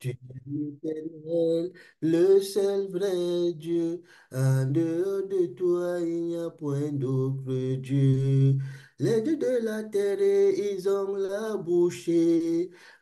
Tu es l'Éternel, le seul vrai Dieu. En dehors de toi, il n'y a point d'autre Dieu. Les dieux de la terre, ils ont la bouche,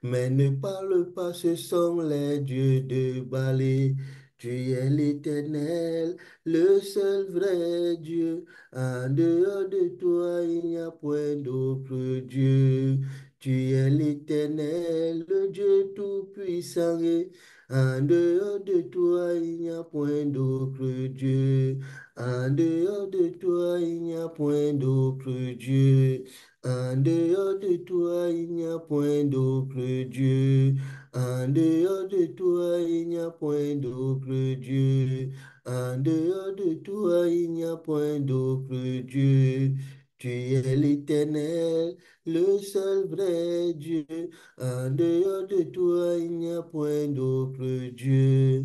mais ne parlent pas, ce sont les dieux de Balé. Tu es l'Éternel, le seul vrai Dieu. En dehors de toi, il n'y a point d'autre Dieu. Tu es l'Éternel, le Dieu tout-puissant. Et en dehors de toi, il n'y a point d'autre Dieu. En dehors de toi, il n'y a point d'autre Dieu. En dehors de toi, il n'y a point d'autre Dieu. En dehors de toi, il n'y a point d'autre Dieu. En dehors de toi, il n'y a point d'autre Dieu. Tu es l'Éternel, le seul vrai Dieu. En dehors de toi, il n'y a point d'autre Dieu.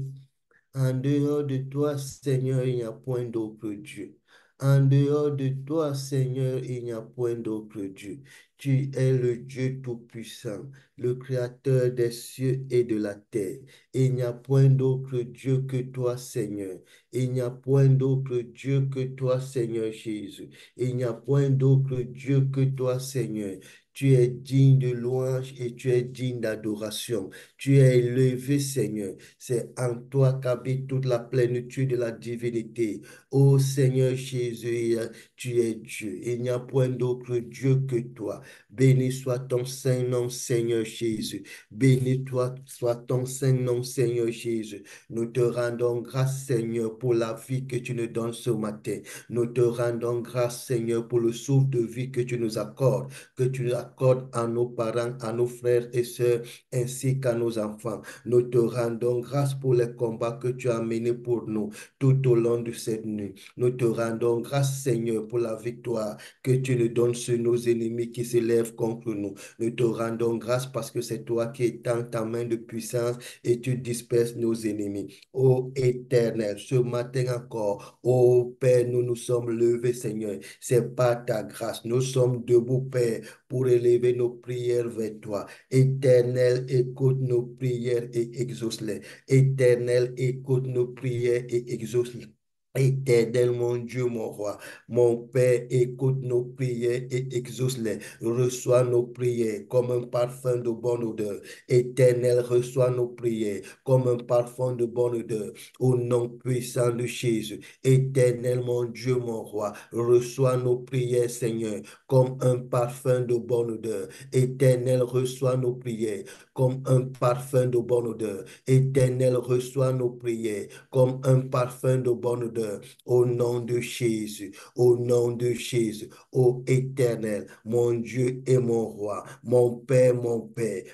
En dehors de toi, Seigneur, il n'y a point d'autre Dieu. En dehors de toi, Seigneur, il n'y a point d'autre Dieu. Tu es le Dieu Tout-Puissant, le Créateur des cieux et de la terre. Il n'y a point d'autre Dieu que toi, Seigneur. Il n'y a point d'autre Dieu que toi, Seigneur Jésus. Il n'y a point d'autre Dieu que toi, Seigneur. Tu es digne de louange et tu es digne d'adoration. Tu es élevé, Seigneur. C'est en toi qu'habite toute la plénitude de la divinité. Ô Seigneur Jésus, tu es Dieu. Il n'y a point d'autre Dieu que toi. Béni soit ton saint nom, Seigneur Jésus. Béni toi, soit ton saint nom, Seigneur Jésus. Nous te rendons grâce, Seigneur, pour la vie que tu nous donnes ce matin. Nous te rendons grâce, Seigneur, pour le souffle de vie que tu nous accordes à nos parents, à nos frères et sœurs, ainsi qu'à nos enfants. Nous te rendons grâce pour les combats que tu as menés pour nous tout au long de cette nuit. Nous te rendons grâce, Seigneur, pour la victoire que tu nous donnes sur nos ennemis qui s'élèvent contre nous. Nous te rendons grâce parce que c'est toi qui étends ta main de puissance et tu disperses nos ennemis. Ô Éternel, ce matin encore, ô Père, nous nous sommes levés, Seigneur. C'est par ta grâce. Nous sommes debout, Père, pour élever nos prières vers toi. Éternel, écoute nos prières et exauce-les. Éternel, écoute nos prières et exauce-les. Éternel, mon Dieu, mon roi, mon Père, écoute nos prières et exauce-les. Reçois nos prières comme un parfum de bonne odeur. Éternel, reçois nos prières comme un parfum de bonne odeur. Au nom puissant de Jésus. Éternel, mon Dieu, mon roi, reçois nos prières, Seigneur, comme un parfum de bonne odeur. Éternel, reçois nos prières comme un parfum de bonne odeur. Éternel, reçois nos prières comme un parfum de bonne odeur. Au nom de Jésus, au nom de Jésus, ô Éternel, mon Dieu et mon roi, mon Père,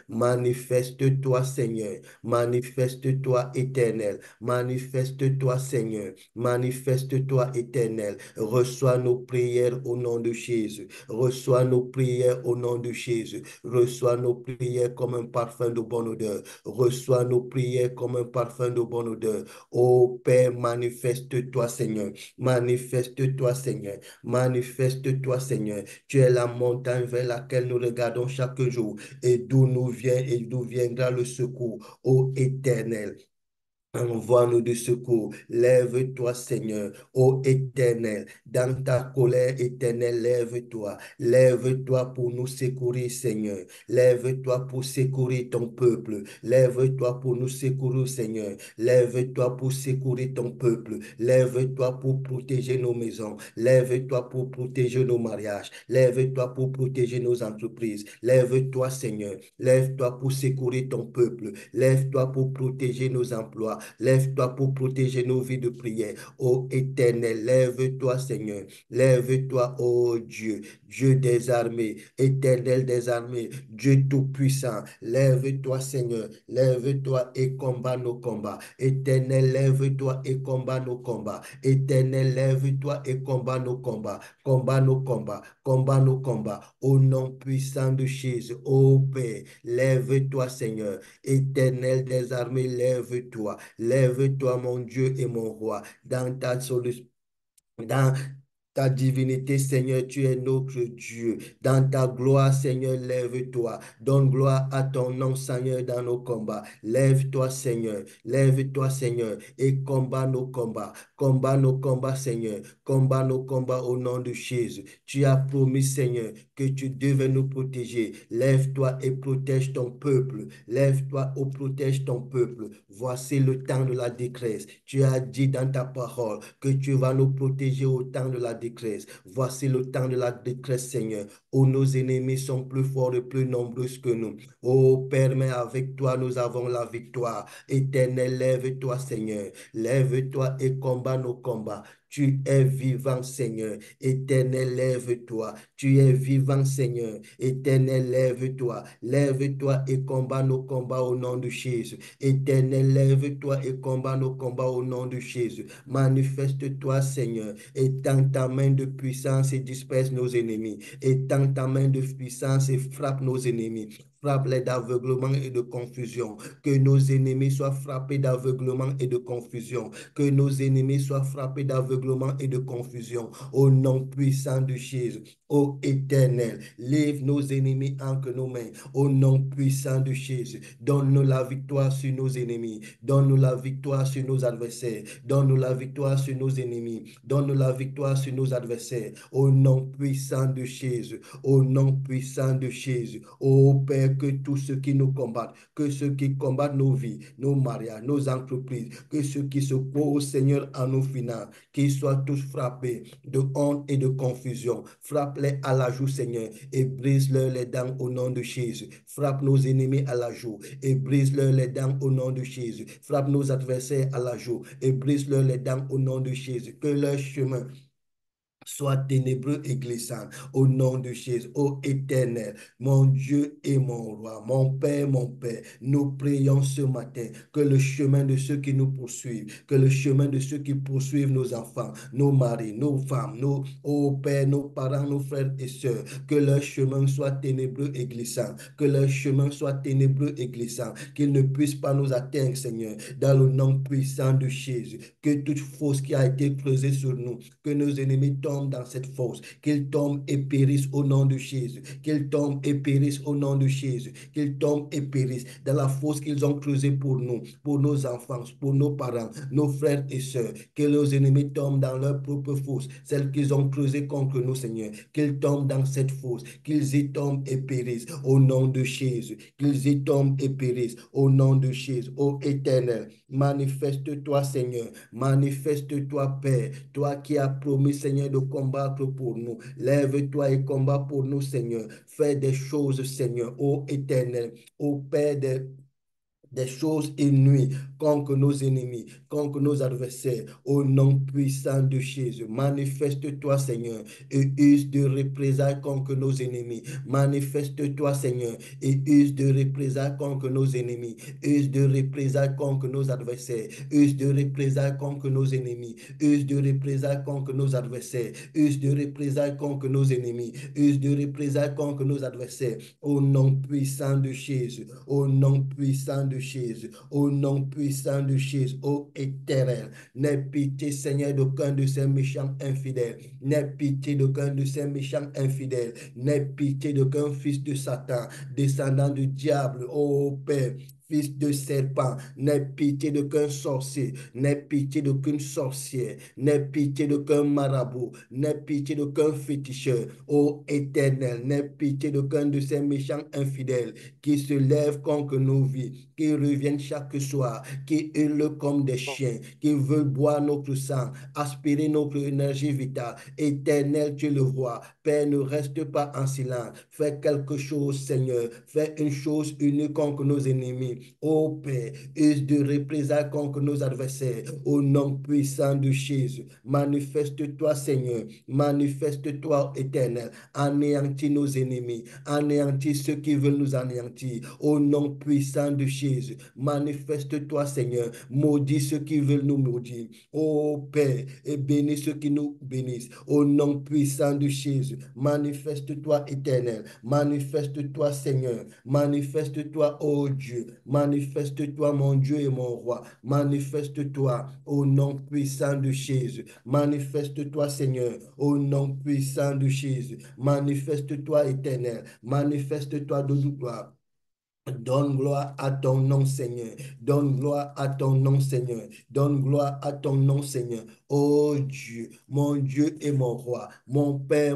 manifeste-toi, Seigneur, manifeste-toi, Éternel, manifeste-toi, Seigneur, manifeste-toi, Éternel. Reçois nos prières au nom de Jésus. Reçois nos prières au nom de Jésus. Reçois nos prières comme un parfum de bonne odeur. Reçois nos prières comme un parfum de bonne odeur. Ô Père, manifeste-toi, Seigneur. Manifeste-toi, Seigneur. Manifeste-toi, Seigneur. Tu es la montagne vers laquelle nous regardons chaque jour et d'où nous vient et d'où viendra le secours. Ô Éternel, envoie-nous du secours. Lève-toi, Seigneur, ô Éternel. Dans ta colère éternelle, lève-toi. Lève-toi pour nous secourir, Seigneur. Lève-toi pour secourir ton peuple. Lève-toi pour nous secourir, Seigneur. Lève-toi pour secourir ton peuple. Lève-toi pour protéger nos maisons. Lève-toi pour protéger nos mariages. Lève-toi pour protéger nos entreprises. Lève-toi, Seigneur. Lève-toi pour secourir ton peuple. Lève-toi pour protéger nos emplois. Lève-toi pour protéger nos vies de prière. Ô Éternel, lève-toi, Seigneur. Lève-toi, ô Dieu, Dieu des armées, Éternel des armées, Dieu tout-puissant. Lève-toi, Seigneur. Lève-toi et combat nos combats. Éternel, lève-toi et combat nos combats. Éternel, lève-toi et combat nos combats. Combat nos combats. Combat nos combats. Au nom puissant de Jésus, ô Père, lève-toi, Seigneur. Éternel des armées, lève-toi. Lève-toi, mon Dieu et mon roi, dans ta solution. Ta divinité, Seigneur, tu es notre Dieu. Dans ta gloire, Seigneur, lève-toi. Donne gloire à ton nom, Seigneur, dans nos combats. Lève-toi, Seigneur. Lève-toi, Seigneur, et combat nos combats. Combat nos combats, Seigneur. Combat nos combats au nom de Jésus. Tu as promis, Seigneur, que tu devais nous protéger. Lève-toi et protège ton peuple. Lève-toi et protège ton peuple. Voici le temps de la détresse. Tu as dit dans ta parole que tu vas nous protéger au temps de la détresse. Voici le temps de la détresse, Seigneur, où nos ennemis sont plus forts et plus nombreux que nous. Oh Père, mais avec toi, nous avons la victoire. Éternel, lève-toi, Seigneur. Lève-toi et combat nos combats. Tu es vivant, Seigneur. Éternel, lève-toi. Tu es vivant, Seigneur. Éternel, lève-toi. Lève-toi et combat nos combats au nom de Jésus. Éternel, lève-toi et combat nos combats au nom de Jésus. Manifeste-toi, Seigneur. Étends ta main de puissance et disperse nos ennemis. Étends ta main de puissance et frappe nos ennemis. Frappe-les d'aveuglement et de confusion. Que nos ennemis soient frappés d'aveuglement et de confusion. Que nos ennemis soient frappés d'aveuglement et de confusion. Au nom puissant de Jésus. Ô Éternel, livre nos ennemis entre nos mains. Au nom puissant de Jésus. Donne-nous la victoire sur nos ennemis. Donne-nous la victoire sur nos adversaires. Donne-nous la victoire sur nos ennemis. Donne-nous la victoire sur nos adversaires. Au nom puissant de Jésus. Au nom puissant de Jésus. Ô Père, que tous ceux qui nous combattent, que ceux qui combattent nos vies, nos mariages, nos entreprises, que ceux qui se posent, Seigneur, à nos finances, qu'ils soient tous frappés de honte et de confusion. Frappe-les à la joue, Seigneur, et brise-leur les dents au nom de Jésus. Frappe nos ennemis à la joue et brise-leur les dents au nom de Jésus. Frappe nos adversaires à la joue et brise-leur les dents au nom de Jésus. Que leur chemin soit ténébreux et glissant au nom de Jésus, ô Éternel, mon Dieu et mon roi, mon Père, nous prions ce matin que le chemin de ceux qui nous poursuivent, que le chemin de ceux qui poursuivent nos enfants, nos maris, nos femmes, ô Père, nos parents, nos frères et sœurs, que leur chemin soit ténébreux et glissant, que leur chemin soit ténébreux et glissant, qu'ils ne puissent pas nous atteindre, Seigneur, dans le nom puissant de Jésus, que toute fosse qui a été creusée sur nous, que nos ennemis tombent dans cette fosse, qu'ils tombent et périssent au nom de Jésus, qu'ils tombent et périssent au nom de Jésus, qu'ils tombent et périssent dans la fosse qu'ils ont creusée pour nous, pour nos enfants, pour nos parents, nos frères et sœurs, que nos ennemis tombent dans leur propre fosse, celle qu'ils ont creusée contre nous, Seigneur, qu'ils tombent dans cette fosse, qu'ils y tombent et périssent au nom de Jésus, qu'ils y tombent et périssent au nom de Jésus, ô Éternel, manifeste-toi, Seigneur, manifeste-toi, Père, toi qui as promis, Seigneur, de combattre pour nous. Lève-toi et combat pour nous, Seigneur. Fais des choses, Seigneur, ô Éternel, ô Père des choses inouïes contre nos ennemis, contre nos adversaires, au nom puissant de Jésus. Manifeste-toi, Seigneur, et use de représailles contre nos ennemis. Manifeste-toi, Seigneur, et use de représailles contre nos ennemis. Use de représailles contre nos adversaires. Use de représailles contre nos ennemis. Use de représailles contre nos adversaires. Use de représailles contre nos ennemis. Use de représailles contre nos adversaires. Au nom puissant de Jésus. Au nom puissant de Jésus, au nom puissant de Jésus, ô Éternel, n'aie pitié, Seigneur, d'aucun de ces méchants infidèles, n'aie pitié d'aucun de ces méchants infidèles, n'aie pitié d'aucun fils de Satan, descendant du diable, ô Père, fils de serpent, n'aie pitié d'aucun sorcier, n'aie pitié d'aucune sorcière, n'aie pitié d'aucun marabout, n'aie pitié d'aucun féticheur, ô Éternel, n'aie pitié d'aucun de ces méchants infidèles qui se lèvent contre nos vies, qui reviennent chaque soir, qui hurlent comme des chiens, qui veulent boire notre sang, aspirer notre énergie vitale. Éternel, tu le vois. Père, ne reste pas en silence. Fais quelque chose, Seigneur. Fais une chose unique contre nos ennemis. Ô Père, use de représailles contre nos adversaires. Au nom puissant de Jésus, manifeste-toi, Seigneur. Manifeste-toi, Éternel. Anéantis nos ennemis. Anéantis ceux qui veulent nous anéantir. Au nom puissant de Jésus, manifeste-toi, Seigneur. Maudis ceux qui veulent nous maudire. Ô Père, et bénis ceux qui nous bénissent. Au nom puissant de Jésus, manifeste-toi, Éternel. Manifeste-toi, Seigneur. Manifeste-toi, ô Dieu. Manifeste-toi, mon Dieu et mon roi. Manifeste-toi au nom puissant de Jésus. Manifeste-toi, Seigneur, au nom puissant de Jésus. Manifeste-toi, éternel. Manifeste-toi de gloire. Donne gloire à ton nom, Seigneur. Donne gloire à ton nom, Seigneur. Donne gloire à ton nom, Seigneur. Ô Dieu, mon Dieu et mon roi, mon Père,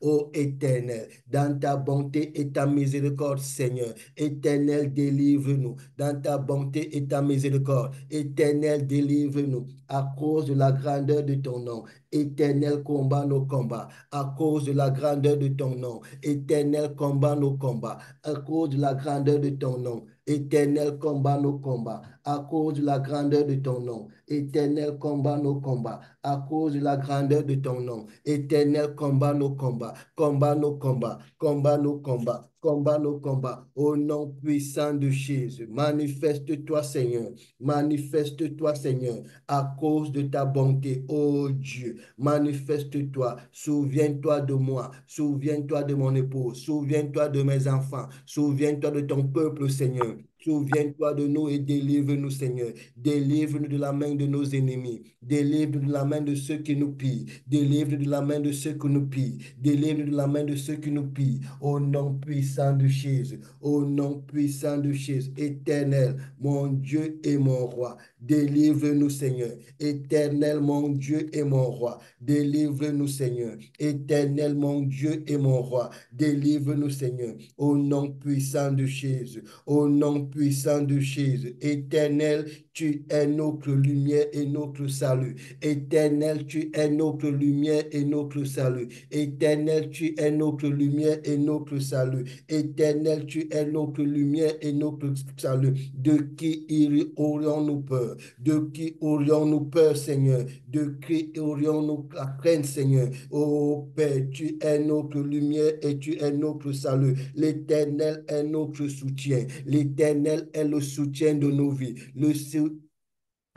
ô Éternel, dans ta bonté et ta miséricorde, Seigneur. Éternel, délivre-nous. Dans ta bonté et ta miséricorde, Éternel, délivre-nous. À cause de la grandeur de ton nom, Éternel, combat nos combats. À cause de la grandeur de ton nom, Éternel, combat nos combats à cause de la grandeur de ton nom. Éternel, combat nos combats à cause de la grandeur de ton nom. Éternel, combat nos combats à cause de la grandeur de ton nom. Éternel, combat nos combats, combat nos combats, combat nos combats, combat nos combats. Au nom puissant de Jésus, manifeste-toi, Seigneur. Manifeste-toi, Seigneur, à cause de ta bonté, ô Dieu. Manifeste-toi, souviens-toi de moi, souviens-toi de mon épouse, souviens-toi de mes enfants, souviens-toi de ton peuple, Seigneur. Souviens-toi de nous et délivre-nous, Seigneur. Délivre-nous de la main de nos ennemis. Délivre-nous de la main de ceux qui nous pillent. Délivre-nous de la main de ceux qui nous pillent. Délivre-nous de la main de ceux qui nous pillent. Au nom puissant de Jésus. Au nom puissant de Jésus. Éternel, mon Dieu et mon roi. Délivre-nous, Seigneur. Éternel, mon Dieu et mon roi. Délivre-nous, Seigneur. Éternel, mon Dieu et mon roi. Délivre-nous, Seigneur. Au nom puissant de Jésus. Au nom puissant de Jésus. Éternel, tu es notre lumière et notre salut. Éternel, tu es notre lumière et notre salut. Éternel, tu es notre lumière et notre salut. Éternel, tu es notre lumière et notre salut. De qui aurions-nous peur? De qui aurions-nous peur, Seigneur? De qui aurions-nous la crainte, Seigneur? Ô Père, tu es notre lumière et tu es notre salut. L'Éternel est notre soutien. L'Éternel est le soutien de nos vies.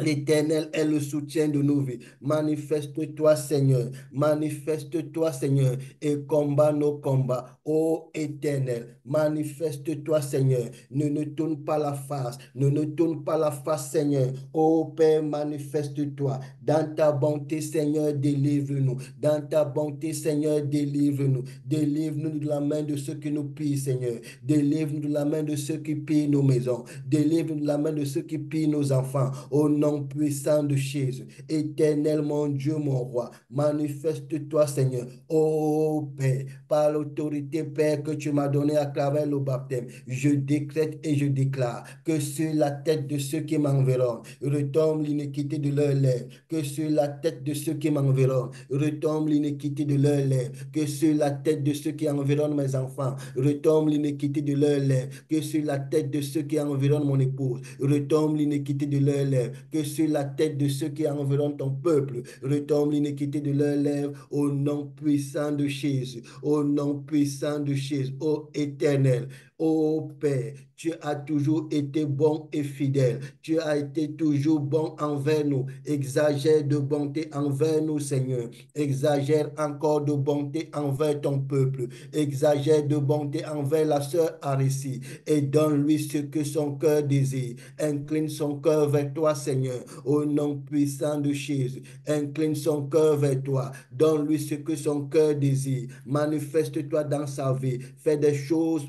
L'Éternel est le soutien de nos vies. Manifeste-toi, Seigneur. Manifeste-toi, Seigneur, et combat nos combats. Ô Éternel, manifeste-toi, Seigneur. Ne nous tourne pas la face. Ne nous tourne pas la face, Seigneur. Ô Père, manifeste-toi. Dans ta bonté, Seigneur, délivre-nous. Dans ta bonté, Seigneur, délivre-nous. Délivre-nous de la main de ceux qui nous pillent, Seigneur. Délivre-nous de la main de ceux qui pillent nos maisons. Délivre-nous de la main de ceux qui pillent nos enfants. Au nom puissant de Jésus. Éternel, mon Dieu, mon roi, manifeste-toi, Seigneur. Ô Père, par l'autorité, Père, que tu m'as donnée à travers le baptême, je décrète et je déclare que sur la tête de ceux qui m'enverront retombe l'iniquité de leurs lèvres, que sur la tête de ceux qui m'enverront retombe l'iniquité de leurs lèvres, que sur la tête de ceux qui environnent mes enfants retombe l'iniquité de leurs lèvres, que sur la tête de ceux qui environnent mon épouse retombe l'iniquité de leurs lèvres, que sur la tête de ceux qui environnent ton peuple retombe l'iniquité de leurs lèvres, au nom puissant de Jésus, au nom puissant de Jésus, ô Éternel, ô Père, tu as toujours été bon et fidèle. Tu as été toujours bon envers nous. Exagère de bonté envers nous, Seigneur. Exagère encore de bonté envers ton peuple. Exagère de bonté envers la sœur Arissi et donne-lui ce que son cœur désire. Incline son cœur vers toi, Seigneur, au nom puissant de Jésus. Incline son cœur vers toi. Donne-lui ce que son cœur désire. Manifeste-toi dans sa vie. Fais des choses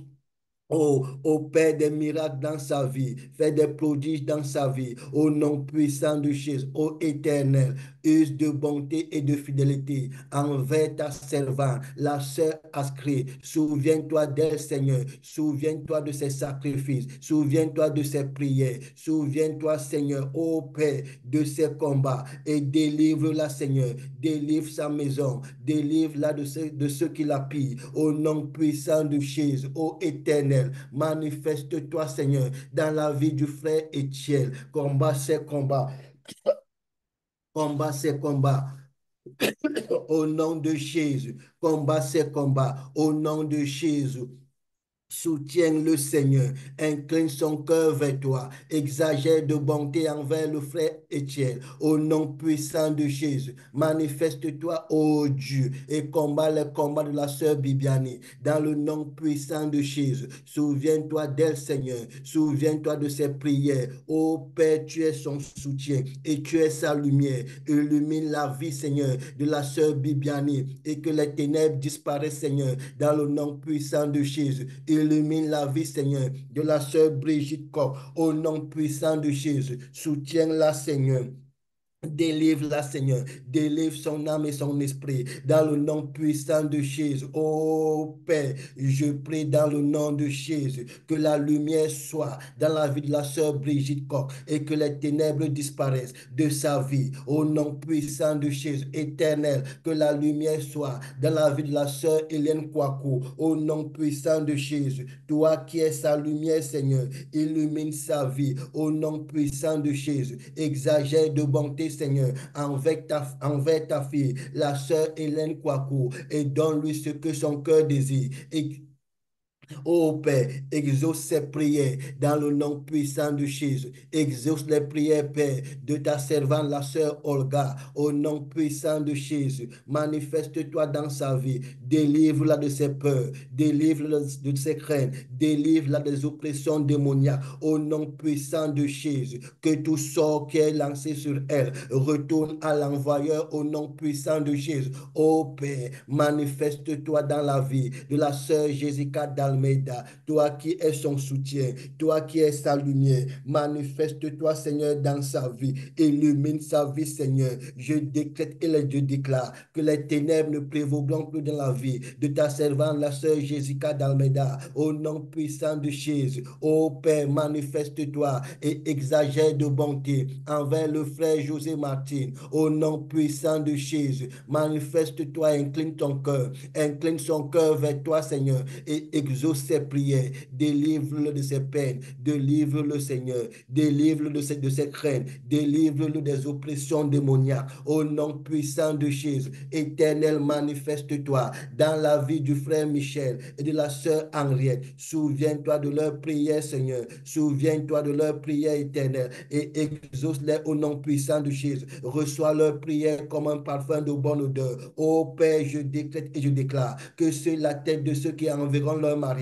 ô Père, des miracles dans sa vie, fais des prodiges dans sa vie, au nom puissant de Jésus, ô Éternel, use de bonté et de fidélité envers ta servante, la sœur Ascré. Souviens-toi d'elle, Seigneur, souviens-toi de ses sacrifices, souviens-toi de ses prières, souviens-toi, Seigneur, ô Père, de ses combats et délivre-la, Seigneur, délivre sa maison, délivre-la de ceux qui la pillent, au nom puissant de Jésus, ô Éternel. Manifeste-toi, Seigneur, dans la vie du frère Étienne. Combat ses combats. Combat ses combats. Au nom de Jésus. Combat ses combats. Au nom de Jésus. Soutiens le Seigneur, incline son cœur vers toi, exagère de bonté envers le frère Étienne, au nom puissant de Jésus. Manifeste-toi, ô Dieu, et combat les combats de la sœur Bibiani, dans le nom puissant de Jésus. Souviens-toi d'elle, Seigneur, souviens-toi de ses prières. Ô Père, tu es son soutien et tu es sa lumière. Illumine la vie, Seigneur, de la sœur Bibiani et que les ténèbres disparaissent, Seigneur, dans le nom puissant de Jésus. Illumine la vie, Seigneur, de la sœur Brigitte Koch, au nom puissant de Jésus. Soutiens-la, Seigneur. Délivre-la, Seigneur. Délivre son âme et son esprit dans le nom puissant de Jésus. Oh Père, je prie dans le nom de Jésus que la lumière soit dans la vie de la sœur Brigitte Koch et que les ténèbres disparaissent de sa vie. Au nom puissant de Jésus éternel, que la lumière soit dans la vie de la sœur Hélène Kouakou. Au nom puissant de Jésus, toi qui es sa lumière, Seigneur, illumine sa vie. Au nom puissant de Jésus, exagère de bonté, Seigneur, envers ta fille, la sœur Hélène Kouakou, et donne-lui ce que son cœur désire. Et ô Père, exauce ces prières dans le nom puissant de Jésus. Exauce les prières, Père, de ta servante, la sœur Olga, au nom puissant de Jésus. Manifeste-toi dans sa vie. Délivre-la de ses peurs. Délivre-la de ses craintes. Délivre-la des oppressions démoniaques, au nom puissant de Jésus. Que tout sort qui est lancé sur elle retourne à l'envoyeur au nom puissant de Jésus. Ô Père, manifeste-toi dans la vie de la sœur Jessica d'Almeida, toi qui es son soutien, toi qui es sa lumière. Manifeste-toi, Seigneur, dans sa vie. Illumine sa vie, Seigneur. Je décrète et je déclare que les ténèbres ne prévaudront plus dans la vie de ta servante, la sœur Jessica d'Almeida, au nom puissant de Jésus. Ô Père, manifeste-toi et exagère de bonté envers le frère José Martin, au nom puissant de Jésus. Manifeste-toi, incline ton cœur, incline son cœur vers toi, Seigneur, et exauce ses prières. Délivre-le de ses peines, délivre-le, Seigneur, délivre-le de ses craintes, délivre-le des oppressions démoniaques, au nom puissant de Jésus. Éternel, manifeste-toi dans la vie du frère Michel et de la sœur Henriette. Souviens-toi de leurs prières, Seigneur. Souviens-toi de leurs prières éternelles et exauce-les au nom puissant de Jésus. Reçois leurs prières comme un parfum de bonne odeur. Ô Père, je décrète et je déclare que sur la tête de ceux qui enverront leur mariage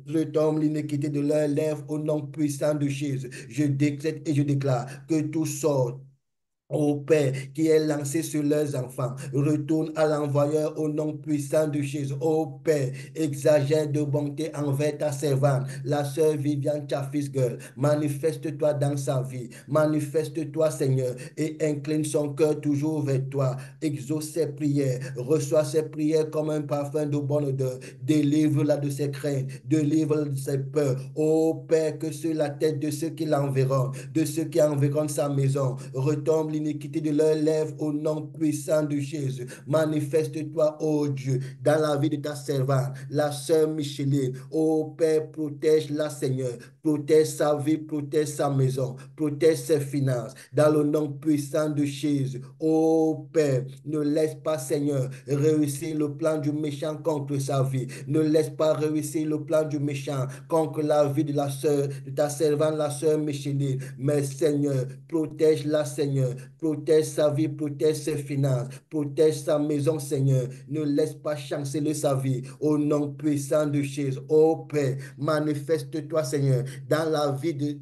retombe l'iniquité de leurs lèvres au nom puissant de Jésus. Je décrète et je déclare que tout sort ô Père, qui est lancé sur leurs enfants, retourne à l'envoyeur au nom puissant de Jésus. Ô Père, exagère de bonté envers ta servante, la sœur Viviane Chaffisgueul. Manifeste-toi dans sa vie. Manifeste-toi, Seigneur, et incline son cœur toujours vers toi. Exauce ses prières. Reçois ses prières comme un parfum de bonne odeur. Délivre-la de ses craintes. Délivre-la de ses peurs. Ô Père, que sur la tête de ceux qui l'enverront, de ceux qui enverront sa maison, retombe l'iniquité de leurs lèvres au nom puissant de Jésus. Manifeste-toi, ô Dieu, dans la vie de ta servante, la sœur Micheline. Ô Père, protège-la, Seigneur. Protège sa vie, protège sa maison, protège ses finances, dans le nom puissant de Jésus. Ô Père, ne laisse pas, Seigneur, réussir le plan du méchant contre sa vie. Ne laisse pas réussir le plan du méchant contre la vie de la sœur, de ta servante, la sœur Micheline. Mais Seigneur, protège-la, Seigneur. Protège sa vie, protège ses finances, protège sa maison, Seigneur. Ne laisse pas chanceler sa vie. Au nom puissant de Jésus. Ô Père, manifeste-toi, Seigneur, dans la vie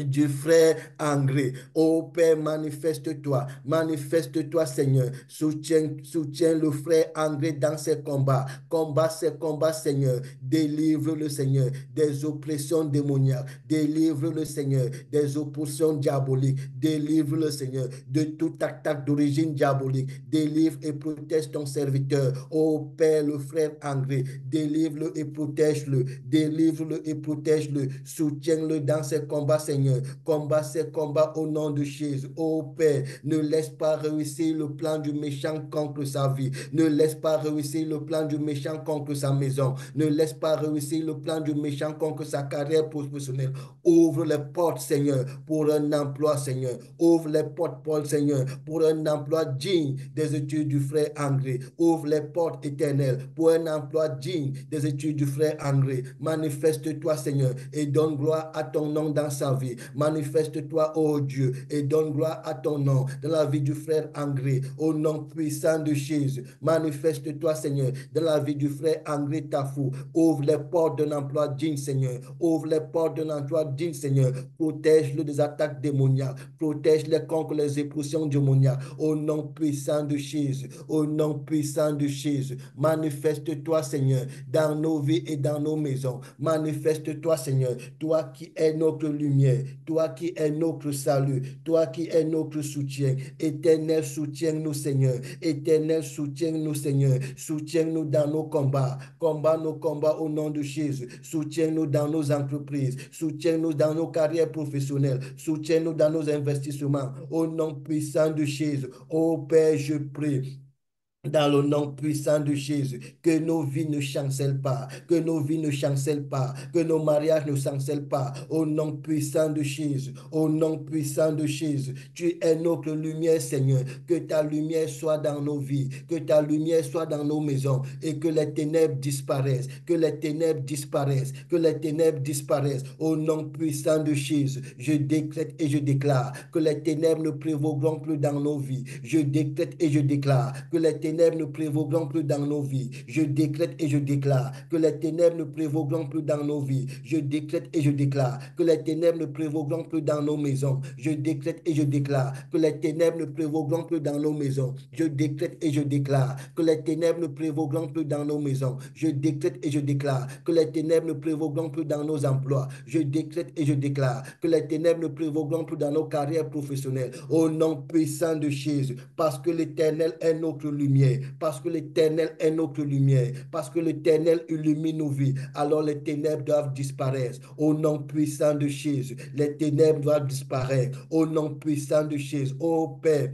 du frère André. Ô Père, manifeste-toi, manifeste-toi, Seigneur. Soutiens le frère André dans ses combats. Combat ses combats, Seigneur. Délivre le Seigneur des oppressions démoniaques. Délivre le Seigneur des oppressions diaboliques. Délivre le Seigneur de toute attaque d'origine diabolique. Délivre et protège ton serviteur. Ô Père, le frère André, délivre-le et protège-le. Délivre-le et protège-le. Soutiens-le dans ses combats, Seigneur. Seigneur. Combat ces combats au nom de Jésus. Oh Père, ne laisse pas réussir le plan du méchant contre sa vie. Ne laisse pas réussir le plan du méchant contre sa maison. Ne laisse pas réussir le plan du méchant contre sa carrière professionnelle. Ouvre les portes, Seigneur, pour un emploi, Seigneur. Ouvre les portes, Paul, Seigneur, pour un emploi digne des études du frère André. Ouvre les portes éternelles pour un emploi digne des études du frère André. Manifeste-toi, Seigneur, et donne gloire à ton nom dans sa vie. Manifeste-toi, ô Dieu, et donne gloire à ton nom dans la vie du frère André, au nom puissant de Jésus. Manifeste-toi, Seigneur, dans la vie du frère André Tafou. Ouvre les portes d'un emploi digne, Seigneur. Ouvre les portes d'un emploi digne, Seigneur. Protège-le des attaques démoniaques. Protège-les contre les épulsions démoniaques. Au nom puissant de Jésus. Au nom puissant de Jésus. Manifeste-toi, Seigneur, dans nos vies et dans nos maisons. Manifeste-toi, Seigneur. Toi qui es notre lumière. Toi qui es notre salut. Toi qui es notre soutien. Éternel, soutiens-nous, Seigneur. Éternel, soutiens-nous, Seigneur. Soutiens-nous dans nos combats. Combat nos combats au nom de Jésus. Soutiens-nous dans nos entreprises. Soutiens-nous dans nos carrières professionnelles. Soutiens-nous dans nos investissements. Au nom puissant de Jésus. Ô Père, je prie dans le nom puissant de Jésus, que nos vies ne chancellent pas, que nos vies ne chancellent pas, que nos mariages ne chancellent pas, au nom puissant de Jésus, au nom puissant de Jésus. Tu es notre lumière, Seigneur, que ta lumière soit dans nos vies, que ta lumière soit dans nos maisons et que les ténèbres disparaissent, que les ténèbres disparaissent, que les ténèbres disparaissent, au nom puissant de Jésus. Je décrète et je déclare que les ténèbres ne prévaudront plus dans nos vies. Je décrète et je déclare que les ténèbres ne prévaudront plus dans nos vies. Je décrète et je déclare que les ténèbres ne prévaudront plus dans nos vies. Je décrète et je déclare que les ténèbres ne prévaudront plus dans nos maisons. Je décrète et je déclare que les ténèbres ne prévaudront plus dans nos maisons. Je décrète et je déclare que les ténèbres ne prévaudront plus dans nos maisons. Je décrète et je déclare que les ténèbres ne prévaudront plus dans nos emplois. Je décrète et je déclare que les ténèbres ne prévaudront plus dans nos carrières professionnelles. Au nom puissant de Jésus, parce que l'Éternel est notre lumière, parce que l'Éternel est notre lumière, parce que l'Éternel illumine nos vies, alors les ténèbres doivent disparaître. Au nom puissant de Jésus, les ténèbres doivent disparaître. Au nom puissant de Jésus, ô Père,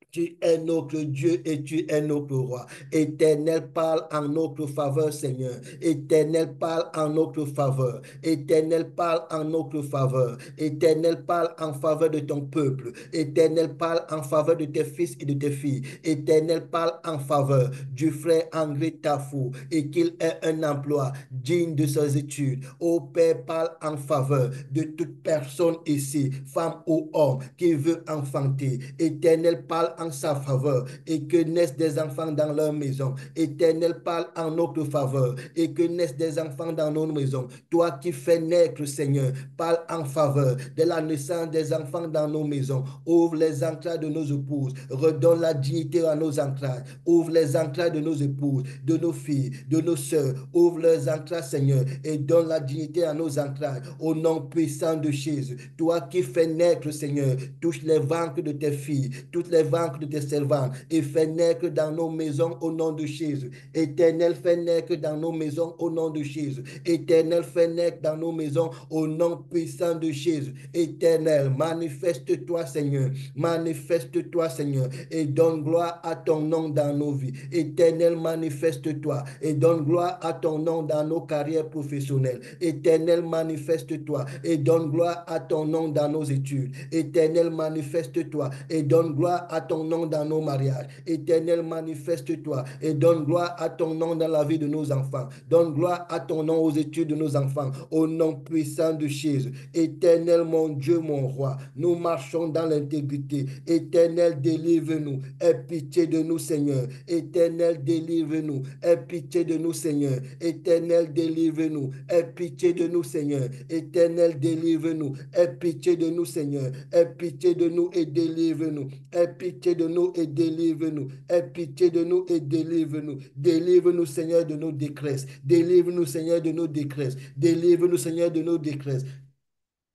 tu es notre Dieu et tu es notre roi. Éternel, parle en notre faveur, Seigneur. Éternel, parle en notre faveur. Éternel, parle en notre faveur. Éternel, parle en faveur de ton peuple. Éternel, parle en faveur de tes fils et de tes filles. Éternel, parle en faveur du frère André Tafou et qu'il ait un emploi digne de ses études. Ô Père, parle en faveur de toute personne ici, femme ou homme, qui veut enfanter. Éternel, parle en sa faveur et que naissent des enfants dans leur maison. Éternel, parle en notre faveur et que naissent des enfants dans nos maisons. Toi qui fais naître, Seigneur, parle en faveur de la naissance des enfants dans nos maisons. Ouvre les entrailles de nos épouses. Redonne la dignité à nos entrailles. Ouvre les entrailles de nos épouses, de nos filles, de nos sœurs. Ouvre les entrailles, Seigneur, et donne la dignité à nos entrailles. Au nom puissant de Jésus. Toi qui fais naître, Seigneur, touche les ventres de tes filles, toutes les ventres de tes servantes et fais naître dans nos maisons au nom de Jésus. Éternel, fais naître dans nos maisons au nom de Jésus. Éternel, fais naître dans nos maisons au nom puissant de Jésus. Éternel, manifeste-toi, Seigneur. Manifeste-toi, Seigneur, et donne gloire à ton nom dans nos vies. Éternel, manifeste-toi et donne gloire à ton nom dans nos carrières professionnelles. Éternel, manifeste-toi et donne gloire à ton nom dans nos études. Éternel, manifeste-toi et donne gloire à ton nom dans nos mariages. Éternel, manifeste-toi et donne gloire à ton nom dans la vie de nos enfants. Donne gloire à ton nom aux études de nos enfants. Au nom puissant de Jésus. Éternel, mon Dieu, mon roi, nous marchons dans l'intégrité. Éternel, délivre-nous. Aie pitié de nous, Seigneur. Éternel, délivre-nous. Aie pitié de nous, Seigneur. Éternel, délivre-nous. Aie pitié de nous, Seigneur. Éternel, délivre-nous. Aie pitié de nous, Seigneur. Aie pitié de nous et délivre-nous. Aie pitié de nous et délivre-nous. Aie pitié de nous et délivre-nous. Délivre-nous, Seigneur, de nos détresses. Délivre-nous, Seigneur, de nos détresses. Délivre-nous, Seigneur, de nos détresses.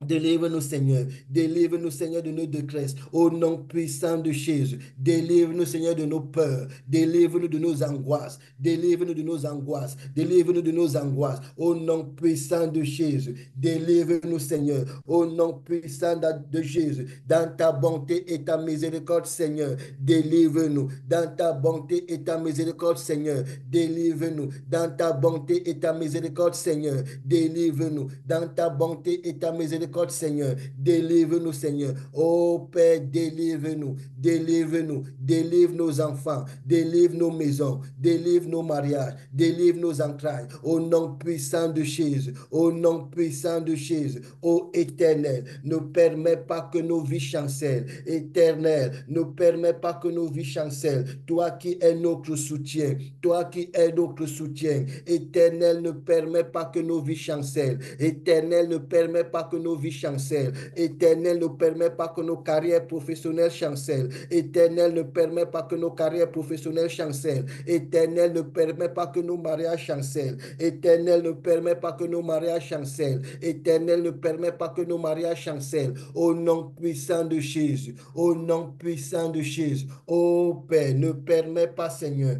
Délivre-nous, Seigneur. Délivre-nous, Seigneur, de nos détresses. Au nom puissant de Jésus. Délivre-nous, Seigneur, de nos peurs. Délivre-nous de nos angoisses. Délivre-nous de nos angoisses. Délivre-nous de nos angoisses. Au nom puissant de Jésus. Délivre-nous, Seigneur. Au nom puissant de Jésus. Dans ta bonté et ta miséricorde, Seigneur. Délivre-nous. Dans ta bonté et ta miséricorde, Seigneur. Délivre-nous. Dans ta bonté et ta miséricorde, Seigneur. Délivre-nous. Dans ta bonté et ta miséricorde, Seigneur. Délivre-nous, Seigneur. Oh Père, délivre-nous. Délivre-nous. Délivre nos enfants. Délivre nos maisons. Délivre nos mariages. Délivre nos entrailles. Au nom puissant de Jésus. Au nom puissant de Jésus. Ô Éternel, ne permets pas que nos vies chancellent. Éternel, ne permets pas que nos vies chancellent. Toi qui es notre soutien. Toi qui es notre soutien. Éternel, ne permets pas que nos vies chancellent. Éternel, ne permets pas que nos vies chancellent. Éternel, ne permets pas que nos carrières professionnelles chancellent. Éternel, ne permets pas que nos carrières professionnelles chancellent. Éternel, ne permets pas que nos mariages chancellent. Éternel, ne permets pas que nos mariages chancellent. Éternel, ne permets pas que nos mariages chancellent. Au nom puissant de Jésus. Au nom puissant de Jésus. Ô Père, ne permets pas, Seigneur,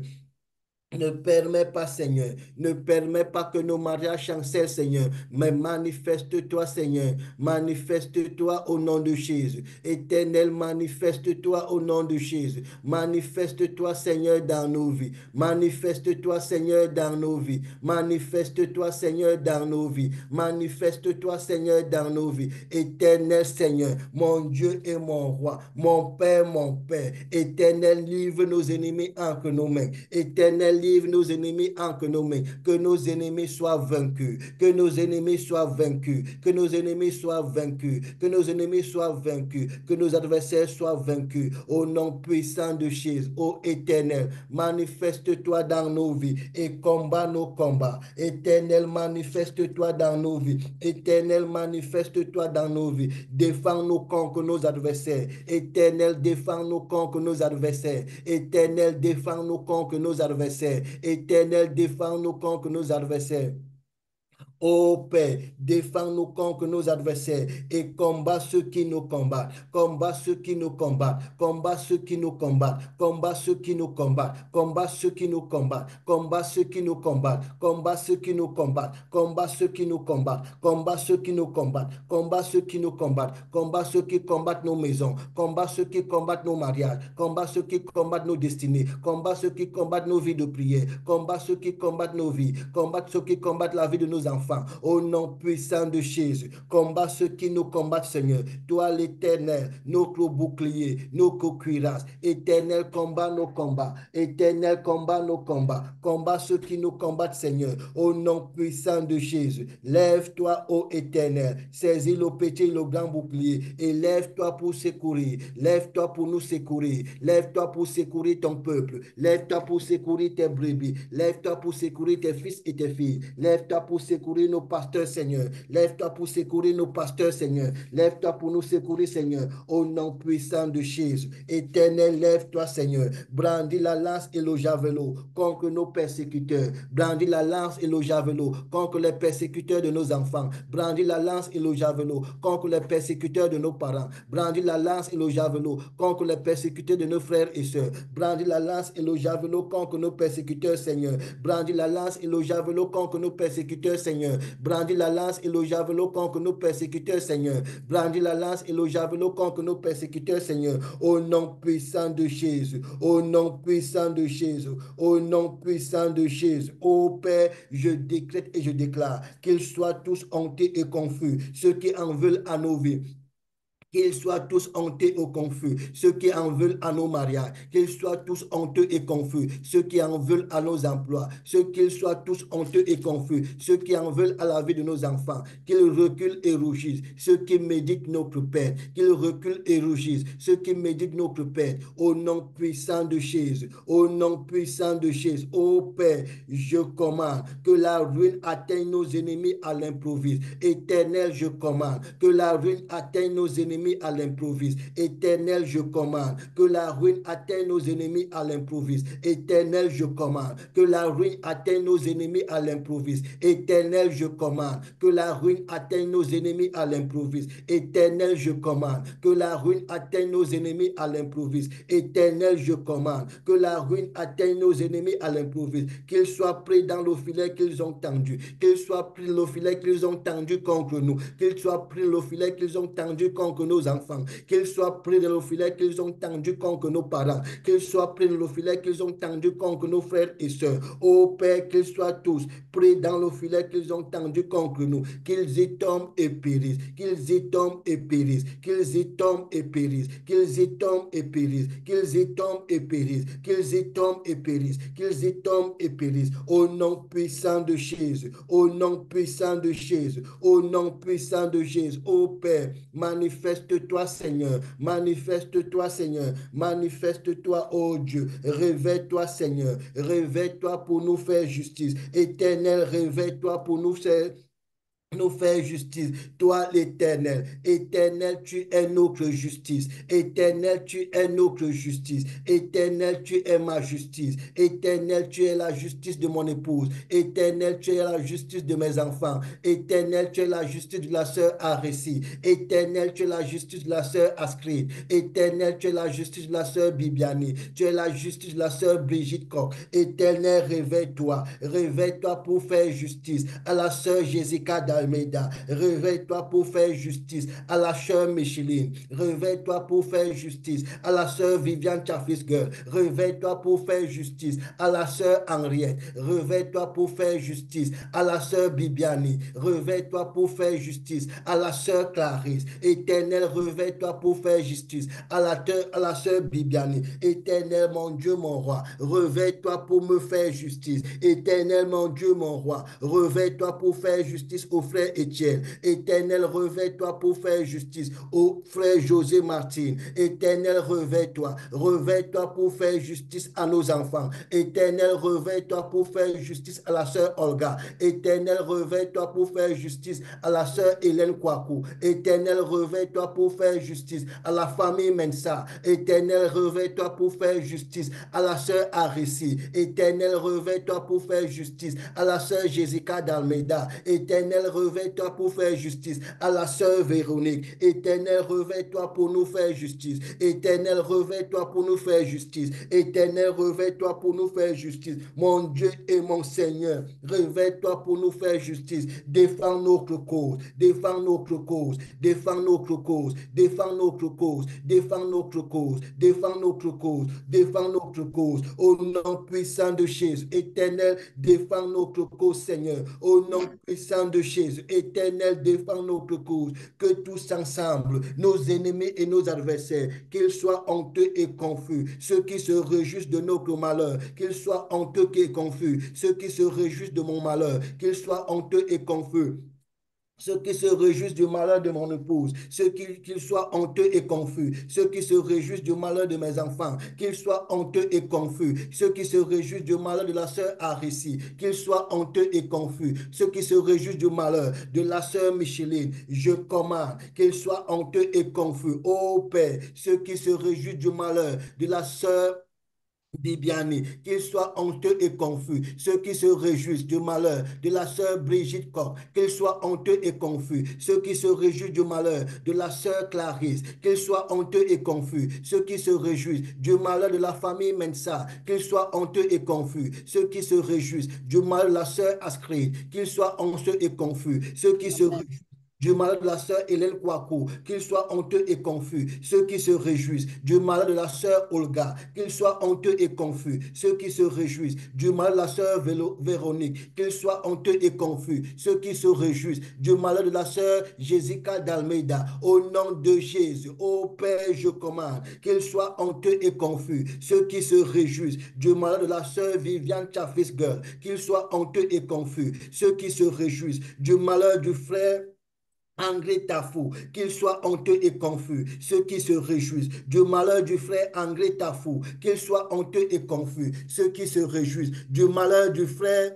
ne permets pas, Seigneur, ne permets pas que nos mariages chancellent, Seigneur, mais manifeste-toi, Seigneur, manifeste-toi au nom de Jésus. Éternel, manifeste-toi au nom de Jésus. Manifeste-toi, Seigneur, dans nos vies. Manifeste-toi, Seigneur, dans nos vies. Manifeste-toi, Seigneur, dans nos vies. Manifeste-toi, Seigneur, dans nos vies. Éternel Seigneur, mon Dieu et mon roi, mon Père. Éternel, livre nos ennemis entre nos mains. Éternel, livre nos ennemis entre nos mains. Que nos ennemis soient vaincus. Que nos ennemis soient vaincus. Que nos ennemis soient vaincus. Que nos ennemis soient vaincus. Que nos adversaires soient vaincus. Au nom puissant de Jésus, ô Éternel, manifeste-toi dans nos vies et combat nos combats. Éternel, manifeste-toi dans nos vies. Éternel, manifeste-toi dans nos vies. Défends-nous contre nos adversaires. Éternel, défends-nous contre nos adversaires. Éternel, défends-nous contre nos adversaires. Éternel, défends-nous contre nos adversaires. Ô Père, défends-nous contre nos adversaires et combat ceux qui nous combattent. Combat ceux qui nous combattent. Combat ceux qui nous combattent. Combat ceux qui nous combattent. Combat ceux qui nous combattent. Combat ceux qui nous combattent. Combat ceux qui nous combattent. Combat ceux qui nous combattent. Combat ceux qui nous combattent. Combat ceux qui nous combattent. Combat ceux qui combattent nos maisons. Combat ceux qui combattent nos mariages. Combat ceux qui combattent nos destinées. Combat ceux qui combattent nos vies de prière. Combat ceux qui combattent nos vies. Combat ceux qui combattent la vie de nos enfants. Au nom puissant de Jésus, combat ceux qui nous combattent, Seigneur. Toi, l'Éternel, notre bouclier, notre cuirasse. Éternel, combat nos combats. Éternel, combat nos combats. Combat ceux qui nous combattent, Seigneur. Au nom puissant de Jésus, lève-toi, ô Éternel. Saisis le petit et le grand bouclier et lève-toi pour secourir. Lève-toi pour nous secourir. Lève-toi pour secourir ton peuple. Lève-toi pour secourir tes brebis. Lève-toi pour secourir tes fils et tes filles. Lève-toi pour secourir nos pasteurs, Seigneur. Lève-toi pour secourir nos pasteurs, Seigneur. Lève-toi pour nous secourir, Seigneur. Au nom puissant de Jésus. Éternel, lève-toi, Seigneur. Brandis la lance et le javelot contre nos persécuteurs. Brandis la lance et le javelot contre les persécuteurs de nos enfants. Brandis la lance et le javelot contre les persécuteurs de nos parents. Brandis la lance et le javelot contre les persécuteurs de nos frères et sœurs. Brandis la lance et le javelot contre nos persécuteurs, Seigneur. Brandis la lance et le javelot contre nos persécuteurs, Seigneur. Brandis la lance et le javelot contre nos persécuteurs, Seigneur. Brandis la lance et le javelot contre nos persécuteurs, Seigneur. Au nom puissant de Jésus. Au nom puissant de Jésus. Au nom puissant de Jésus. Ô Père, je décrète et je déclare qu'ils soient tous hontés et confus, ceux qui en veulent à nos vies. Qu'ils soient tous honteux et confus, ceux qui en veulent à nos mariages, qu'ils soient tous honteux et confus, ceux qui en veulent à nos emplois, ceux qu'ils soient tous honteux et confus, ceux qui en veulent à la vie de nos enfants, qu'ils reculent et rougissent, ceux qui méditent notre perte, qu'ils reculent et rougissent, ceux qui méditent notre perte, au nom puissant de Jésus, au nom puissant de Jésus, ô Père, je commande que la ruine atteigne nos ennemis à l'improviste. Éternel, je commande que la ruine atteigne nos ennemis ennemis à l'improviste. Éternel, je commande que la ruine atteigne nos ennemis à l'improviste. Éternel, je commande que la ruine atteigne nos ennemis à l'improviste. Éternel, je commande que la ruine atteigne nos ennemis à l'improviste. Éternel, je commande que la ruine atteigne nos ennemis à l'improviste. Éternel, je commande que la ruine atteigne nos ennemis à l'improviste. Qu'ils soient pris dans le filet qu'ils ont tendu. Qu'ils soient pris dans le filet qu'ils ont tendu contre nous. Qu'ils soient pris dans le filet qu'ils ont tendu contre nos enfants. Qu'ils soient pris dans le filet qu'ils ont tendu contre nos parents. Qu'ils soient pris dans le filet qu'ils ont tendu contre nos frères et sœurs. Ô Père, qu'ils soient tous pris dans le filet qu'ils ont tendu contre nous. Qu'ils y tombent et périssent. Qu'ils y tombent et périssent. Qu'ils y tombent et périssent. Qu'ils y tombent et périssent. Qu'ils y tombent et périssent. Qu'ils y tombent et périssent. Qu'ils y tombent et périssent. Au nom puissant de Jésus. Au nom puissant de Jésus. Au nom puissant de Jésus. Ô Père, manifeste-toi, Seigneur. Manifeste-toi, Seigneur. Manifeste-toi, ô Dieu. Réveille-toi, Seigneur. Réveille-toi pour nous faire justice. Éternel, réveille-toi pour nous faire justice. Toi, l'Éternel. Éternel, tu es notre justice. Éternel, tu es notre justice. Éternel, tu es ma justice. Éternel, tu es la justice de mon épouse. Éternel, tu es la justice de mes enfants. Éternel, tu es la justice de la sœur Arécie. Éternel, tu es la justice de la sœur Ascride. Éternel, tu es la justice de la sœur Bibiani. Tu es la justice de la sœur Brigitte Koch. Éternel, réveille-toi. Réveille-toi pour faire justice à la sœur Jessica Almeida, réveille-toi pour faire justice à la sœur Micheline, réveille-toi pour faire justice à la sœur Viviane Chaffis-Girl, réveille-toi pour faire justice à la sœur Henriette, réveille-toi pour faire justice à la sœur Bibiani, réveille-toi pour faire justice à la sœur Clarisse, Éternel, réveille-toi pour faire justice à la sœur Bibiani, Éternel, mon Dieu, mon roi, réveille-toi pour me faire justice, Éternel, mon Dieu, mon roi, réveille-toi pour faire justice au frère Étienne. Éternel, réveille-toi pour faire justice au frère José Martin. Éternel, réveille-toi. Réveille-toi pour faire justice à nos enfants. Éternel, réveille-toi pour faire justice à la sœur Olga. Éternel, réveille-toi pour faire justice à la sœur Hélène Kwaku. Éternel, réveille-toi pour faire justice à la famille Mensa. Éternel, réveille-toi pour faire justice à la sœur Arissi. Éternel, réveille-toi pour faire justice à la sœur Jessica d'Almeida. Éternel, réveille-toi pour faire justice à la sœur Véronique. Éternel, réveille-toi pour nous faire justice. Éternel, réveille-toi pour nous faire justice. Éternel, réveille-toi pour nous faire justice. Mon Dieu et mon Seigneur, réveille-toi pour nous faire justice. Défends notre cause. Défends notre cause. Défends notre cause. Défends notre cause. Défends notre cause. Défends notre cause. Défends notre cause. Au nom puissant de Jésus. Éternel, défends notre cause, Seigneur. Au nom puissant de Jésus, Éternel, défends notre cause, que tous ensemble, nos ennemis et nos adversaires, qu'ils soient honteux et confus, ceux qui se réjouissent de notre malheur, qu'ils soient honteux et confus, ceux qui se réjouissent de mon malheur, qu'ils soient honteux et confus, ceux qui se réjouissent du malheur de mon épouse, ceux qu'ils soient honteux et confus, ceux qui se réjouissent du malheur de mes enfants, qu'ils soient honteux et confus, ceux qui se réjouissent du malheur de la sœur Arissi, qu'ils soient honteux et confus, ceux qui se réjouissent du malheur de la sœur Micheline, je commande qu'ils soient honteux et confus. Ô Père, ceux qui se réjouissent du malheur de la sœur Bibiani, qu'ils soient honteux et confus, ceux qui se réjouissent du malheur de la sœur Brigitte Koch, qu'ils soient honteux et confus, ceux qui se réjouissent du malheur de la sœur Clarisse, qu'ils soient honteux et confus, ceux qui se réjouissent du malheur de la famille Mensa, qu'ils soient honteux et confus, ceux qui se réjouissent du malheur de la sœur Ascrid, qu'ils soient honteux et confus, ceux qui se Amen. réjouissent du malheur de la sœur Hélène Kouakou, qu'ils soient honteux et confus, ceux qui se réjouissent du malheur de la sœur Olga, qu'ils soient honteux et confus, ceux qui se réjouissent du malheur de la sœur Véronique, qu'ils soient honteux et confus, ceux qui se réjouissent du malheur de la sœur Jessica d'Almeida, au nom de Jésus, ô Père, je commande, qu'ils soient honteux et confus, ceux qui se réjouissent du malheur de la sœur Viviane Chaffis Girl, qu'ils soient honteux et confus, ceux qui se réjouissent du malheur du frère André Tafou, qu'il soit honteux et confus, ceux qui se réjouissent du malheur du frère André Tafou, qu'il soit honteux et confus, ceux qui se réjouissent du malheur du frère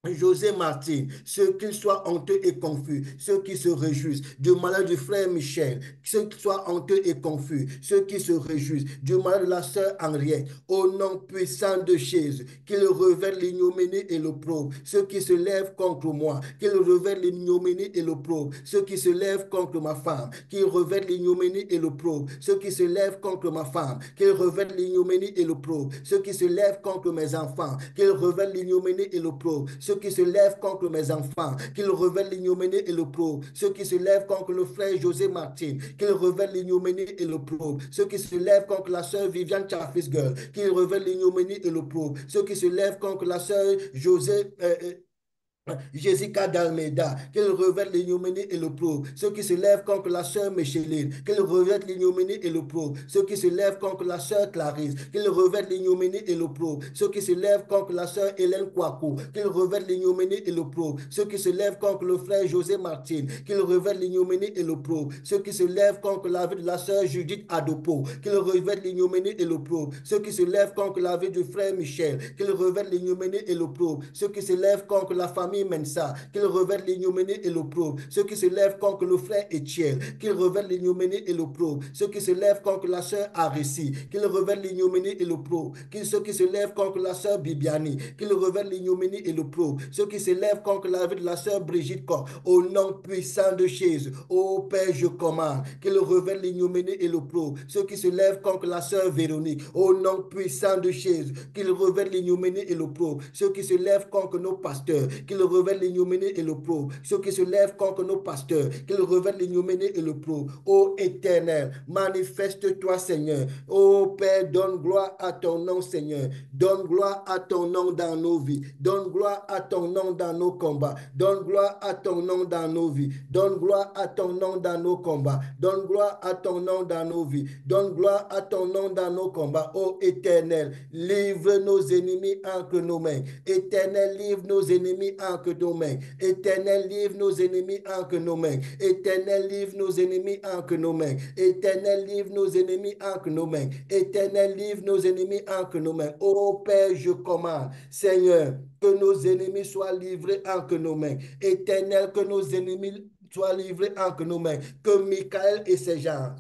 José Martin, ceux qui soient honteux et confus, ceux qui se réjouissent, du malheur du frère Michel, ceux qui soient honteux et confus, ceux qui se réjouissent, du malheur de la sœur Henriette, au nom puissant de Jésus, qu'ils revêtent l'ignominie et l'opprobre, ceux qui se lèvent contre moi, qu'ils revêtent l'ignominie et l'opprobre, ceux qui se lèvent contre ma femme, qu'ils revêtent l'ignominie et l'opprobre, ceux qui se lèvent contre ma femme, qu'ils revêtent l'ignominie et l'opprobre, ceux qui se lèvent contre mes enfants, qu'ils revêtent l'ignominie et l'opprobre, ceux qui se lèvent contre mes enfants, qu'ils revêtent l'ignominie et l'opprobre, ceux qui se lèvent contre le frère José Martin, qu'ils revêtent l'ignominie et l'opprobre, ceux qui se lèvent contre la sœur Viviane Chaffisgueule, qu'ils revêtent l'ignominie et l'opprobre, ceux qui se lèvent contre la sœur José Jessica d'Almeida, qu'elle revête l'ignominie et l'opprobre. Ceux qui se lèvent contre la sœur Micheline, qu'elle revête l'ignominie et l'opprobre. Ceux qui se lèvent contre la sœur Clarisse, qu'elle revête l'ignominie et l'opprobre. Ceux qui se lèvent contre la sœur Hélène Kouakou, qu'elle revête l'ignominie et l'opprobre. Ceux qui se lèvent contre le frère José Martin, qu'il revête l'ignominie et l'opprobre. Ceux qui se lèvent contre la vie de la sœur Judith Adopo, qu'il revête l'ignominie et l'opprobre. Ceux qui se lèvent contre la vie du frère Michel, qu'il revête l'ignominie et l'opprobre. Ceux qui se lèvent contre la famille Mensa, qu'ils revêtent l'ignominie et l'opprobre. Ceux qui se lèvent contre le frère Étienne, qu'ils revêtent l'ignominie et l'opprobre. Ceux qui se lèvent contre la sœur Arissi, qu'ils revêtent l'ignominie et l'opprobre. Ceux qui se lèvent contre la sœur Bibiani, qu'ils revêtent l'ignominie et l'opprobre. Ceux qui se lèvent contre la vie de la sœur Brigitte Corps, au nom puissant de Jésus, ô Père, je commande qu'ils revêtent l'ignominie et l'opprobre. Ceux qui se lèvent contre la sœur Véronique, au nom puissant de Jésus, qu'ils revêtent l'ignominie et l'opprobre. Ceux qui se lèvent contre nos pasteurs, qu'ils revêtent l'ignominie et l'opprobre. Ceux qui se lèvent contre nos pasteurs, qu'ils revêtent l'ignominie et l'opprobre. Ô Éternel, manifeste-toi, Seigneur. Ô Père, donne gloire à ton nom, Seigneur. Donne gloire à ton nom dans nos vies. Donne gloire à ton nom dans nos combats. Donne gloire à ton nom dans nos vies. Donne gloire à ton nom dans nos combats. Donne gloire à ton nom dans nos vies. Donne gloire à ton nom dans nos combats. Ô Éternel, livre nos ennemis entre nos mains. Éternel, livre nos ennemis entre nos mains. Éternel, livre nos ennemis entre nos mains. Éternel, livre nos ennemis entre nos mains. Éternel, livre nos ennemis entre nos mains. Éternel, livre nos ennemis entre nos mains. Ô Père, je commande, Seigneur, que nos ennemis soient livrés entre nos mains. Éternel, que nos ennemis soient livrés entre nos mains. Que Michael et ses gens,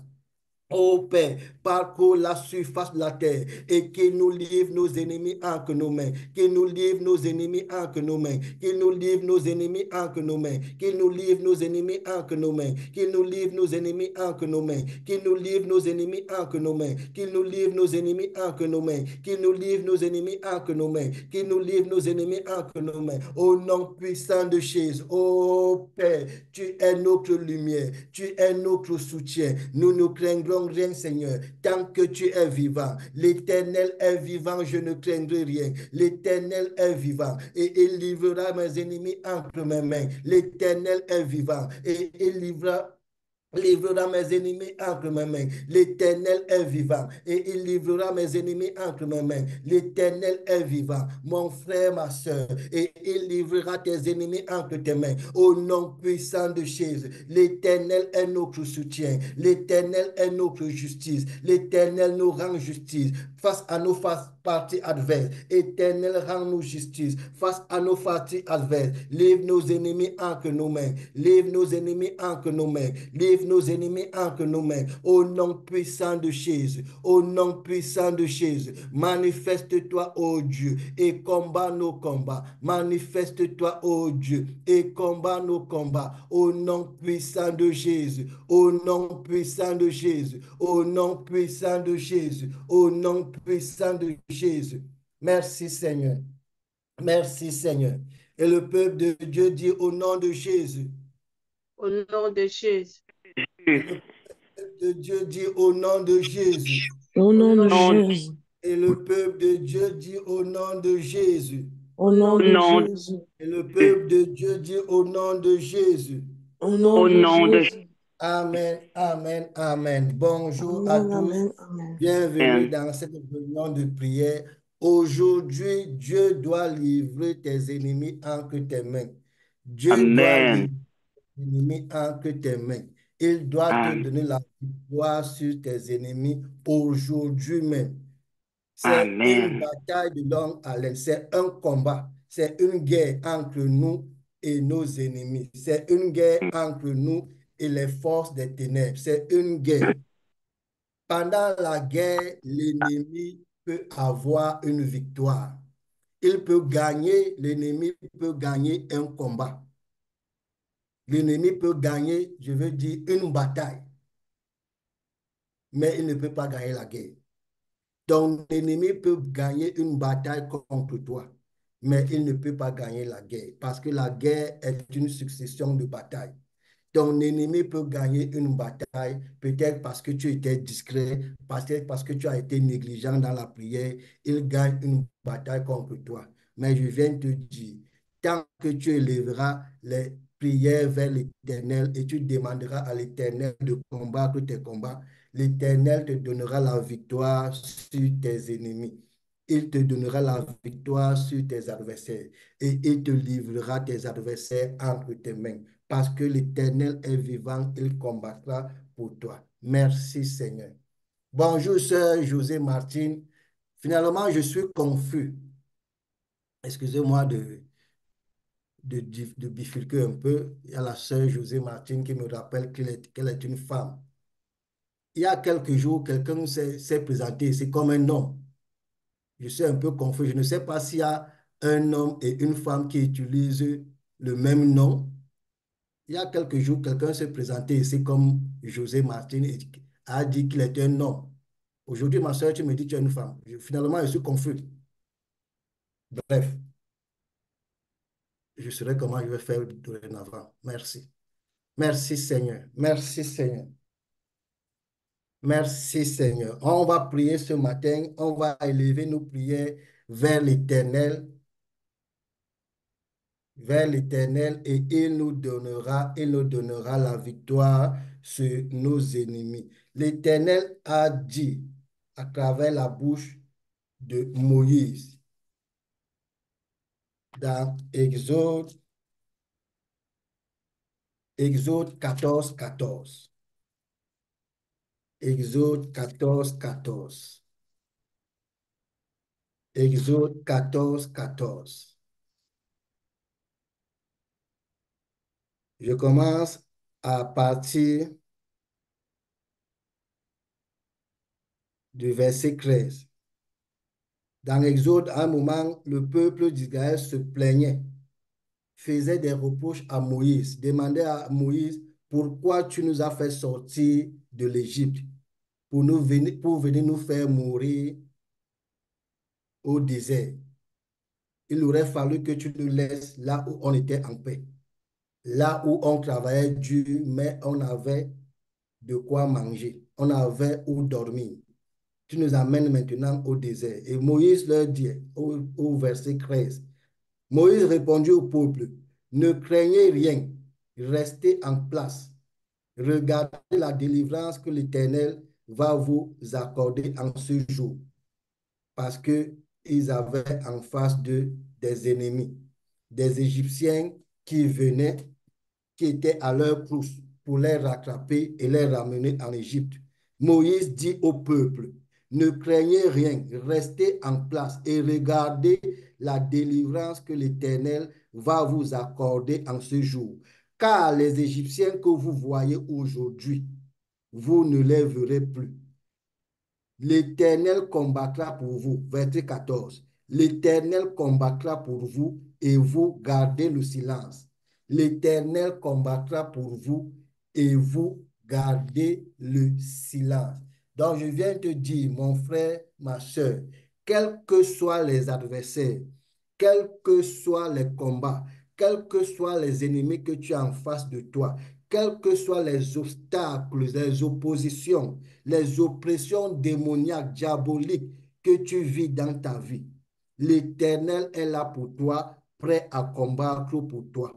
ô Père, parcours la surface de la terre et qu'il nous livre nos ennemis entre nos mains, qu'il nous livre nos ennemis entre nos mains, qu'il nous livre nos ennemis entre nos mains, qu'il nous livre nos ennemis entre nos mains, qu'il nous livre nos ennemis entre nos mains, qu'il nous livre nos ennemis entre nos mains, qu'il nous livre nos ennemis entre nos mains, qu'il nous livre nos ennemis entre nos mains, qu'il nous livre nos ennemis entre nos mains. Au nom puissant de Jésus, ô Père, tu es notre lumière, tu es notre soutien. Nous ne craindrons rien, Seigneur, tant que tu es vivant. L'Éternel est vivant, je ne craindrai rien. L'Éternel est vivant et il livrera mes ennemis entre mes mains. L'Éternel est vivant et il livrera mes ennemis entre mes mains. L'Éternel est vivant et il livrera mes ennemis entre mes mains. L'Éternel est vivant, mon frère, ma soeur, et il livrera tes ennemis entre tes mains. Au nom puissant de Jésus, l'Éternel est notre soutien. L'Éternel est notre justice. L'Éternel nous rend justice face à nos parties adverses. Éternel, rends-nous justice face à nos parties adverses. Livre nos ennemis entre nos mains. Livre nos ennemis entre nos mains. Livre nos ennemis entre nos mains. Au nom puissant de Jésus. Au nom puissant de Jésus. Manifeste-toi, ô Dieu, et combat nos combats. Manifeste-toi, ô Dieu, et combat nos combats. Au nom puissant de Jésus. Au nom puissant de Jésus. Au nom puissant de Jésus. Au nom puissant de Jésus. Merci Seigneur. Merci Seigneur. Et le peuple de Dieu dit au nom de Jésus. Au nom de Jésus. Et le peuple de Dieu dit au nom de Jésus. Au nom de Jésus. Et le peuple de Dieu dit au nom de Jésus. Au nom de Jésus. Et le peuple de Dieu dit au nom de Jésus. Au nom de Jésus. Amen, amen, amen. Bonjour à tous. Amen, amen. Bienvenue dans cette réunion de prière. Aujourd'hui, Dieu doit livrer tes ennemis entre tes mains. Dieu doit livrer tes ennemis entre tes mains. Il doit te donner la victoire sur tes ennemis aujourd'hui même. C'est une bataille de longue haleine, c'est un combat. c'est une guerre entre nous et nos ennemis. C'est une guerre entre nous et les forces des ténèbres. C'est une guerre. Pendant la guerre, l'ennemi peut avoir une victoire. Il peut gagner, l'ennemi peut gagner un combat. L'ennemi peut gagner, je veux dire, une bataille, mais il ne peut pas gagner la guerre. Ton ennemi peut gagner une bataille contre toi, mais il ne peut pas gagner la guerre, parce que la guerre est une succession de batailles. Ton ennemi peut gagner une bataille, peut-être parce que tu étais discret, peut-être parce que tu as été négligent dans la prière. Il gagne une bataille contre toi. Mais je viens te dire, tant que tu élèveras les prières vers l'Éternel et tu demanderas à l'Éternel de combattre tes combats, l'Éternel te donnera la victoire sur tes ennemis. Il te donnera la victoire sur tes adversaires et il te livrera tes adversaires entre tes mains. Parce que l'Éternel est vivant, il combattra pour toi. Merci Seigneur. Bonjour, sœur José Martine. Finalement, je suis confus. Excusez-moi de bifurquer un peu. Il y a la sœur José Martine qui me rappelle qu'elle est une femme. Il y a quelques jours, quelqu'un s'est présenté, c'est comme un homme. Je suis un peu confus. Je ne sais pas s'il y a un homme et une femme qui utilisent le même nom. Il y a quelques jours, quelqu'un s'est présenté ici comme José Martin et a dit qu'il était un homme. Aujourd'hui, ma soeur, tu me dis que tu es une femme. Finalement, je suis confus. Bref, je saurai comment je vais faire dorénavant. Merci. Merci Seigneur. Merci Seigneur. Merci Seigneur. On va prier ce matin. On va élever nos prières vers l'Éternel. Vers l'Éternel et il nous donnera la victoire sur nos ennemis. L'Éternel a dit à travers la bouche de Moïse dans Exode 14, 14. Exode 14, 14. Exode 14, 14. Je commence à partir du verset 13. Dans Exode, à un moment, le peuple d'Israël se plaignait, faisait des reproches à Moïse, demandait à Moïse, pourquoi tu nous as fait sortir de l'Égypte pour venir nous faire mourir au désert. Il aurait fallu que tu nous laisses là où on était en paix, là où on travaillait dur, mais on avait de quoi manger, on avait où dormir. Tu nous amènes maintenant au désert. Et Moïse leur dit au verset 13, Moïse répondit au peuple, ne craignez rien, restez en place. Regardez la délivrance que l'Éternel va vous accorder en ce jour. Parce qu'ils avaient en face d'eux des ennemis, des Égyptiens qui venaient, qui étaient à leur course pour les rattraper et les ramener en Égypte. Moïse dit au peuple, ne craignez rien, restez en place et regardez la délivrance que l'Éternel va vous accorder en ce jour. Car les Égyptiens que vous voyez aujourd'hui, vous ne les verrez plus. L'Éternel combattra pour vous. Verset 14. L'Éternel combattra pour vous et vous gardez le silence. L'Éternel combattra pour vous et vous gardez le silence. Donc, je viens te dire, mon frère, ma soeur, quels que soient les adversaires, quels que soient les combats, quels que soient les ennemis que tu as en face de toi, quels que soient les obstacles, les oppositions, les oppressions démoniaques, diaboliques que tu vis dans ta vie, l'Éternel est là pour toi, prêt à combattre pour toi.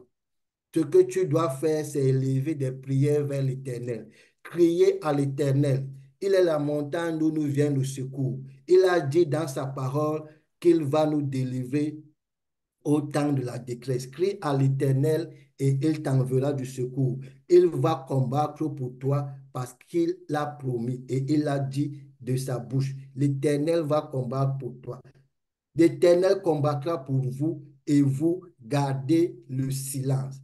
Ce que tu dois faire, c'est élever des prières vers l'Éternel. Crier à l'Éternel. Il est la montagne d'où nous vient le secours. Il a dit dans sa parole qu'il va nous délivrer au temps de la détresse. Crie à l'Éternel et il t'enverra du secours. Il va combattre pour toi parce qu'il l'a promis et il l'a dit de sa bouche. L'Éternel va combattre pour toi. L'Éternel combattra pour vous et vous gardez le silence.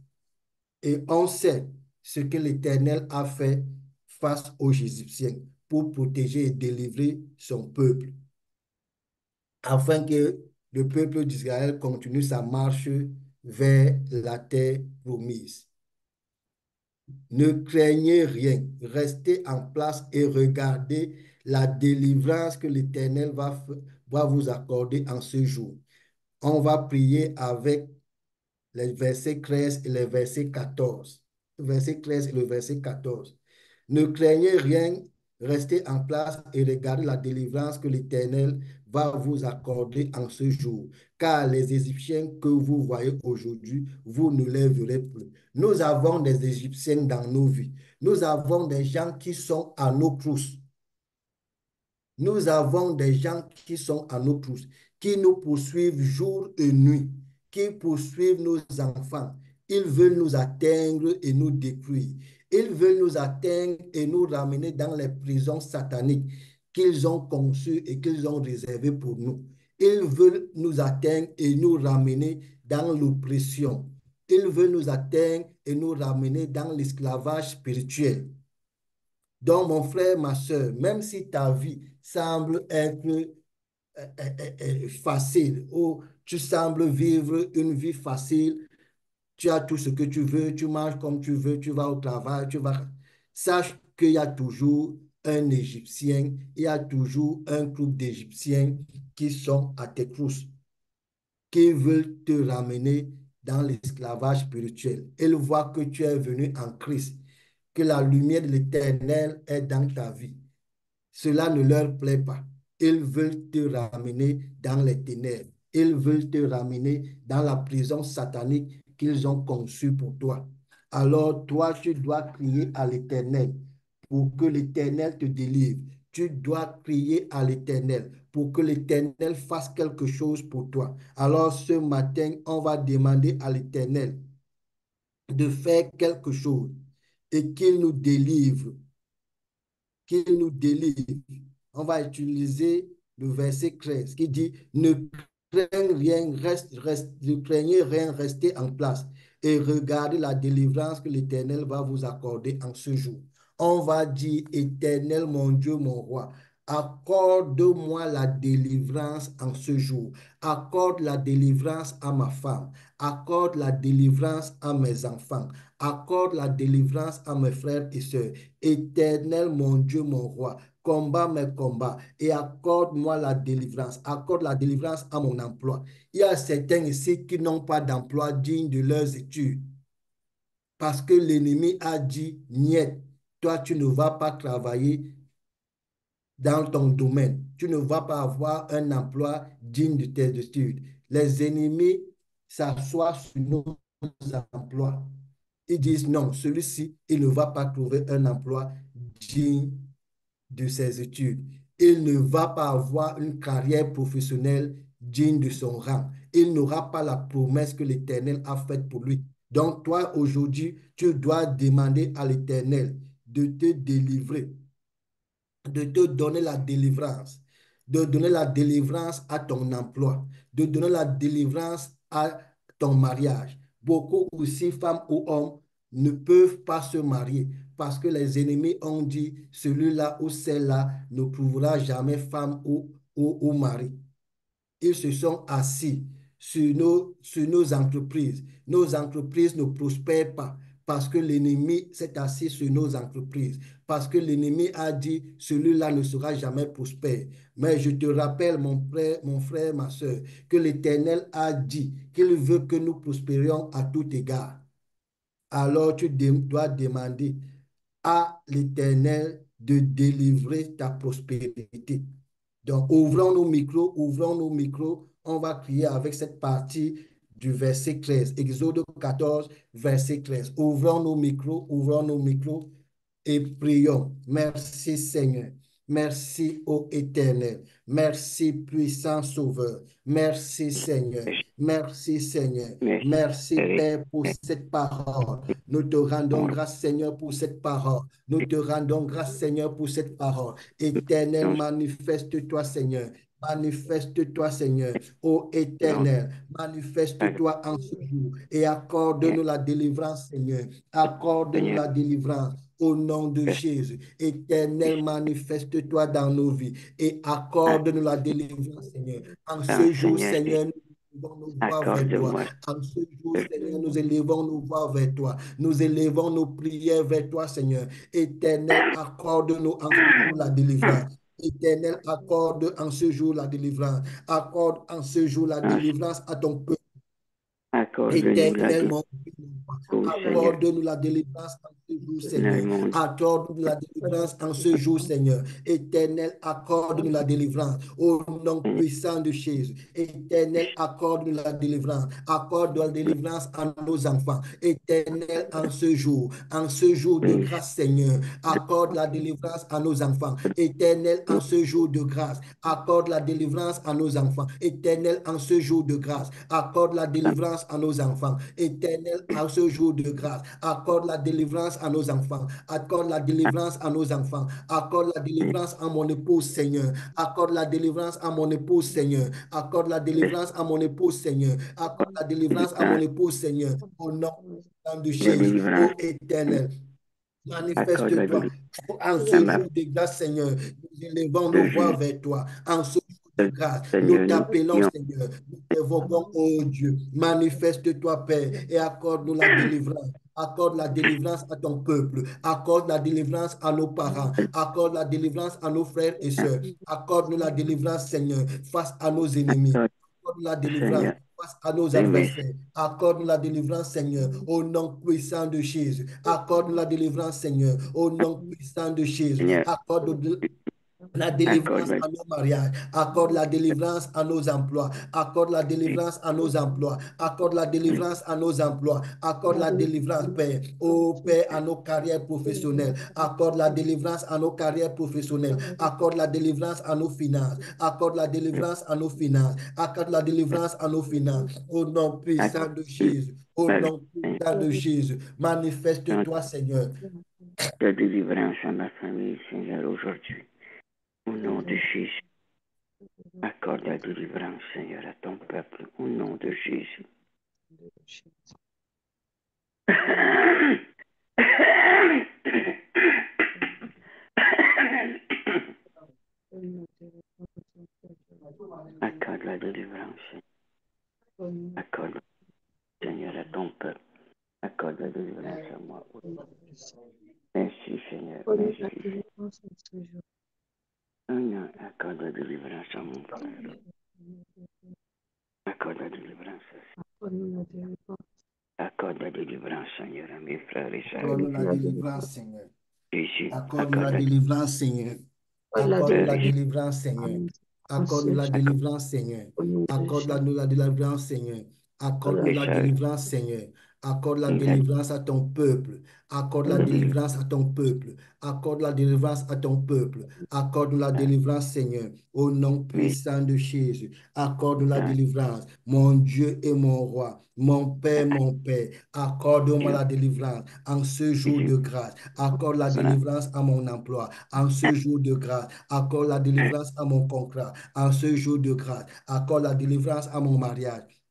Et on sait ce que l'Éternel a fait face aux Égyptiens pour protéger et délivrer son peuple, afin que le peuple d'Israël continue sa marche vers la terre promise. Ne craignez rien, restez en place et regardez la délivrance que l'Éternel va vous accorder en ce jour. On va prier avec les versets 13 et les versets 14. Verset 13 et le verset 14. Ne craignez rien, restez en place et regardez la délivrance que l'Éternel va vous accorder en ce jour. Car les Égyptiens que vous voyez aujourd'hui, vous ne les verrez plus. Nous avons des Égyptiens dans nos vies. Nous avons des gens qui sont à nos trousses. Nous avons des gens qui sont à nos trousses, qui nous poursuivent jour et nuit, qui poursuivent nos enfants. Ils veulent nous atteindre et nous détruire. Ils veulent nous atteindre et nous ramener dans les prisons sataniques qu'ils ont conçues et qu'ils ont réservées pour nous. Ils veulent nous atteindre et nous ramener dans l'oppression. Ils veulent nous atteindre et nous ramener dans l'esclavage spirituel. Donc, mon frère, ma soeur, même si ta vie semble être facile ou tu sembles vivre une vie facile, tu as tout ce que tu veux, tu manges comme tu veux, tu vas au travail, sache qu'il y a toujours un Égyptien, il y a toujours un groupe d'Égyptiens qui sont à tes trousses, qui veulent te ramener dans l'esclavage spirituel. Ils voient que tu es venu en Christ, que la lumière de l'Éternel est dans ta vie. Cela ne leur plaît pas. Ils veulent te ramener dans les ténèbres. Ils veulent te ramener dans la prison satanique qu'ils ont conçue pour toi. Alors toi, tu dois crier à l'Éternel pour que l'Éternel te délivre. Tu dois crier à l'Éternel pour que l'Éternel fasse quelque chose pour toi. Alors ce matin, on va demander à l'Éternel de faire quelque chose et qu'il nous délivre, qu'il nous délivre. On va utiliser le verset 13 qui dit, ne craignez rien, ne craignez rien, restez en place et regardez la délivrance que l'Éternel va vous accorder en ce jour. On va dire, Éternel, mon Dieu, mon roi, accorde-moi la délivrance en ce jour. Accorde la délivrance à ma femme. Accorde la délivrance à mes enfants. Accorde la délivrance à mes frères et sœurs. Éternel, mon Dieu, mon roi, combat mes combats et accorde-moi la délivrance. Accorde la délivrance à mon emploi. Il y a certains ici qui n'ont pas d'emploi digne de leurs études parce que l'ennemi a dit, niet, toi, tu ne vas pas travailler dans ton domaine. Tu ne vas pas avoir un emploi digne de tes études. Les ennemis s'assoient sur nos emplois. Ils disent non, celui-ci, il ne va pas trouver un emploi digne de ses études. Il ne va pas avoir une carrière professionnelle digne de son rang. Il n'aura pas la promesse que l'Éternel a faite pour lui. Donc toi, aujourd'hui, tu dois demander à l'Éternel de te délivrer, de te donner la délivrance, de donner la délivrance à ton emploi, de donner la délivrance à ton mariage. Beaucoup aussi, femmes ou hommes, ne peuvent pas se marier parce que les ennemis ont dit, celui-là ou celle-là ne trouvera jamais femme ou mari. Ils se sont assis sur nos entreprises. Nos entreprises ne prospèrent pas parce que l'ennemi s'est assis sur nos entreprises, parce que l'ennemi a dit, celui-là ne sera jamais prospère. Mais je te rappelle, mon frère, ma soeur, que l'Éternel a dit qu'il veut que nous prospérions à tout égard. Alors tu dois demander à l'Éternel de délivrer ta prospérité. Donc, ouvrons nos micros, on va prier avec cette partie du verset 13. Exode 14, verset 13. Ouvrons nos micros et prions. Merci Seigneur. Merci ô Éternel. Merci puissant Sauveur. Merci Seigneur. Merci Seigneur. Merci Père pour cette parole. Nous te rendons grâce Seigneur pour cette parole. Nous te rendons grâce Seigneur pour cette parole. Éternel, manifeste-toi Seigneur. Manifeste-toi, Seigneur, ô Éternel. Manifeste-toi en ce jour et accorde-nous la délivrance, Seigneur. Accorde-nous la délivrance. Au nom de Jésus, Éternel, manifeste-toi dans nos vies et accorde-nous la délivrance, Seigneur. En ce jour, Seigneur, nous élevons nos voix vers toi. accorde-moi En ce jour, Seigneur, nous élevons nos voix vers toi. Nous élevons nos prières vers toi, Seigneur. Éternel, accorde-nous en ce jour la délivrance. Éternel, accorde en ce jour la délivrance. Accorde en ce jour la délivrance à ton peuple. accorde-nous la Éternellement, Seigneur, accorde-nous la délivrance en ce jour, Seigneur. éternellement, Accorde-nous la délivrance en ce jour, Seigneur. Éternel, accorde-nous la délivrance au nom Seigneur, puissant de Jésus. Éternel, accorde-nous la délivrance. Accorde la délivrance à nos enfants. Éternel, en ce jour de oui, grâce, Seigneur, accorde la délivrance à nos enfants. Éternel, en ce jour de grâce, accorde la délivrance à nos enfants. Éternel, en ce jour de grâce, accorde la délivrance à nos enfants. Éternel, en ce jour de grâce, accorde la délivrance à nos enfants. Accorde la délivrance à nos enfants. Accorde la délivrance à mon épouse, Seigneur. Accorde la délivrance à mon épouse, Seigneur. Accorde la délivrance à mon épouse, Seigneur. Accorde la délivrance à mon épouse, Seigneur. Au nom de la Jésus. délivrance, Ô Éternel, accorde la manifeste-toi délivrance en à ce ma jour de grâce, Seigneur. Nous élevons nos voix vie, vers toi. En ce jour de grâce, nous Seigneur, nous t'appelons, prions, Seigneur. Nous t'évoquons, oh Dieu. Manifeste-toi, Père, et accorde-nous la délivrance. Accorde la délivrance à ton peuple. Accorde la délivrance à nos parents. Accorde la délivrance à nos frères et sœurs. Accorde-nous la délivrance, Seigneur, face à nos ennemis. accorde, Accorde la délivrance Seigneur, face à nos oui, mais adversaires. Accorde la délivrance, Seigneur, au nom puissant de Jésus. Accorde la délivrance, Seigneur, au nom puissant de Jésus. Seigneur, Accorde la accorde délivrance la à nos mariages, accorde la délivrance à nos emplois, accorde la délivrance à nos emplois, accorde la délivrance à nos emplois, accorde la délivrance, Père, au Père, à nos carrières professionnelles, accorde la délivrance à nos carrières professionnelles, accorde la délivrance à nos finances, accorde la délivrance à nos finances, accorde la délivrance à nos finances, au nom puissant de Jésus, au ma nom puissant de Jésus, manifeste-toi, Seigneur. la délivrance à ma famille, Seigneur, aujourd'hui. Au nom de Jésus, accorde la délivrance, Seigneur, à ton peuple. Au nom de Jésus. Accorde la délivrance. Accorde, Seigneur, à ton peuple. Accorde la délivrance à moi. Merci, Seigneur. Merci. Seigneur, accorde la délivrance à mon frère. Accorde la délivrance. Accorde la délivrance, Seigneur, à mes frères et sœurs. Accorde la délivrance, Seigneur. Jésus, Accorde la délivrance, Seigneur. Accorde la délivrance, Seigneur. Accorde la délivrance, Seigneur. Accorde la délivrance, Seigneur. Accorde la délivrance, Seigneur. Accorde la délivrance à ton peuple. Accorde la délivrance à ton peuple. Accorde la délivrance à ton peuple. Accorde la délivrance, Seigneur. Au nom puissant de Jésus. Accorde la délivrance. Mon Dieu et mon roi. Mon Père, mon Père. Accorde-moi la délivrance en ce jour de grâce. Accorde la délivrance à mon emploi en ce jour de grâce. Accorde la délivrance à mon contrat en ce jour de grâce. Accorde la délivrance à mon mariage.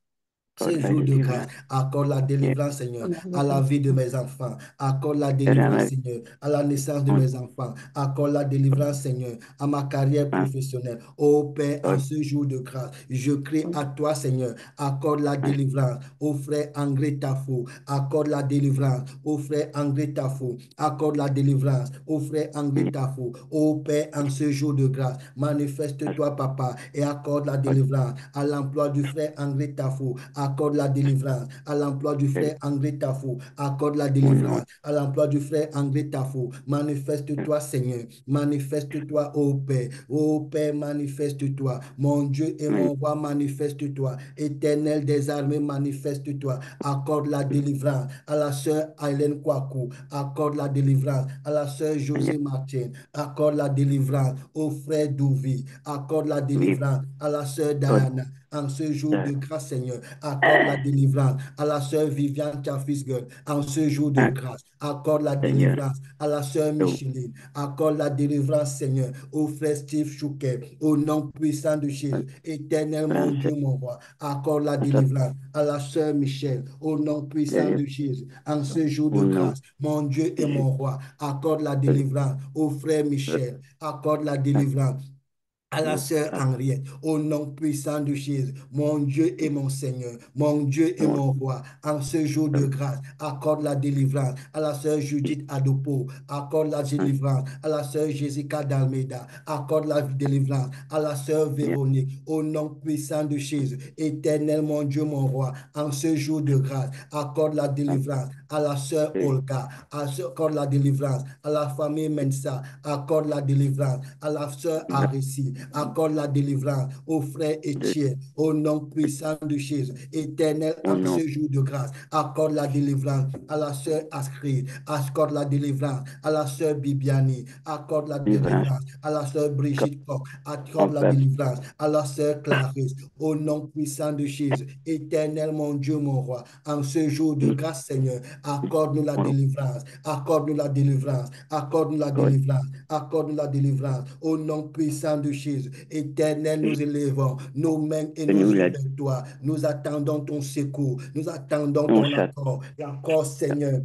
Ce jour de grâce, accorde la délivrance, Seigneur, à la vie de mes enfants. Accorde la délivrance, Seigneur, à la naissance de mes enfants. Accorde la délivrance, Seigneur, à ma carrière professionnelle. Ô Père, en ce jour de grâce, je crie à toi, Seigneur. Accorde la délivrance au frère André Tafo. Accorde la délivrance au frère André Tafo. Accorde la délivrance au frère André Tafo. Ô Père, en ce jour de grâce, manifeste-toi, Papa, et accorde la délivrance à l'emploi du frère André Tafo. Accorde la délivrance à l'emploi du frère André Tafo. Accorde la délivrance à l'emploi du frère André Tafo. Manifeste-toi, Seigneur. Manifeste-toi, ô Père. Ô Père, manifeste-toi. Mon Dieu et mon roi, manifeste-toi. Éternel des armées, manifeste-toi. Accorde la délivrance à la sœur Hélène Kwaku. Accorde la délivrance à la sœur José Martin. Accorde la délivrance au frère Douvi. Accorde la délivrance à la sœur Diana. En ce jour de grâce, Seigneur, accorde la délivrance à la sœur Viviane Chaffisgueul en ce jour de grâce. Accorde la Seigneur. délivrance à la sœur Micheline. Accorde la délivrance, Seigneur, au frère Steve Chouquet, au nom puissant de Jésus. Éternel, mon Dieu, mon roi. Accorde la délivrance à la sœur Michel, au nom puissant de Jésus. En ce jour de Au nom grâce, mon Dieu et mon roi. Accorde la délivrance au frère Michel. Accorde la délivrance à la sœur Henriette, au nom puissant de Jésus, mon Dieu et mon Seigneur, mon Dieu et mon roi, en ce jour de grâce, accorde la délivrance à la sœur Judith Adopo, accorde la délivrance à la sœur Jessica d'Almeida, accorde la délivrance à la sœur Véronique, au nom puissant de Jésus, éternel mon Dieu, mon roi, en ce jour de grâce, accorde la délivrance à la sœur Olga, accorde la délivrance à la famille Mensa, accorde la délivrance à la sœur Arissi, accorde la délivrance au frère Étienne, au nom puissant de Jésus, éternel en ce jour de grâce, accorde la délivrance à la sœur Astrid, accorde la délivrance à la sœur Bibiani, accorde la délivrance à la sœur Brigitte Koch, accorde la délivrance à la sœur Clarisse, au nom puissant de Jésus, éternel mon Dieu, mon roi, en ce jour de grâce, Seigneur, accorde-nous la délivrance, accorde-nous la délivrance, accorde-nous la délivrance, accorde-nous la délivrance, au nom puissant de Jésus. Éternel, nous élevons nos mains et nos yeux vers toi. Nous attendons ton secours. Nous attendons ton accord. L'accord, Seigneur.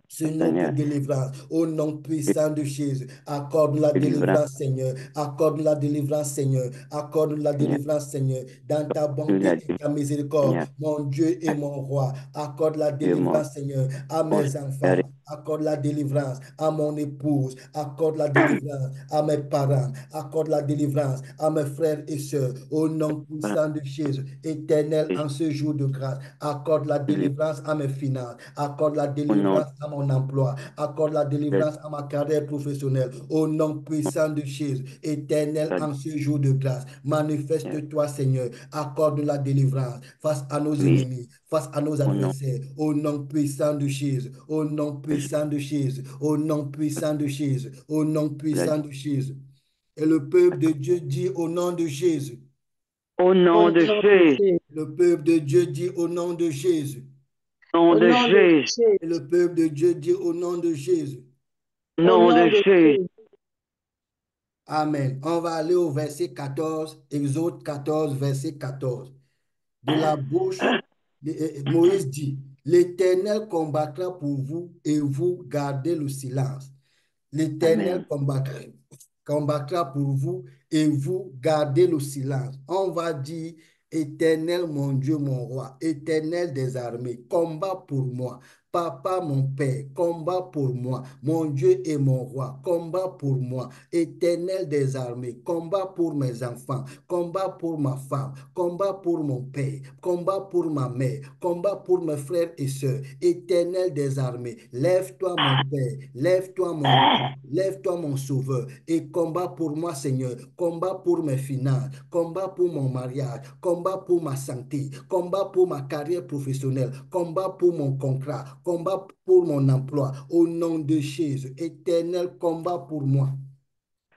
Ce nom de délivrance, au nom puissant de Jésus, accorde la délivrance, Seigneur. Accorde la délivrance, Seigneur. Accorde la délivrance, Seigneur. Dans ta bonté et ta miséricorde, mon Dieu et mon roi. Accorde la délivrance, Seigneur, à mes enfants. Accorde la délivrance à mon épouse. Accorde la délivrance à mes parents. Accorde la délivrance à mes frères et sœurs. Au nom puissant de Jésus, éternel, en ce jour de grâce, accorde la délivrance à mes finances. Accorde la délivrance à mon emploi. Accorde la délivrance à ma carrière professionnelle. Au nom puissant de Jésus, éternel, en ce jour de grâce, manifeste-toi, Seigneur. Accorde la délivrance face à nos ennemis, face à nos adversaires. Au nom puissant de Jésus, au nom puissant de Jésus, au nom puissant de Jésus, au nom puissant de Jésus. Et le peuple de Dieu dit au nom de Jésus. Au nom de Jésus. Le peuple de Dieu dit au nom de Jésus. Au nom de Jésus. Et le peuple de Dieu dit au nom de Jésus. Au nom de Jésus. Amen. On va aller au verset 14, Exode 14, verset 14. De la bouche, Moïse dit, l'Éternel combattra pour vous et vous gardez le silence. L'Éternel combattra pour vous et vous gardez le silence. On va dire, Éternel mon Dieu, mon roi, Éternel des armées, combat pour moi. Papa, mon Père, combat pour moi. Mon Dieu et mon roi, combat pour moi. Éternel des armées, combat pour mes enfants, combat pour ma femme, combat pour mon Père, combat pour ma mère, combat pour mes frères et sœurs. Éternel des armées, lève-toi mon Père, lève-toi mon Dieu, lève-toi mon Sauveur et combat pour moi, Seigneur. Combat pour mes finances, combat pour mon mariage, combat pour ma santé, combat pour ma carrière professionnelle, combat pour mon contrat, combat pour mon emploi. Au nom de Jésus, éternel combat pour moi.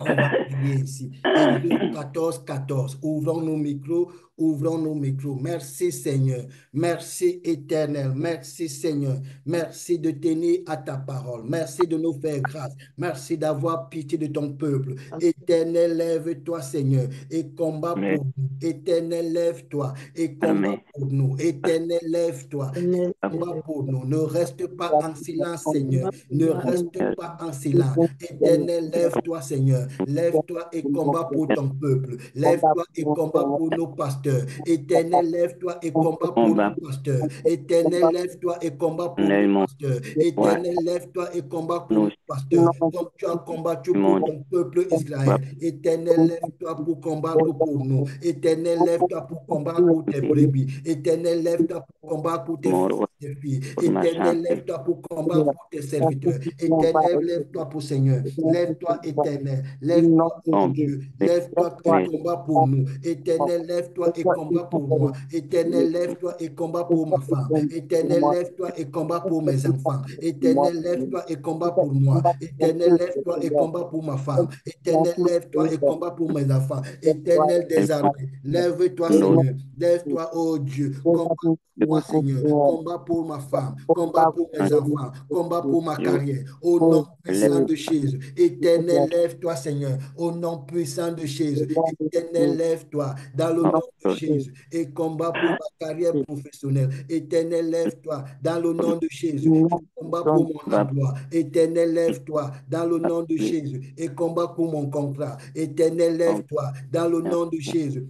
On va prier ici. Exode 14, 14. Ouvrons nos micros, ouvrons nos micros. Merci Seigneur. Merci éternel. Merci Seigneur. Merci de tenir à ta parole. Merci de nous faire grâce. Merci d'avoir pitié de ton peuple. Éternel, lève-toi Seigneur et combat pour nous. Éternel, lève-toi et combat pour nous. Éternel, lève-toi et combat pour nous. Ne reste pas en silence Seigneur. Ne reste pas en silence. Éternel, lève-toi Seigneur. Lève-toi et combat pour ton peuple. Lève-toi et combat pour nos pasteurs. Éternel, lève-toi et combat pour nos pasteurs. Éternel, lève-toi et combat pour nos pasteurs. Éternel, lève-toi et combat pour nos pasteurs. Comme tu as combattu pour ton peuple Israël. Éternel, lève-toi pour combattre pour nous. Éternel, lève-toi pour combattre pour tes brebis. Éternel, lève-toi pour combattre pour tes fils tes filles. pour ma Éternel, santé. lève-toi pour combattre pour tes serviteurs. Éternel, lève-toi pour Seigneur. Lève-toi, Éternel. Lève-toi, oh Bon, Dieu. mais Lève-toi et combat pour nous. Éternel, lève-toi et combat pour moi. Éternel, lève-toi et combat pour ma femme. Éternel, lève-toi et combat pour mes enfants. Éternel, lève-toi et combat pour moi. Éternel, lève-toi et combat pour ma femme. Éternel, lève-toi et combat pour mes enfants. Éternel des armées, lève-toi, nous, Seigneur. Lève-toi, oh Dieu. Combat pour moi, Seigneur. Combat pour ma femme. Combat pour mes enfants. Combat pour ma Dieu, carrière. Au nom lève puissant de Jésus. Éternel, lève-toi, Seigneur. Au nom puissant de Jésus. Éternel, lève-toi dans le nom de Jésus et combat pour ma carrière professionnelle. Éternel, lève-toi dans le nom de Jésus et combat pour mon va emploi. Éternel, lève-toi dans le nom de Jésus et combat pour mon contrat. Éternel, lève-toi dans le nom de Jésus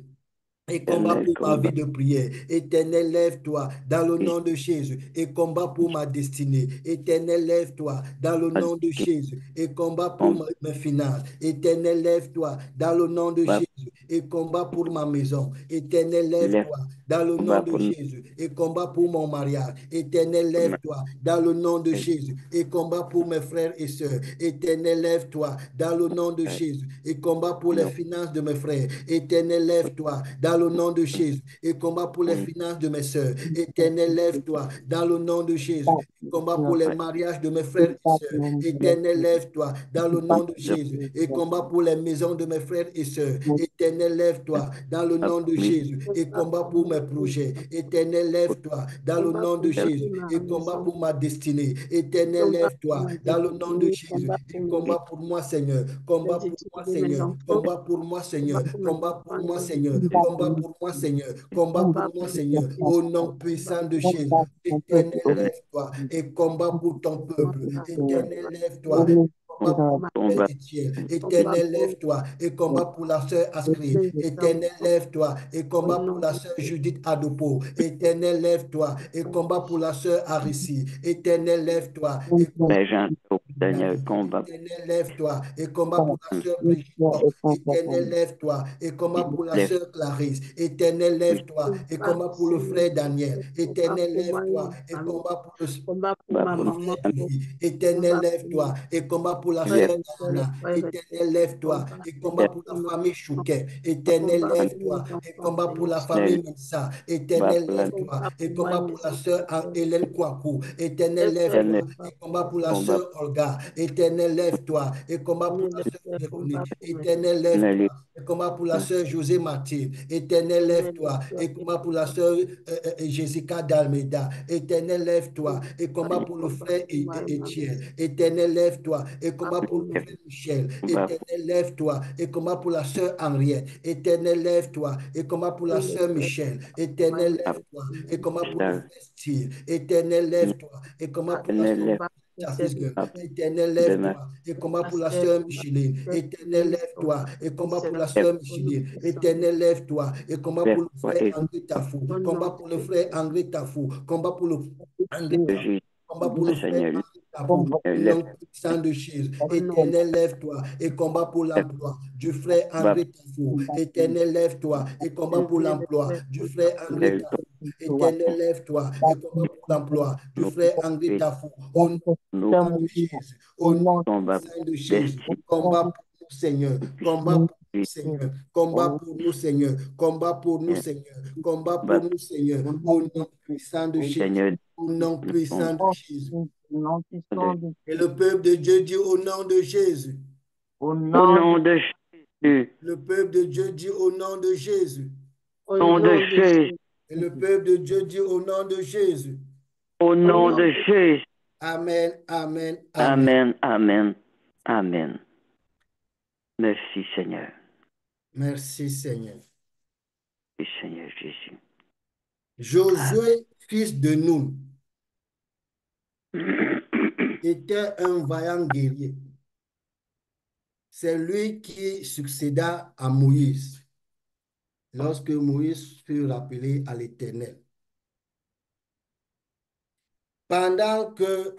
et combat éternel pour ma combat. vie de prière. Éternel, lève-toi dans le nom de Jésus et combat pour ma destinée. Éternel, lève-toi dans le nom de Jésus et combat pour mes finances. Éternel, lève-toi dans le nom de Jésus et combat pour ma maison. Éternel, Lève, lève-toi dans le nom combat de pour nous. Jésus et combat pour mon mariage. Éternel, lève-toi dans le nom de Jésus et combat pour mes frères et sœurs. Éternel, lève-toi dans le nom de Jésus et combat pour les finances de mes frères. Éternel, lève-toi dans le nom de Jésus et combat pour les finances de mes sœurs. Éternel, lève-toi dans le nom de Jésus et combat pour les mariages de mes frères et sœurs. Éternel, lève-toi dans le nom de Jésus et combat pour les maisons de mes frères et sœurs. Éternel, lève-toi dans le nom de Jésus et combat pour mes projets. Éternel, lève-toi dans le Combat nom de pour Jésus ma et combat maison. pour ma destinée. Éternel, Combat pour lève-toi ma dans le nom de destinée. Jésus Combat et pour combat pour moi, Seigneur. les Combat pour études moi, de mes Seigneur. enfants. Combat pour moi, Combat Seigneur. pour mes Combat pour enfants moi, dans le Seigneur. nom de Combat Jésus. pour moi, Seigneur. Combat pour Combat moi, pour mes Seigneur. Au nom enfants. Combat puissant de pour Jésus. Éternel, lève-toi et combat pour ton moi. peuple. Combat Éternel, lève-toi. Combat pour pour mon ma frère combat, Étienne. combat Éternel, pour lève-toi et combat pour la sœur Ascri. mes Éternel, enfants. lève-toi et Au combat pour nom la de sœur Judith Adopo. Éternel, lève-toi et combat pour la sœur Arissi. Éternel, lève-toi et combat mais j'entends, Seigneur, David. combat. Éternel, lève-toi et combat pour la sœur Brigitte. Éternel, lève-toi et combat pour la Lève, sœur Clarisse. Éternel, lève-toi et combat, combat pour le Seigneur. frère Daniel. Combat Éternel, pour moi et lève-toi ma et famille. combat pour le Combat pour combat ma pour nous. maman. frère Elie. Éternel, Combat pour lève-toi mes et combat pour la frères sœur Lève, et sœurs, les Anna. frères et Éternel, sœurs. lève-toi Combat, et combat lève, Seigneur, pour la pour nos famille enfants. Chouquet. Éternel, Combat pour lève-toi mes et enfants, combat pour Seigneur. la lève, famille Mensa. combat Éternel, pour la lève-toi Combat et pour moi et combat mes pour la enfants, sœur Seigneur. Hélène Kouakou. Éternel, Éternel, lève-toi éternel, et combat pour combat mes pour la combat, sœur Olga. Éternel, lève-toi et combat pour la Éternel, sœur combat Véronique. pour mes Éternel, éternel, lève-toi et combat pour la sœur José Mathilde. Éternel, Éternel, lève-toi et combat pour la sœur Jessica d'Almeida. Éternel, lève-toi et combat pour le combat frère pour moi et ma Étienne. maison. Éternel, lève-toi et Combat combat pour pour le mes frère Michel. combat pour Éternel, lève-toi et combat pour la sœur Henriette. Éternel, lève-toi et combat pour la Éternel, sœur Michel. combat Éternel, la lève-toi et combat pour le cristal, frère Steve. Éternel, lève-toi et combat pour la éternel, sœur lève, pour mes Chaffisgue. serviteurs. Éternel, de ma lève-toi et combat pour la Pasteur, sœur combat Micheline. pour mes Éternel, serviteurs. lève-toi et Mes combat pour la serviteurs, lève, sœur au nom Micheline. puissant de Éternel, lève-toi et combat pour le lève-toi frère et André Tafou. au Combat nom pour le frère André Tafou. Combat pour le André de Tafou. Jésus, Combat pour le frère Seigneur, André Tafou. Au lève, nom puissant de Jésus. au nom Éternel, lève-toi et combat pour lève, l'emploi du frère combat André Tafou. Éternel, lève-toi et combat pour Éternel, l'emploi du combat frère pour mes André lève, Tafou. Éternel, lève-toi et combat pour l'emploi du nous, frère André et Tafou. Au nom nous, de Jésus. Au nom combat pour puissant de Jésus. destin, Combat pour nous, Seigneur. Combat pour nous, Seigneur. Combat pour nous, Seigneur. Combat pour nous, Seigneur. Combat pour combat, nous, Seigneur. Au nom puissant de Jésus. Seigneur, Au nom nous puissant sommes de Jésus. de- Et le peuple de Dieu dit au nom de Jésus. au nom de Jésus, Le peuple de Dieu dit au nom de Jésus. au au nom de nom de Jésus, Jésus. Et le peuple de Dieu dit au nom de Jésus. au Au nom nom de de Jésus, Amen, amen, amen. amen, amen, amen. Merci Seigneur, Merci Seigneur. merci Seigneur Jésus. Josué, fils de Nun, Amen. était un vaillant guerrier. C'est lui qui succéda à Moïse lorsque Moïse fut rappelé à l'Éternel. Pendant que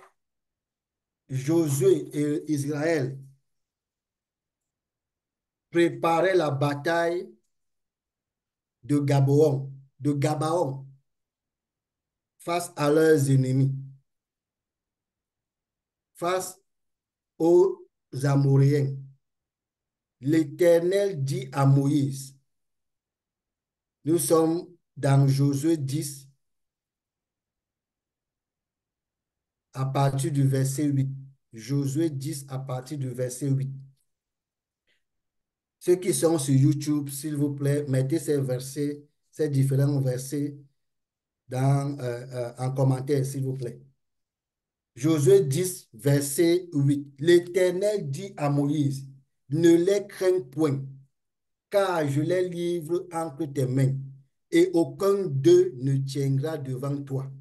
Josué et Israël préparaient la bataille de Gabaon, face à leurs ennemis, face aux Amoréens. L'Éternel dit à Moïse, nous sommes dans Josué 10, à partir du verset 8. Josué 10 à partir du verset 8. Ceux qui sont sur YouTube, s'il vous plaît, mettez ces versets, ces différents versets en commentaire, s'il vous plaît. Josué 10, verset 8. L'Éternel dit à Moïse, ne les crains point, car je les livre entre tes mains, et aucun d'eux ne tiendra devant toi.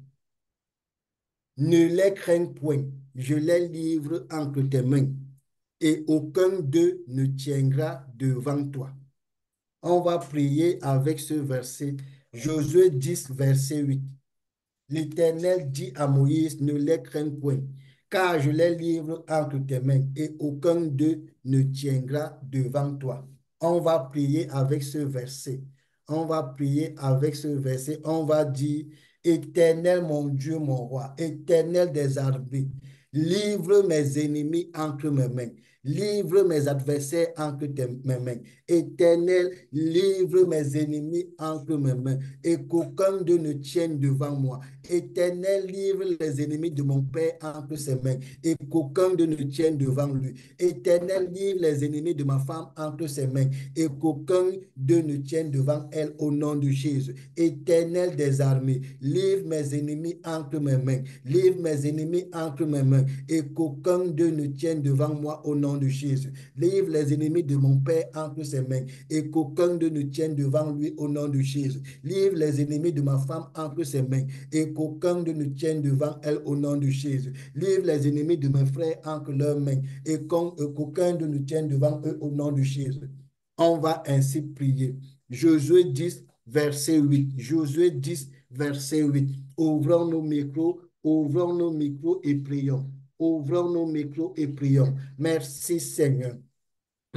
Ne les crains point, je les livre entre tes mains, et aucun d'eux ne tiendra devant toi. On va prier avec ce verset, Josué 10, verset 8. L'Éternel dit à Moïse, ne les crains point, car je les livre entre tes mains, et aucun d'eux ne tiendra devant toi. On va prier avec ce verset. On va prier avec ce verset. On va dire, Éternel mon Dieu, mon roi, Éternel des armées, livre mes ennemis entre mes mains. Livre mes adversaires entre mes mains. Éternel, livre mes ennemis entre mes mains, et qu'aucun d'eux ne tienne devant moi. Éternel, livre les ennemis de mon Père entre ses mains, et qu'aucun d'eux ne tienne devant lui. Éternel, livre les ennemis de ma femme entre ses mains, et qu'aucun d'eux ne tienne devant elle au nom de Jésus. Éternel des armées, livre mes ennemis entre mes mains. Livre mes ennemis entre mes mains, et qu'aucun d'eux ne tienne devant moi au nom de Jésus. Livre les ennemis de mon Père entre ses mains, et qu'aucun d'eux ne tienne devant lui au nom de Jésus. Livre les ennemis de ma femme entre ses mains, et qu'aucun d'eux ne tienne devant elle au nom de Jésus. Livre les ennemis de mes frères entre leurs mains, et qu'aucun d'eux ne tienne devant eux au nom de Jésus. On va ainsi prier. Josué 10, verset 8. Josué 10, verset 8. Ouvrons nos micros et prions. Ouvrons nos micros et prions. Merci Seigneur.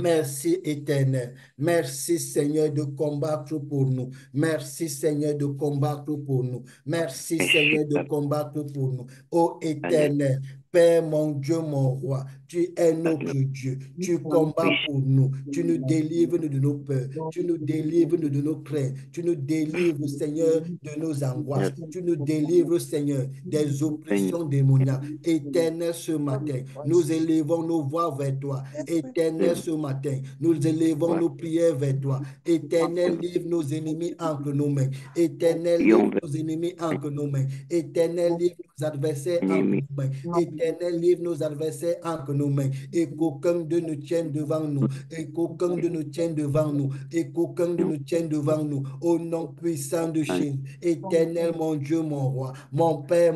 Merci Éternel. Merci Seigneur de combattre pour nous. Merci Seigneur de combattre pour nous. Merci Seigneur de combattre pour nous. Ô Éternel, Père mon Dieu, mon roi, tu es notre Dieu. Tu combats pour nous. Tu nous délivres de nos peurs. Tu nous délivres de nos craintes. Tu nous délivres, Seigneur, de nos angoisses. Tu nous délivres, Seigneur, des oppressions démoniaques. Éternel, ce matin, nous élevons nos voix vers toi. Éternel, ce matin, nous élevons nos prières vers toi. Éternel, livre nos ennemis entre nos mains. Éternel, livre nos ennemis entre nos mains. Éternel, livre nos adversaires entre nos mains. Éternel, livre nos adversaires entre nos mains. Et qu'aucun d'eux ne tienne devant nous. Et qu'aucun d'eux ne tienne devant nous. Et qu'aucun d'eux ne tienne devant nous. Au nom puissant de Jésus. Éternel, mon Dieu, mon roi, mon Père,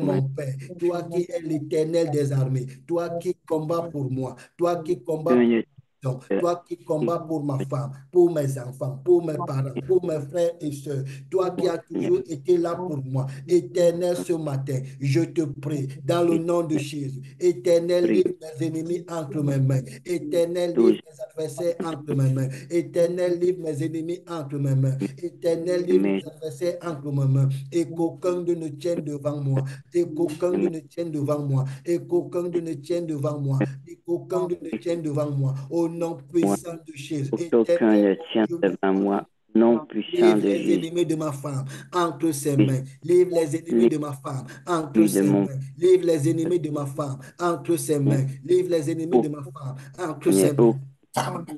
toi qui es l'Éternel des armées, toi qui combats pour moi, toi qui combats pour toi qui combats pour ma femme, pour mes enfants, pour mes parents, pour mes frères et sœurs, toi qui as toujours été là pour moi. Éternel, ce matin, je te prie dans le nom de Jésus. Éternel, livre mes ennemis entre mes mains. Éternel, livre mes adversaires entre mes mains. Éternel, livre mes ennemis entre mes mains. Éternel, livre mes adversaires entre mes mains. Et qu'aucun d'eux ne tienne devant moi. Et qu'aucun d'eux ne tienne devant moi. Et qu'aucun d'eux ne tienne devant moi. Et qu'aucun d'eux ne tienne devant moi. Au nom puissant de Jésus. Aucun ne tient devant moi. Nom puissant Livre de les Jésus. ennemis de ma femme entre ses mains. Livre les ennemis de ma femme entre de ses mon mains. Livre les ennemis de ma femme entre ses mains. Livre les ennemis de ma femme entre ses mains.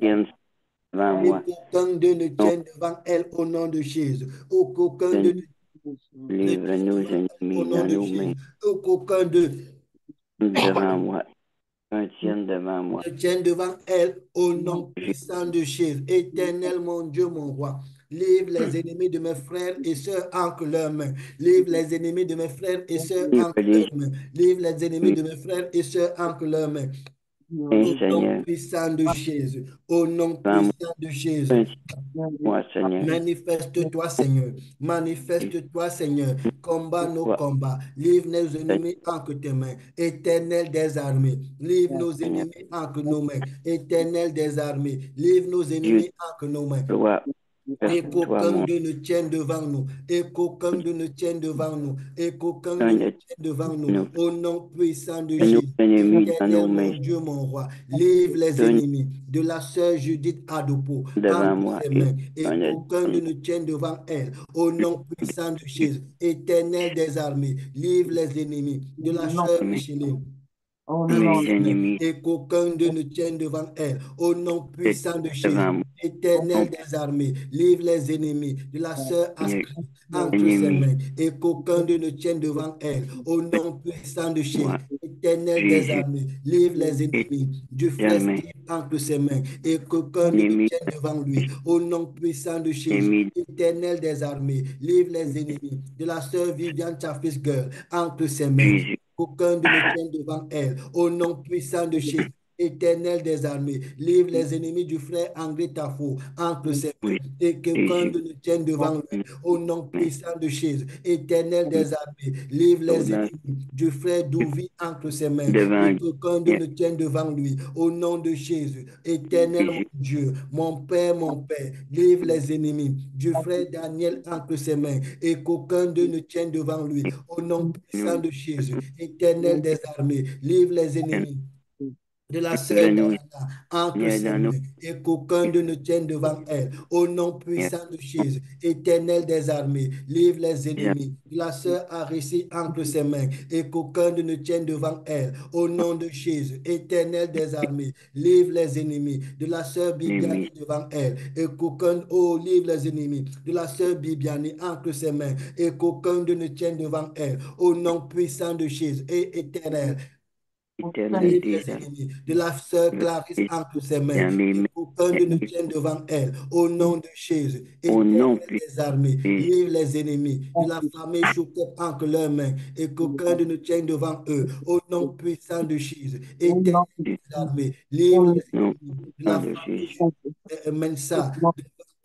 Tienne devant Et moi. qu'aucun d'eux ne tienne devant elle au nom de Jésus. Ou qu'aucun d'eux ne Livre tienne nos devant elle au ennemis nom dans de nos mains. Jésus. Ou qu'aucun d'eux Devant moi. Un tienne devant moi. ne tienne devant elle au nom puissant de Jésus. Éternel, mon Dieu, mon roi. Livre les ennemis de mes frères et sœurs entre leurs mains. Livre les ennemis de mes frères et sœurs entre leurs mains. Livre les ennemis de mes frères et sœurs entre leurs mains. Au nom Seigneur, puissant de Jésus. Au nom devant moi. puissant de Jésus. Moi, Seigneur. Manifeste-toi, Seigneur. Manifeste-toi, Seigneur. Combat nos combats. Livre nos ennemis entre tes mains. Éternel des armées. Livre nos ennemis entre nos mains. Éternel des armées. Livre nos ennemis entre nos mains. Et Toi, qu'aucun mon d'eux ne tienne devant nous. Et qu'aucun d'eux ne tienne devant nous. Et qu'aucun d'eux ne Seigneur, tienne devant nous. nous, Au nom puissant de nos Jésus. ennemis dans nos Éternel, mains, mon Dieu, mon roi. Livre les Seigneur, ennemis de la sœur Judith Adopo devant entre moi ses et mains. Et Seigneur, qu'aucun d'eux ne tienne devant elle. Au nom puissant de Jésus. Éternel des armées. Livre les ennemis de la sœur mes, Micheline entre mes ses mains, ennemis, et qu'aucun d'eux ne tienne devant elle. Au nom puissant de Jésus, devant moi, Éternel des armées, livre les ennemis de la sœur Seigneur, Astrid entre ses ennemis, mains, et qu'aucun d'eux ne tienne devant elle. Au nom puissant de Jésus, moi, Éternel des Jésus, armées, livre les et ennemis du frère jamais, Steve entre ses mains, et qu'aucun d'eux ne ennemis, tienne devant lui. Au nom puissant de Jésus, ennemis, Éternel des armées, livre les ennemis de la sœur Viviane Chaffis Girl entre ses mains. Jésus, Qu'aucun de ne tienne devant elle. Au nom puissant de Jésus, Éternel des armées, livre les ennemis du frère André Tafo entre ses mains. oui, Et qu'aucun Jésus, de ne tienne devant lui. Au nom puissant de Jésus, Éternel des armées, livre les là, ennemis du frère Douvi entre ses mains. Et devant qu'aucun de ne tienne devant lui. Au nom de Jésus, Éternel mon Jésus, Dieu, mon Père, livre les ennemis du frère Daniel entre ses mains. Et qu'aucun d'eux ne tienne devant lui. Au nom puissant nous, de Jésus, Éternel des armées, livre les ennemis de la sœur nous, Diana entre Seigneur, ses dans nos, mains, et qu'aucun d'eux ne tienne devant elle. Au nom Seigneur, puissant de Jésus, Éternel des armées, livre les déjà, ennemis de la sœur Arissi entre ses mains, et qu'aucun d'eux ne tienne devant elle. Au nom de Jésus, Éternel des armées, livre les ennemis de la sœur ennemis, Bibiani devant elle, et qu'aucun, oh, livre les ennemis de la sœur Bibiani entre ses mains, et qu'aucun d'eux ne tienne devant elle. Au nom puissant de Jésus et éternel, éternel, livre les déjà, ennemis de la sœur le Clarisse Fils, entre ses mains, bien et aimé, qu'aucun de nous tienne devant elle. Au nom de Jésus, au nom éternel puissant des armées, de Jésus, livre les ennemis de la famille Chouquet entre leurs mains, et qu'aucun de nous tienne devant eux. Au nom puissant de Jésus, éternel des armées, livre les nom ennemis de puissant la de famille Jésus, Mensa devant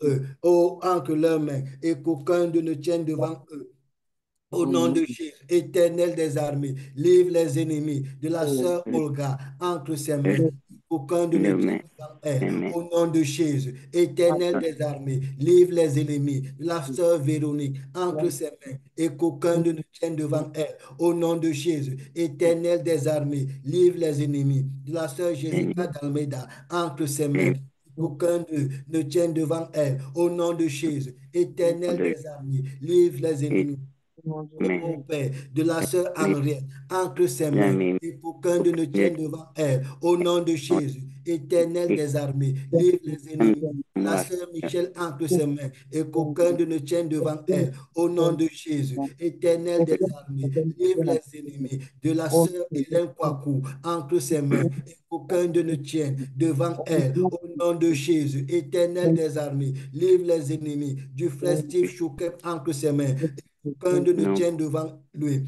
eux. Oh, entre leurs mains, et qu'aucun de nous tienne devant eux. Au nom de Jésus, éternel des armées, livre les ennemis de la sœur le Olga entre ses mains. Qu'aucun de ne tienne main, devant elle. amen, Au nom de Jésus, éternel des armées, livre les ennemis de la sœur Véronique entre ses mains. Et qu'aucun de ne tienne devant elle. Au nom de Jésus, éternel des armées, livre les ennemis de la sœur Seigneur, Jessica d'Almeida entre ses mains. amen, Qu'aucun d'eux ne tienne devant elle. Au nom de Jésus, éternel de des armées, livre les et ennemis. amen, Ô Père, de la sœur amen, Henriette, entre ses mains, amen, et qu'aucun de ne Seigneur, tienne devant elle. Au nom de Jésus, éternel et des armées, livre les ennemis. De la moi, sœur Michel entre ses mains, et qu'aucun de ne tienne devant elle. Au nom de Jésus, éternel des armées, livre les ennemis. De la sœur Hélène Kwaku entre ses mains, et qu'aucun de ne tienne devant elle. Au nom de Jésus, éternel des armées, livre les ennemis. Du frère Steve Chouquet entre ses mains, qu'un de nous non, tienne devant lui.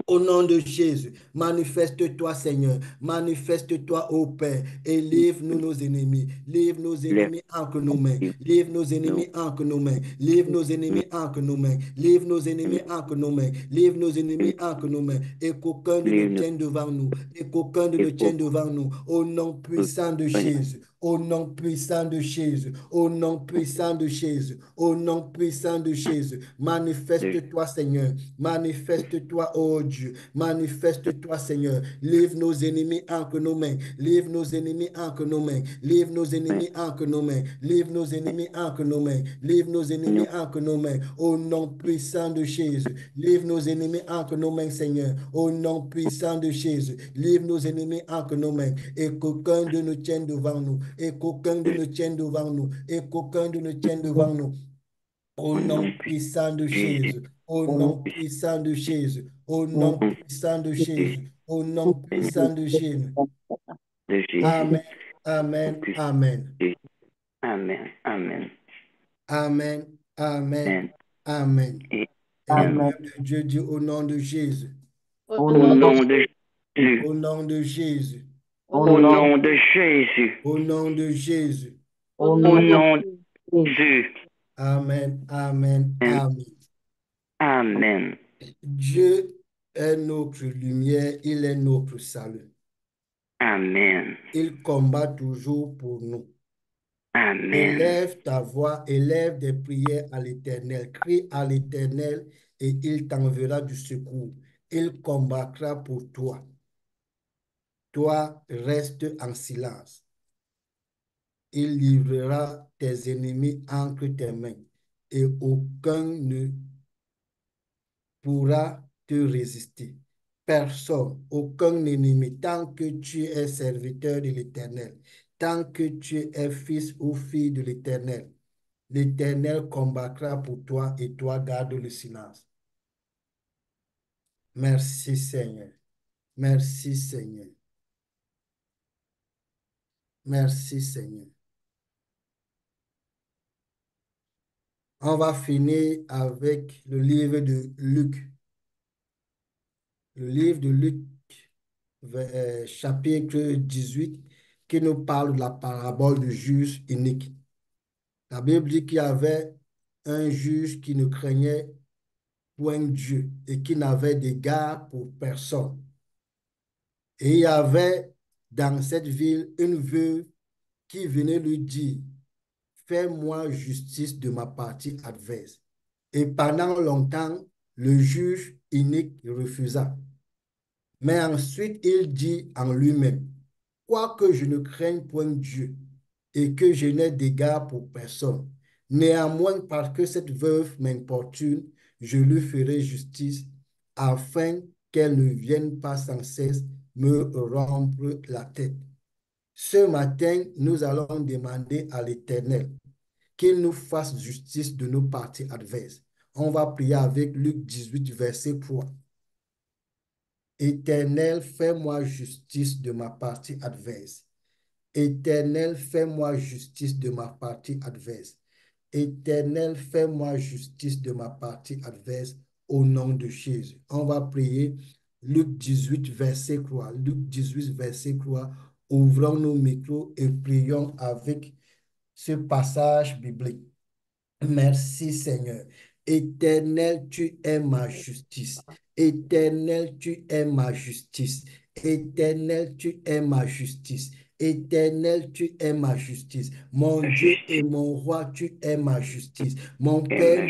Au nom de Jésus, manifeste-toi, Seigneur. Manifeste-toi, ô Père, et livre-nous nos ennemis. Livre nos lève, ennemis entre nos mains. Livre nos nous, ennemis entre nos mains. Livre nos ennemis entre nos mains. Livre nos ennemis entre nos mains. Livre nos ennemis entre nos mains. Et qu'aucun de nous livre, tienne devant nous. Et qu'aucun de nous et pour tienne devant nous. Au nom puissant de Jésus. Au nom puissant de Jésus. Au nom puissant de Jésus. Au nom puissant de Jésus. de Manifeste-toi, Seigneur. Manifeste-toi, oh Dieu. Manifeste-toi, Seigneur. Livre nos ennemis entre nos mains. Livre nos ennemis entre nos mains. Livre nos ennemis entre nos mains. Livre nos ennemis entre nos mains. Livre nos ennemis nous, entre nos mains. Au nom puissant de Jésus. Livre nos ennemis entre nos mains, Seigneur. Au nom puissant de Jésus. Livre nos ennemis entre nos mains. Et qu'aucun de nous tienne devant nous. Et qu'aucun de nous tienne devant nous. Et qu'aucun de nous tienne devant nous. Au au nom nom puissant puissant de de Jésus, Jésus, au nom puissant de Jésus, au nom au nom puissant de puissant Jésus, au nom puissant de Jésus. de Jésus, Amen, au amen, puissant amen, de Jésus. Amen, amen, amen, amen, amen, amen. et Et le amen. peuple de Dieu dit au nom de Jésus, Au Au nom de nom de Jésus. Jésus, au nom de Jésus, Au au nom nom de Jésus, au nom de Jésus. au au nom de nom de Jésus. Jésus. Amen, amen, Amen. amen. Amen. Dieu est notre lumière, il est notre salut. Amen. Il combat toujours pour nous. Amen. Élève ta voix, élève des prières à l'Éternel. Crie à l'Éternel et il t'enverra du secours. Il combattra pour toi. Toi, reste en silence. Il livrera tes ennemis entre tes mains et aucun ne pourra te résister. Personne, aucun ennemi, tant que tu es serviteur de l'Éternel, tant que tu es fils ou fille de l'Éternel, l'Éternel combattra pour toi et toi garde le silence. Merci Seigneur. Merci Seigneur. Merci Seigneur. On va finir avec le livre de Luc. Le livre de Luc, chapitre 18, qui nous parle de la parabole du juge inique. La Bible dit qu'il y avait un juge qui ne craignait point Dieu et qui n'avait d'égard pour personne. Et il y avait dans cette ville une veuve qui venait lui dire, fais-moi justice de ma partie adverse. Et pendant longtemps, le juge inique refusa. Mais ensuite, il dit en lui-même, quoique je ne craigne point Dieu et que je n'ai d'égard pour personne, néanmoins, parce que cette veuve m'importune, je lui ferai justice afin qu'elle ne vienne pas sans cesse me rompre la tête. Ce matin, nous allons demander à l'Éternel qu'il nous fasse justice de nos parties adverses. On va prier avec Luc 18, verset 3. Éternel, fais-moi justice de ma partie adverse. Éternel, fais-moi justice de ma partie adverse. Éternel, fais-moi justice de ma partie adverse au nom de Jésus. On va prier Luc 18, verset 3. Luc 18, verset 3. Ouvrons nos micros et prions avec ce passage biblique. Merci Seigneur. Éternel, tu es ma justice. Éternel, tu es ma justice. Éternel, tu es ma justice. Éternel, tu es ma justice. Mon Dieu et mon roi, tu es ma justice. Mon Père,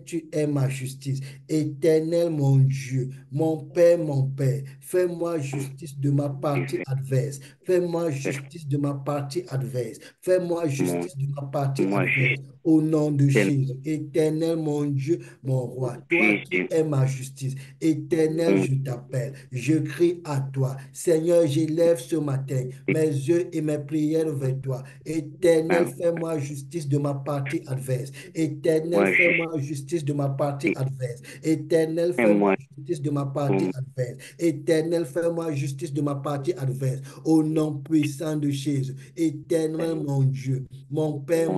tu es ma justice. Éternel, mon Dieu, mon Père, fais-moi justice de ma partie adverse. Fais-moi justice de ma partie adverse. Fais-moi justice de ma partie adverse. Au nom de Jésus, éternel mon Dieu, mon roi, toi qui es ma justice, éternel, je t'appelle, je crie à toi. Seigneur, j'élève ce matin mes yeux et mes prières vers toi. Éternel, fais-moi justice de ma partie adverse. Éternel, fais-moi justice de ma partie adverse. Éternel, fais-moi justice de ma partie adverse. Éternel, fais-moi justice de ma partie adverse. Au nom puissant de Jésus, éternel mon Dieu, mon Père,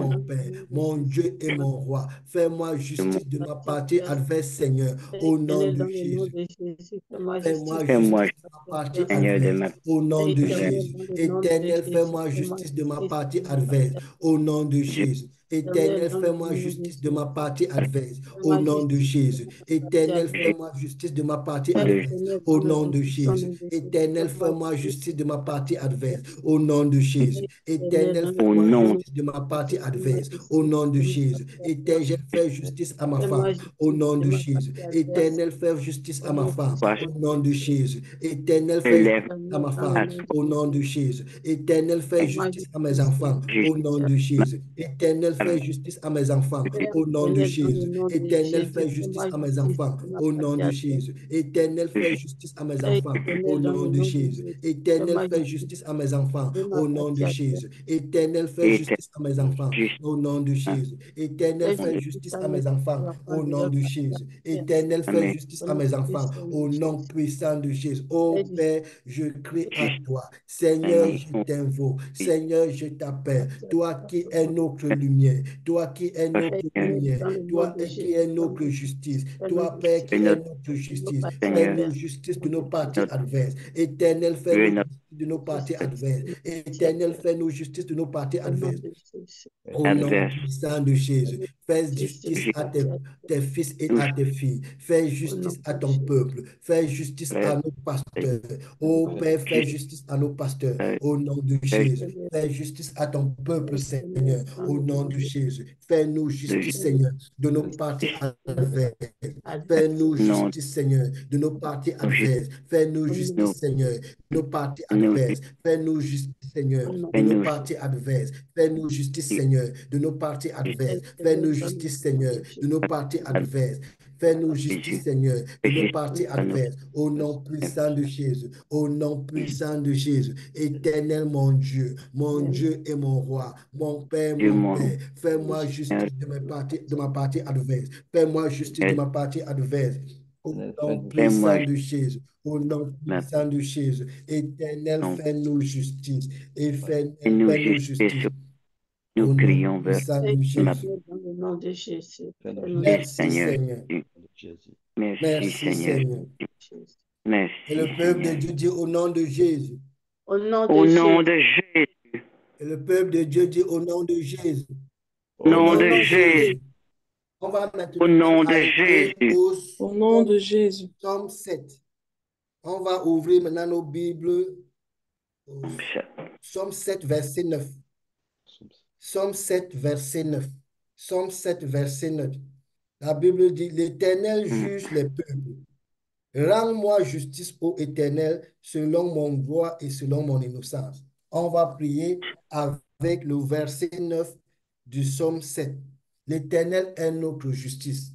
mon Dieu et mon roi, fais-moi justice de ma partie adverse, Seigneur, au nom Éternel, de dans le nom Jésus. de Jésus, fais-moi Fais-moi justice. justice de ma partie adverse au nom de Éternel, Jésus. dans le nom de Éternel, Jésus, fais-moi fais-moi justice de ma justice partie de ma adverse partie. au nom de Jésus. Éternel, Éternel, dans le fais-moi nom de justice de ma Jésus, partie adverse au fais-moi nom de justice de Jésus. ma partie Éternel, adverse. fais-moi justice de ma partie Père adverse éternel, au dans le nom nom de puissant Jésus. de Jésus, Éternel, fais-moi fais-moi justice justice de ma partie de ma adverse partie. au nom de Jésus. Éternel, Éternel, dans le fais-moi nom justice de ma de partie Jésus, fais-moi adverse au justice nom de de ma Jésus. partie adverse. Éternel, fais justice à ma Fais-moi femme au justice nom de de ma Jésus. partie adverse. Éternel, fais justice Au à ma nom femme puissant au de nom de Jésus. Jésus. Éternel, fais justice à Éternel, ma dans le femme nom de au nom de Jésus. Jésus. Éternel, fais Fais-moi justice à mes justice de enfants ma au partie nom de adverse. Jésus. Éternel, fais justice à mes enfants Père au nom de éternel, dans le Jésus. nom de Éternel, Jésus, fais justice fais-moi à mes justice enfants de ma au nom partie de adverse. Jésus. Éternel, fais justice à mes Père enfants au éternel, dans nom le de nom de Jésus. Jésus, Éternel, fais-moi fais justice justice à mes enfants de ma au nom partie de adverse. Jésus. Éternel, fais justice à mes enfants au nom de Jésus. Éternel, Fais fais justice justice à à mes mes enfants enfants au de nom leur de partie Jésus. adverse. Éternel, fais justice Au à nom mes enfants puissant de au nom Jésus. puissant de Jésus. Fais Oh justice Père, je crie à toi. Seigneur, je t'invoque. Seigneur, je de ma t'appelle. partie Toi adverse. qui Au es nom notre lumière. Toi qui es Père notre éternel, lumière. dans le nom Toi de qui es Jésus, notre justice. fais-nous Toi, Père, justice qui es notre de nos justice. parties Fais-nous adverses. justice Au de nom nos de parties Jésus, adverses. Éternel, fais-nous justice de nos parties justice adverses. de nos parties Éternel, adverses. fais-nous justice de nos parties Au nom adverses. de Jésus. Au nom puissant de Jésus, Fais justice à tes fils et à tes filles. Fais justice à ton peuple. Fais justice à nos pasteurs. Ô Père, fais justice à nos pasteurs. Au nom de Jésus. Fais justice à ton peuple, Seigneur. Au nom de Jésus. Fais-nous justice, Seigneur, de nos parties adverses. Fais-nous justice, Seigneur, de nos parties adverses. Fais-nous justice, Seigneur, de nos parties adverses. Fais-nous justice, Seigneur, de nos parties adverses. Fais-nous justice, Seigneur, de nos parties adverses. Fais-nous justice, Seigneur, de nos parties adverses. Fais-nous justice, Seigneur, de nos parties adverses. Au nom puissant de Jésus, au nom puissant de Jésus. Éternel mon Dieu et mon roi, mon Père, mon Père. Fais-moi justice de ma partie adverse. Fais-moi justice de ma partie adverse. Au nom puissant de Jésus, au nom puissant de Jésus. Éternel, fais-nous justice. Et fais-nous justice. Nous Au nom crions vers puissant de Jésus. Dans le nom de Jésus. Merci, Seigneur. Merci, Merci, Seigneur. Seigneur. Merci, Et le peuple de Seigneur. Dieu dit au nom de Jésus. Au nom Au nom de de Jésus. Et le peuple de Dieu dit au nom de Jésus. Au nom de Jésus. On va Au maintenant nom de aller Jésus. Au nom de Jésus. Psaume 7. On va ouvrir maintenant nos Bibles. Au Psaume 7, verset 9. Psaume 7, verset 9. Psaume 7, verset 9. La Bible dit, l'Éternel juge les peuples. Rends-moi justice, ô Éternel, selon mon droit et selon mon innocence. On va prier avec le verset 9 du psaume 7. L'Éternel est notre justice.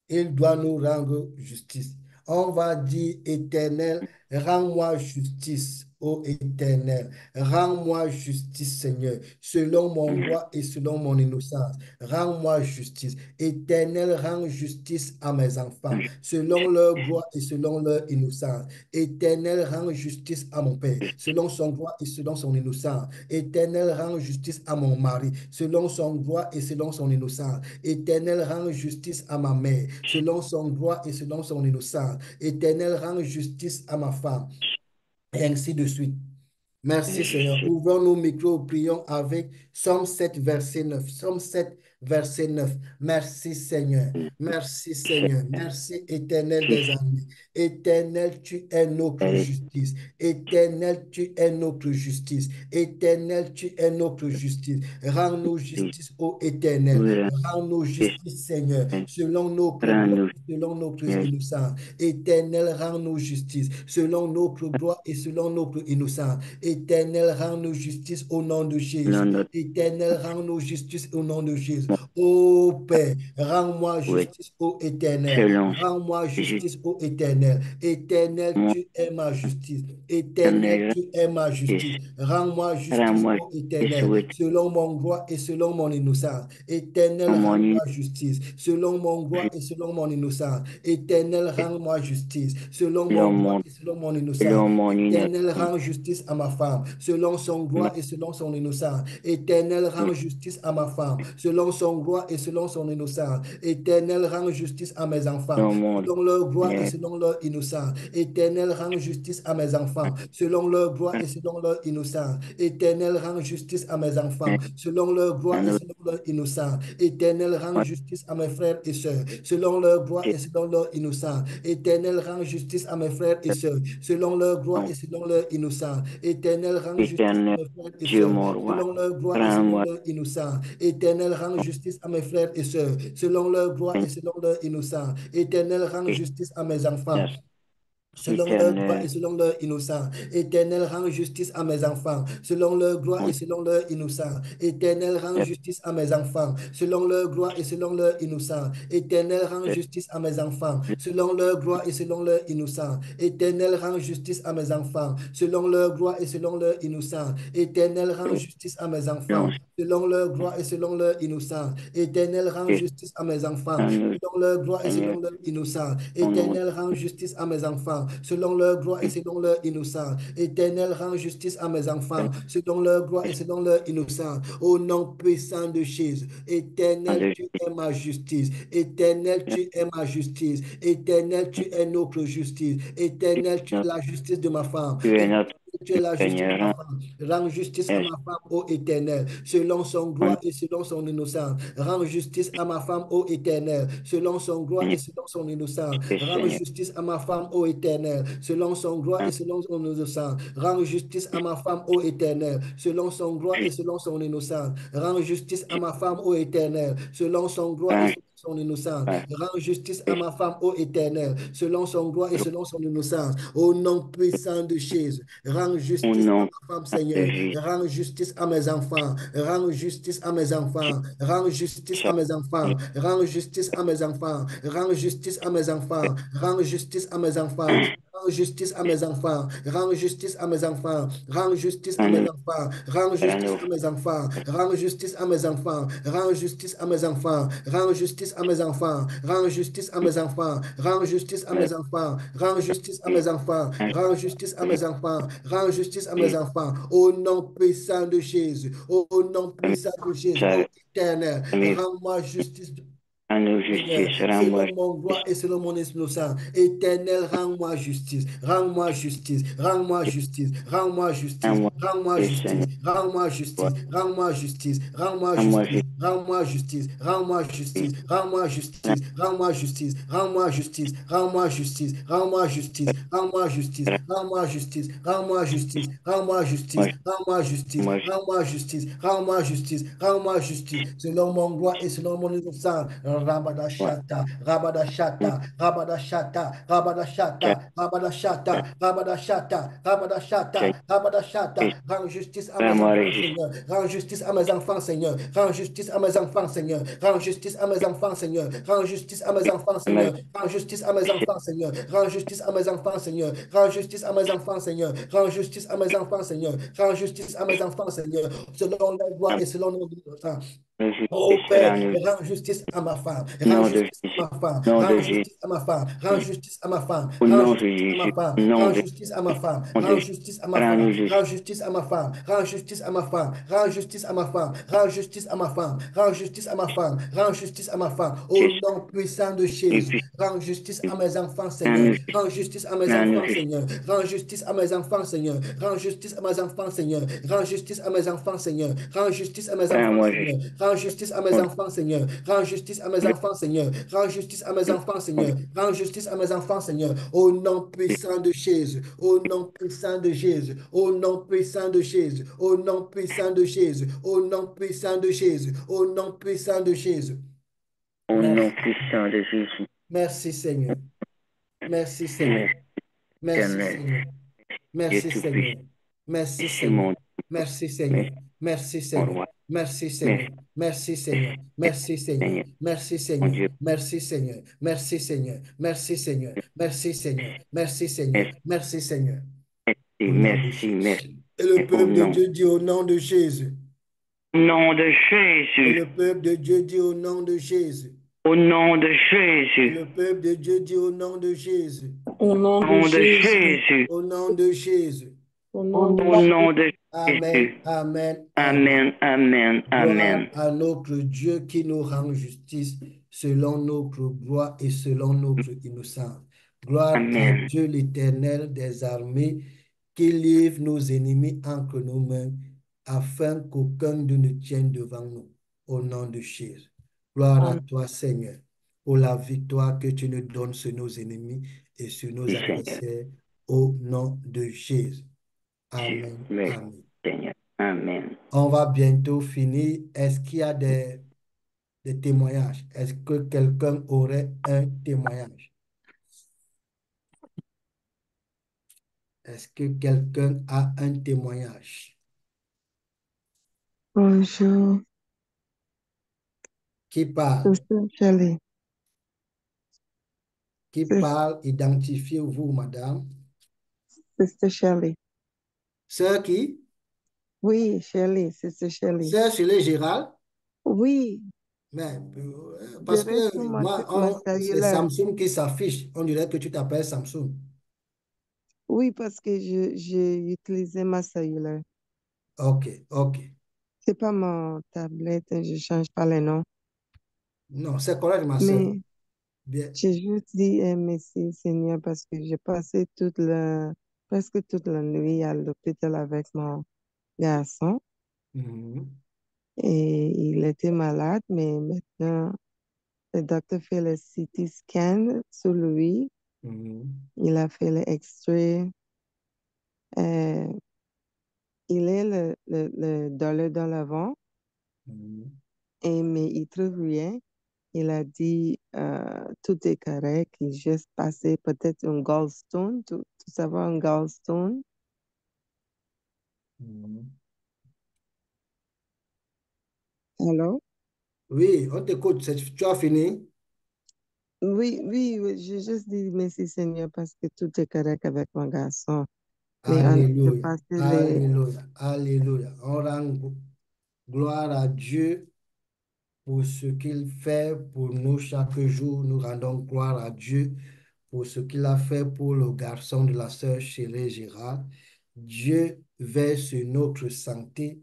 Il doit nous rendre justice. On va dire, Éternel, rends-moi justice, ô Éternel. Rends-moi justice, Seigneur, selon mon droit et selon mon innocence. Rends-moi justice. Éternel, rends justice à mes enfants, selon leur droit et selon leur innocence. Éternel, rends justice à mon Père, selon son droit et selon son innocence. Éternel, rends justice à mon mari, selon son droit et selon son innocence. Éternel, rends justice à ma mère, selon son droit et selon son innocence. Éternel, rends justice à ma femme, et ainsi de suite. Merci Seigneur. Ouvrons nos micros, prions avec Psaume 7, verset 9. Psaume 7, verset 9. Merci Seigneur. Merci Seigneur. Merci Éternel des armées. Éternel, tu es notre justice. Éternel, tu es notre justice. Éternel, tu es notre justice. Rends-nous justice, ô Éternel. Rends-nous justice, Seigneur, selon notre droit et selon notre innocence. Éternel, rends-nous justice, selon notre droit et selon notre innocence. Éternel, rends-nous justice au nom de Jésus. Éternel, rends-nous justice au nom de Jésus. Ô Père, rends-moi justice, ô Éternel. Rends-moi justice, ô Éternel. Éternel, tu es ma justice. Éternel, tu es ma justice. Rends-moi justice, ô Éternel, selon mon droit et selon mon innocence. Éternel, rends-moi justice, selon mon droit et selon mon innocence. Éternel, rends-moi justice, selon mon droit et selon mon innocence. Éternel, rends justice à ma femme, selon son droit et selon son innocence. Éternel, rends justice à ma femme, selon son droit et selon son innocence. Éternel, rends justice à mes enfants, selon leur droit et selon leur innocence. Éternel, rends justice à mes enfants, selon leur droit et selon leur innocence. Éternel, rends justice à mes enfants, selon leur droit et selon leur innocence. Éternel, rends justice à mes frères et sœurs, selon leur droit et selon leur innocence. Éternel, rends justice à mes frères et sœurs, selon leur droit et selon leur innocence. Éternel, rends justice à mes frères et sœurs, selon leur droit et selon leur innocence. Éternel, rends justice à mes frères et sœurs, selon leur droit et selon leur innocence. Éternel, rends justice à mes enfants, selon leur droit et selon leur innocence. Éternel, rends justice à mes enfants, selon leur droit et selon leur innocence. Éternel, rends justice à mes enfants, selon leur droit et selon leur innocence. Éternel, rends justice à mes enfants, selon leur droit et selon leur innocence. Éternel, rends justice à mes enfants, selon leur droit et selon leur innocence. Éternel, rends justice à mes enfants, selon leur droit et selon leur innocence. Éternel, rends justice à mes enfants, selon leur droit et selon leur innocence. Éternel, rends justice à mes enfants, selon leur droit et selon leur innocence. Éternel, rends justice à mes enfants, selon leur droit et selon leur innocence. Au nom puissant de Jésus. Éternel, tu es ma justice. Éternel, tu es ma justice. Éternel, tu es notre justice. Éternel, tu es la justice de ma femme. tu es la justice de ma Seigneur. femme. Rends justice à Merci, ma femme, ô Éternel, selon son gloire et selon son innocence. Rends justice à ma femme, ô Éternel, selon son gloire et Seigneur. selon son innocence. Rends Seigneur. justice à ma femme, ô Éternel, selon son gloire et selon son innocence. Rends justice à ma femme, ô Éternel, selon son gloire et selon son innocence. Rends justice à ma femme, ô Éternel, selon son gloire et selon son innocence. Rends justice à ma femme, ô Éternel, selon son gloire et selon son innocence. Au nom puissant de Jésus, rends Au justice à nom ma femme, de Seigneur. Jésus. Rends justice à mes enfants. Rends justice à mes enfants. Rends justice à mes enfants. Rends justice à mes enfants. Rends justice à mes enfants. Rends justice à mes enfants. Rends justice à mes enfants. Rends justice à mes enfants. Rends justice à mes enfants. Rends justice à mes enfants. Rends justice à mes enfants. Rends justice à mes enfants. Rends justice à mes enfants. Rends justice à mes enfants. Rends justice à mes enfants. Rends justice à mes enfants. Rends justice à mes enfants. Rends justice à mes enfants. Au nom puissant de Jésus. Au nom puissant de Jésus. Ô Éternel, rends-moi justice. Rends-nous Seigneur, justice. Rends-moi selon mon gloire justice. et selon mon innocence, Éternel, rends-moi justice, rends-moi justice, rends-moi justice, rends-moi justice, Rends-moi rends-moi justice, justice, Seigneur. rends-moi justice, rends-moi justice, rends-moi Rends-moi justice, justice. rends-moi justice, rends-moi justice, rends-moi justice, rends-moi justice, rends-moi justice, rends-moi justice, rends-moi justice, rends-moi justice, rends-moi justice, rends-moi justice, rends-moi justice, rends-moi justice, Rends-moi rends-moi justice, rends-moi justice, rends-moi justice, selon mon gloire et selon mon innocence. Rabadashata, Rabadashata, Rabadashata, Rabadashata, Rabadashata, Rabadashata, Rabadashata, Rabadashata. Rends justice à mes Rends-moi enfants, justice. Seigneur. Rends justice à mes enfants, Seigneur. Rends justice à mes enfants, Seigneur. Rends justice à mes enfants, Seigneur. Rends justice à mes enfants, Seigneur. Rends justice à mes enfants, Seigneur. Rends justice à mes enfants, Seigneur. Rends justice à mes enfants, Seigneur. Rends justice à mes enfants, Seigneur. Rends justice à mes enfants, Seigneur. Selon la gloire et selon nos Oh Père, Rends-nous justice. rends justice à ma femme, rends Nom de justice à Jésus. ma femme, Nom de rends Jésus. justice à ma femme, rends justice à ma femme, Au rends nom de justice à ma Jésus. femme, Au nom rends de justice à ma femme, nom de rends Jésus. justice à ma femme, Rends-nous justice. rends justice à ma femme, rends justice à ma femme, rends justice à ma femme, rends justice à ma femme, rends justice à ma femme, rends justice à ma femme, au Jésus. nom puissant de Et Jésus, puis, rends justice à mes enfants, Seigneur, rends-nous justice. rends justice à mes Rends-nous enfants, justice. Seigneur, rends justice à mes enfants, Seigneur, rends justice à mes enfants, Seigneur, rends justice à mes enfants, Seigneur, rends justice à mes enfants, Rends-moi Seigneur, justice. rends justice à mes enfants, Seigneur, rends justice à mes enfants, Seigneur, rends justice à mes enfants, Seigneur, rends justice à mes enfants, Seigneur, au nom puissant de Jésus, au nom puissant de Jésus, au nom puissant de Jésus, au nom puissant de Jésus, au nom puissant de Jésus, au nom puissant de Jésus. Au nom Merci, puissant de Jésus. merci Seigneur, merci Seigneur, Merci, merci éternel. Seigneur. Dieu Merci Seigneur. tout-puissant. Merci Merci, Seigneur. mon Dieu. Merci Seigneur. Merci, Merci mon Seigneur. roi. Merci Seigneur. Merci, Merci Seigneur. merci, Merci Seigneur. Seigneur. Merci Mon Seigneur. Dieu. Merci Seigneur. Merci Seigneur. Merci Seigneur. Merci Seigneur. Merci Seigneur. Merci, Merci Seigneur. Au nom de merci, Jésus. merci. Et le Et au peuple de nom, Dieu dit au nom de Jésus. nom de Et Jésus. le peuple de Dieu dit au nom de Jésus. Au nom de Et Jésus. le peuple de Dieu dit au nom de Jésus. Au nom Au de nom de Jésus. Jésus. Au nom de Jésus. Au nom de Au nom de Amen. Jésus. Amen. Amen. Amen, amen, Gloire amen. à notre Dieu qui nous rend justice selon notre gloire et selon notre innocence. Gloire à Amen. Dieu l'Éternel des armées qui livre nos ennemis entre nos mains afin qu'aucun d'eux ne tienne devant nous. Au nom de Jésus. Gloire à Amen. toi, Seigneur, pour la victoire que tu nous donnes sur nos ennemis et sur nos Oui, Seigneur. adversaires. Au nom de Jésus. Jésus. Amen. Merci, Amen. Seigneur. Amen. On va bientôt finir. Est-ce qu'il y a des témoignages? Est-ce que quelqu'un aurait un témoignage? Est-ce que quelqu'un a un témoignage? Bonjour, Qui parle? Sister Shelley. Qui parle? Identifiez-vous, madame. Sister Shelley. Sœur qui? Oui, Shelley, Sister Shelley. Sœur Shirley Gérald? Oui, Mais, j'ai parce que reçu moi, ma c'est cellulaire. Samsung qui s'affiche. On dirait que tu t'appelles Samsung. Oui, parce que j'ai utilisé ma cellulaire. OK, OK. C'est pas mon tablette, je change pas les noms. Non, c'est correct, ma sœur. Mais Bien. j'ai juste dit merci Seigneur parce que j'ai passé toute la presque toute la nuit à l'hôpital avec mon garçon. Mhm. Et il était malade, mais maintenant, le docteur fait le CT scan sur lui. Mhm. Il a fait l'extrait. Euh, il est le douleur dans l'avant, Mhm. mais il trouve rien. Il a dit tout est correct. Il juste passé peut-être un gallstone, tout savoir un gallstone. Mhm. Alors? Oui, on t'écoute. Tu as fini? Oui, oui, oui, j'ai juste dit merci Seigneur parce que tout est correct avec mon garçon. Mais on a Alléluia. passé les... Alléluia. Alléluia. On rend gloire à Dieu pour ce qu'il fait pour nous chaque jour. Nous rendons gloire à Dieu pour ce qu'il a fait pour le garçon de la sœur Chérie Gérard. Dieu veille sur notre santé.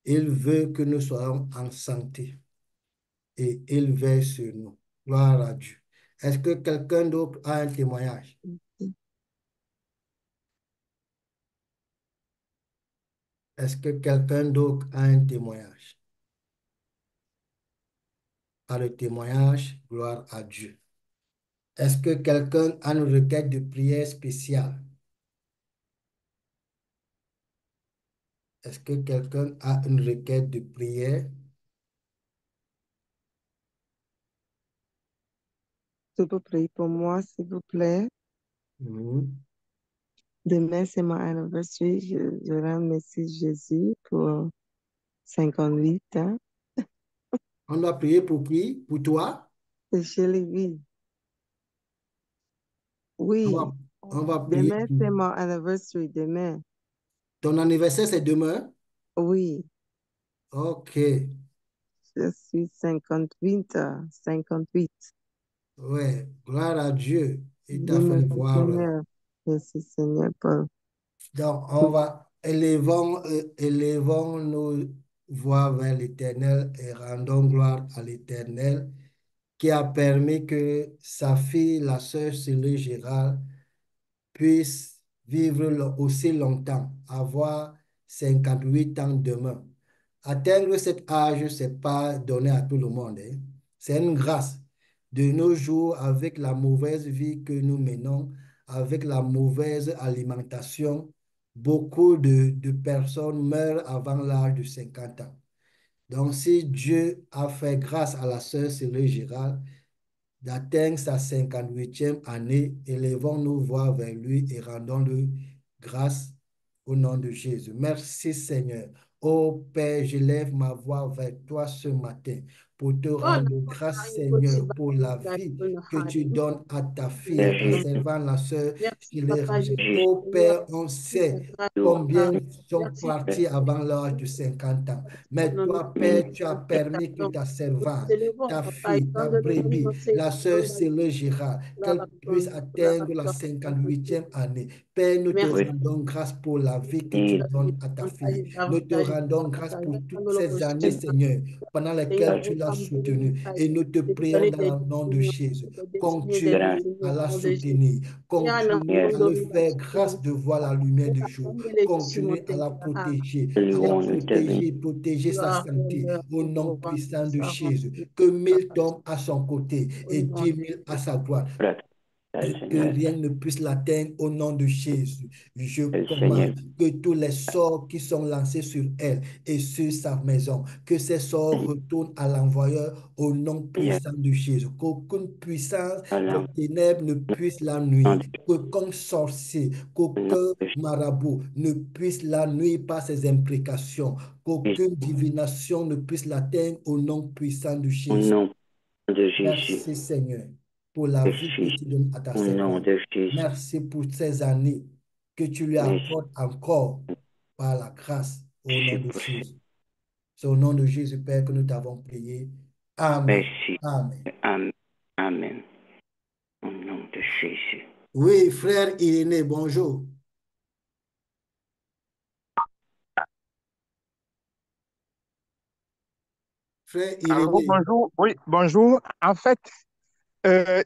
Il veut que nous soyons en santé et il veille sur nous. Gloire à Dieu. Est-ce que quelqu'un d'autre a un témoignage? Est-ce que quelqu'un d'autre a un témoignage? Pas de témoignage, gloire à Dieu. Est-ce que quelqu'un a une requête de prière spéciale? Est-ce que quelqu'un a une requête de prière? Tu peux prier pour moi, s'il vous plaît. Mhm. Demain, c'est mon anniversaire. Je rends merci Jésus pour 58 ans. On doit prier pour qui? Pour toi? Et je l'ai vu. On Oui, va, on va prier demain, pour... c'est mon anniversaire. Demain. Ton anniversaire, c'est demain? Oui, Ok. je suis 58 ans. 58. Ouais. Gloire à Dieu. Il t'a fait Merci voir. Seigneur. Merci Seigneur pour Donc, on tout. va élevons nos voix vers l'Éternel et rendons gloire à l'Éternel qui a permis que sa fille, la sœur Céline Gérard, puisse vivre aussi longtemps, avoir 58 ans demain. Atteindre cet âge, ce n'est pas donné à tout le monde, hein. C'est une grâce. De nos jours, avec la mauvaise vie que nous menons, avec la mauvaise alimentation, beaucoup de personnes meurent avant l'âge de 50 ans. Donc, si Dieu a fait grâce à la sœur Céline Gérard, d'atteindre sa 58e année, élevons-nous voir vers lui et rendons-lui grâce au nom de Jésus. Merci Seigneur. Ô Père, je lève ma voix vers toi ce matin pour te rendre grâce Seigneur pour la vie que tu donnes à ta fille, à ta Jésus, servante, la sœur Merci, Shirley Papa Richard. Jésus, Ô Seigneur. Père, on Pour ta sait grâce, nous, combien Papa. sont Merci pour partis avant l'âge de 50 ans. Mais ton toi, nom, Père, tu as ton permis que pardon. ta Nous servante, t'élevons, ta Papa, fille, ta étant donné que brebis, nous sommes la dans sœur la Céline Girard, qu'elle puisse déclaration, atteindre la 58e année. Père, nous te merci oui, rendons grâce pour la vie que tu et donnes à ta davantage, fille. Nous te davantage, rendons grâce davantage. pour Afin toutes de le ces années, recevoir. Seigneur, pendant Seigneur, lesquelles tu nous l'as sommes bénis, soutenu. Papa, Et nous te de prions donner dans des le nom de décisions, Jésus. des décisions, des de Continue la décisions à la au nom de Jésus. soutenir. Seigneur, nous Continue lumière, avons à le donné la faire décision. grâce de voir la lumière du jour. Nous avons les Continue à la Ah, protéger, nous à la louons, nous te bénissons. protéger, protéger sa gloire, santé honneur, au nom pouvoir, puissant de savant, Jésus. Que 1000 Papa, tombent à son côté au et nom 10 de 000 à Jésus. sa droite Frère, et que Seigneur, rien ne puisse l'atteindre au nom de Jésus. Je le Seigneur, commande que tous les sorts qui sont lancés sur elle et sur sa maison, que ces sorts retournent à l'envoyeur au nom Seigneur, puissant de Jésus. Qu'aucune puissance à des l'âme, ténèbres ne puisse la nuire. Qu'aucun sorcier, au nom qu'aucun de marabout ne puisse la nuire par ses imprécations. Jésus, Qu'aucune divination ne puisse l'atteindre au nom puissant de au Jésus. nom de Jésus, Merci Seigneur pour la de vie que Jésus, tu donnes à ta au nom servante. de Jésus, Merci pour ces années que tu lui merci, accordes encore par la grâce au nom de pour ça. Jésus. C'est au nom de Jésus, Père, que nous t'avons prié. Amen. Merci, Amen. Amen, Amen, au nom de Jésus. Oui, frère Irénée, bonjour. Frère Allô, Irénée. bonjour. Oui, bonjour. En fait, euh,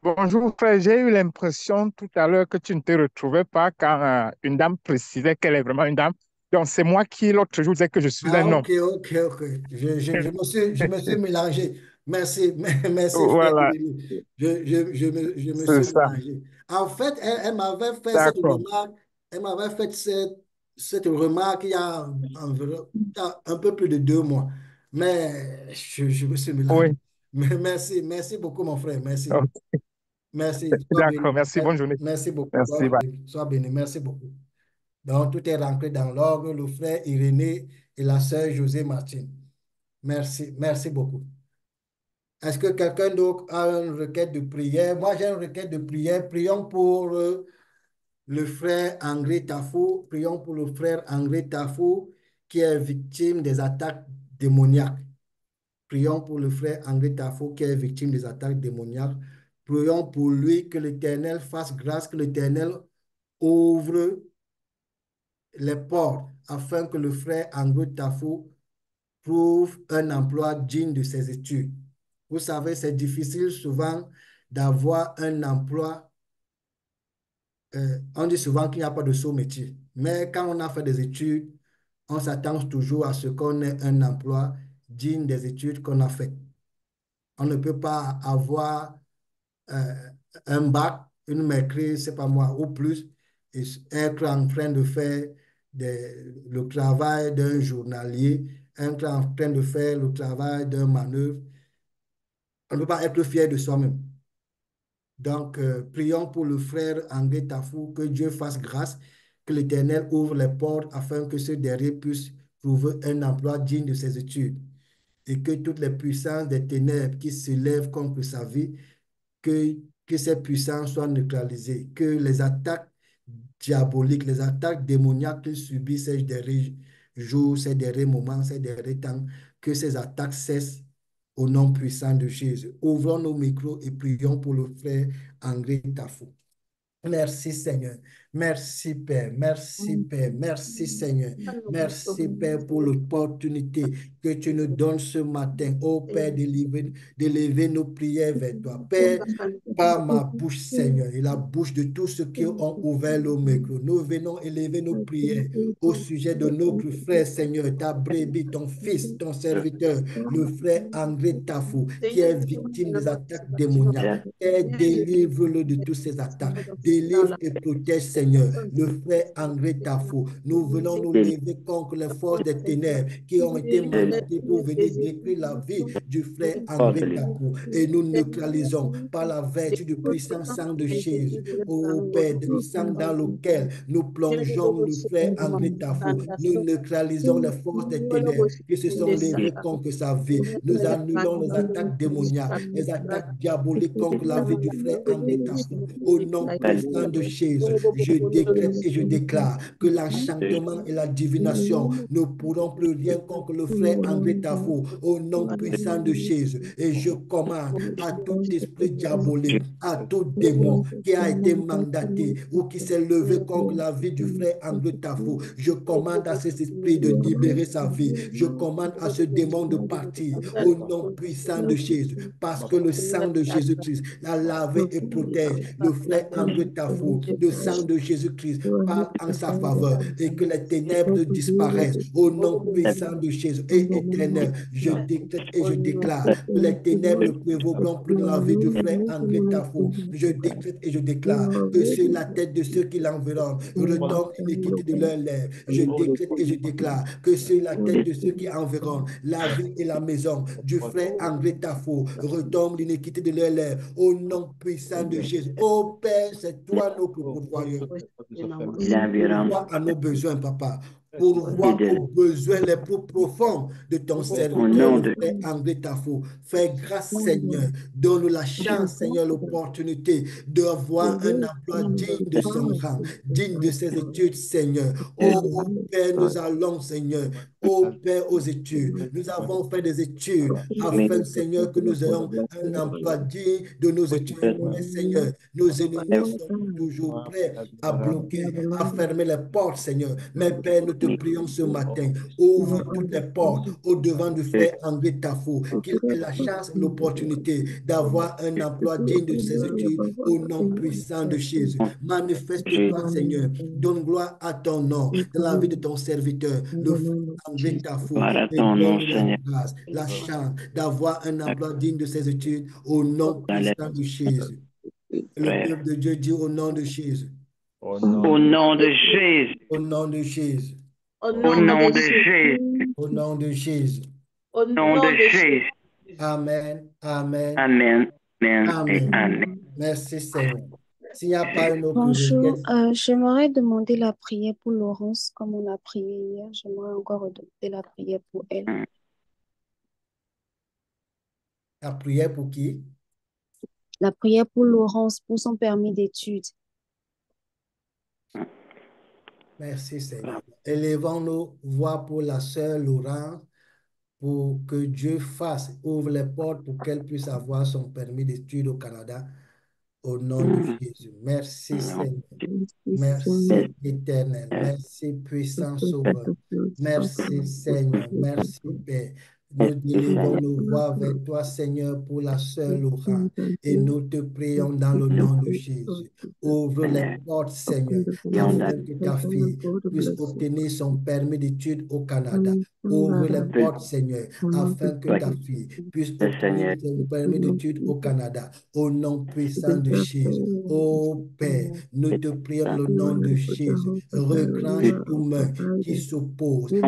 Bonjour frère, j'ai eu l'impression tout à l'heure que tu ne te retrouvais pas quand une dame précisait qu'elle est vraiment une dame. Donc c'est moi qui l'autre jour disais que je suis Ah, un homme. ok, ok, ok. Je me suis mélangé. Merci, merci, frère Voilà, Irénée. Je me c'est suis ça. mélangé. En fait, elle m'avait fait cette D'accord. remarque. Elle m'avait fait cette remarque il y a un peu plus de 2 mois. Mais je me suis mélangé. Oui, Mais merci, merci beaucoup, mon frère. Merci. ok. Merci. Sois D'accord. béni. Merci, bonne journée. Merci beaucoup. Merci, bye. Sois béni. Merci beaucoup. Donc, tout est rentré dans l'ordre, le frère Irénée et la sœur José Martine. Merci, merci beaucoup. Est-ce que quelqu'un d'autre a une requête de prière? Moi, j'ai une requête de prière. Prions pour le frère André Tafou. Prions pour le frère André Tafou qui est victime des attaques démoniaques. Prions pour le frère André Tafou qui est victime des attaques démoniaques. Prions pour lui que l'Éternel fasse grâce, que l'Éternel ouvre les portes afin que le frère André Tafou trouve un emploi digne de ses études. Vous savez, c'est difficile souvent d'avoir un emploi. On dit souvent qu'il n'y a pas de saut métier. Mais quand on a fait des études, on s'attend toujours à ce qu'on ait un emploi digne des études qu'on a faites. On ne peut pas avoir euh, un bac, une maîtrise, c'est pas moi, ou plus, et être en train de faire le travail d'un journalier, être en train de faire le travail d'un manœuvre. On ne peut pas être fier de soi-même. Donc, prions pour le frère André Tafou, que Dieu fasse grâce, que l'Éternel ouvre les portes afin que ce dernier puisse trouver un emploi digne de ses études et que toutes les puissances des ténèbres qui s'élèvent contre sa vie, que, que ces puissances soient neutralisées, que les attaques diaboliques, les attaques démoniaques qu'il subit ces derniers jours, ces derniers moments, ces derniers temps, que ces attaques cessent au nom puissant de Jésus. Ouvrons nos micros et prions pour le frère André Tafou. Merci Seigneur. Merci Père. Merci Père. Merci Seigneur. Merci Père pour l'opportunité que tu nous donnes ce matin. Oh Père, d'élever nos prières vers toi. Père, par ma bouche Seigneur et la bouche de tous ceux qui ont ouvert le micro. Nous venons élever nos prières au sujet de notre frère Seigneur, ta brebis, ton fils, ton serviteur, le frère André Tafou, qui est victime des attaques démoniaques. Père, délivre-le de toutes ces attaques. Délivre et protège, Seigneur, le frère André Tafou. Nous venons nous lever contre les forces des ténèbres qui ont été mandatées pour venir détruire la vie du frère André Tafou. Et nous neutralisons par la vertu du puissant sang de Jésus, ô Père, du sang dans lequel nous plongeons le frère André Tafou. Nous neutralisons les forces des ténèbres qui se sont levées contre sa vie. Nous annulons les attaques démoniaques, les attaques diaboliques contre la vie du frère André Tafou. Au nom puissant de Jésus, je décrète et je déclare que l'enchantement et la divination ne pourront plus rien contre le frère André Tafou. Au nom puissant de Jésus. Et je commande à tout esprit diabolique, à tout démon qui a été mandaté ou qui s'est levé contre la vie du frère André Tafou. Je commande à ces esprits de libérer sa vie. Je commande à ce démon de partir au nom puissant de Jésus. Parce que le sang de Jésus-Christ l'a lavé et protège le frère André Tafou. Le sang de Jésus-Christ parle en sa faveur et que les ténèbres disparaissent au nom puissant de Jésus et éternel. Je décrète et je déclare que les ténèbres ne prévaudront plus dans la vie du frère André Tafou. Je décrète et je déclare que sur la tête de ceux qui l'environnent retombe l'iniquité de leurs lèvres. Je décrète et je déclare que sur la tête de ceux qui environnent la vie et la maison du frère André Tafou retombe l'iniquité de leurs lèvres au nom puissant de Jésus. Oh Père, c'est toi notre pourvoyeur. Pourvois à nos besoins, papa. Pourvois aux besoins les plus profonds de ton serviteur, le frère André Tafou. Fais grâce, Seigneur. Donne la chance, Seigneur, l'opportunité d'avoir un emploi digne de son rang, digne de ses études, Seigneur. Oh Père, nous allons, Seigneur, Ô Père, aux études. Nous avons fait des études afin, Seigneur, que nous ayons un emploi digne de nos études. Mais, Seigneur, nos ennemis sont toujours prêts à bloquer, à fermer les portes, Seigneur. Mais, Père, nous te prions ce matin. Ouvre toutes les portes au devant du frère André Tafou, qu'il ait la chance, l'opportunité d'avoir un emploi digne de ses études au nom puissant de Jésus. Manifeste-toi, Seigneur. Donne gloire à ton nom dans la vie de ton serviteur, le frère André Tafou, Gloire à et ton nom, donne la Seigneur. grâce, la chance d'avoir un emploi digne de ses études au nom puissant de Jésus. Le peuple de Dieu dit au nom de Jésus. Au nom de Jésus. Au nom de Jésus. Au nom de Jésus. Au nom de Jésus. Au nom de Jésus. Amen. Amen. Amen. Amen. Et Amen. amen. Merci Seigneur. S'il n'y a pas une autre Bonjour, requête, j'aimerais demander la prière pour Laurence, comme on a prié hier. J'aimerais encore demander la prière pour elle. la prière pour qui? La prière pour Laurence, pour son permis d'études. Merci Seigneur. Élevons-nous voix pour la sœur Laurent, pour que Dieu fasse, ouvre les portes pour qu'elle puisse avoir son permis d'études au Canada. Au nom de Jésus. Merci Seigneur. Merci éternel. Merci puissant Sauveur. Merci Seigneur. Merci Père. Nous délivrons nos voix vers toi, Seigneur, pour la sœur Laurent. Et nous te prions dans le nom de Jésus. Ouvre les portes, Seigneur, afin que ta fille puisse obtenir son permis d'études au Canada. Ouvre les portes, Seigneur, afin que ta fille puisse obtenir son permis d'études au Canada. Au nom puissant de Jésus. Ô Père, nous te prions dans le nom de Jésus. Recranche tout main qui s'oppose et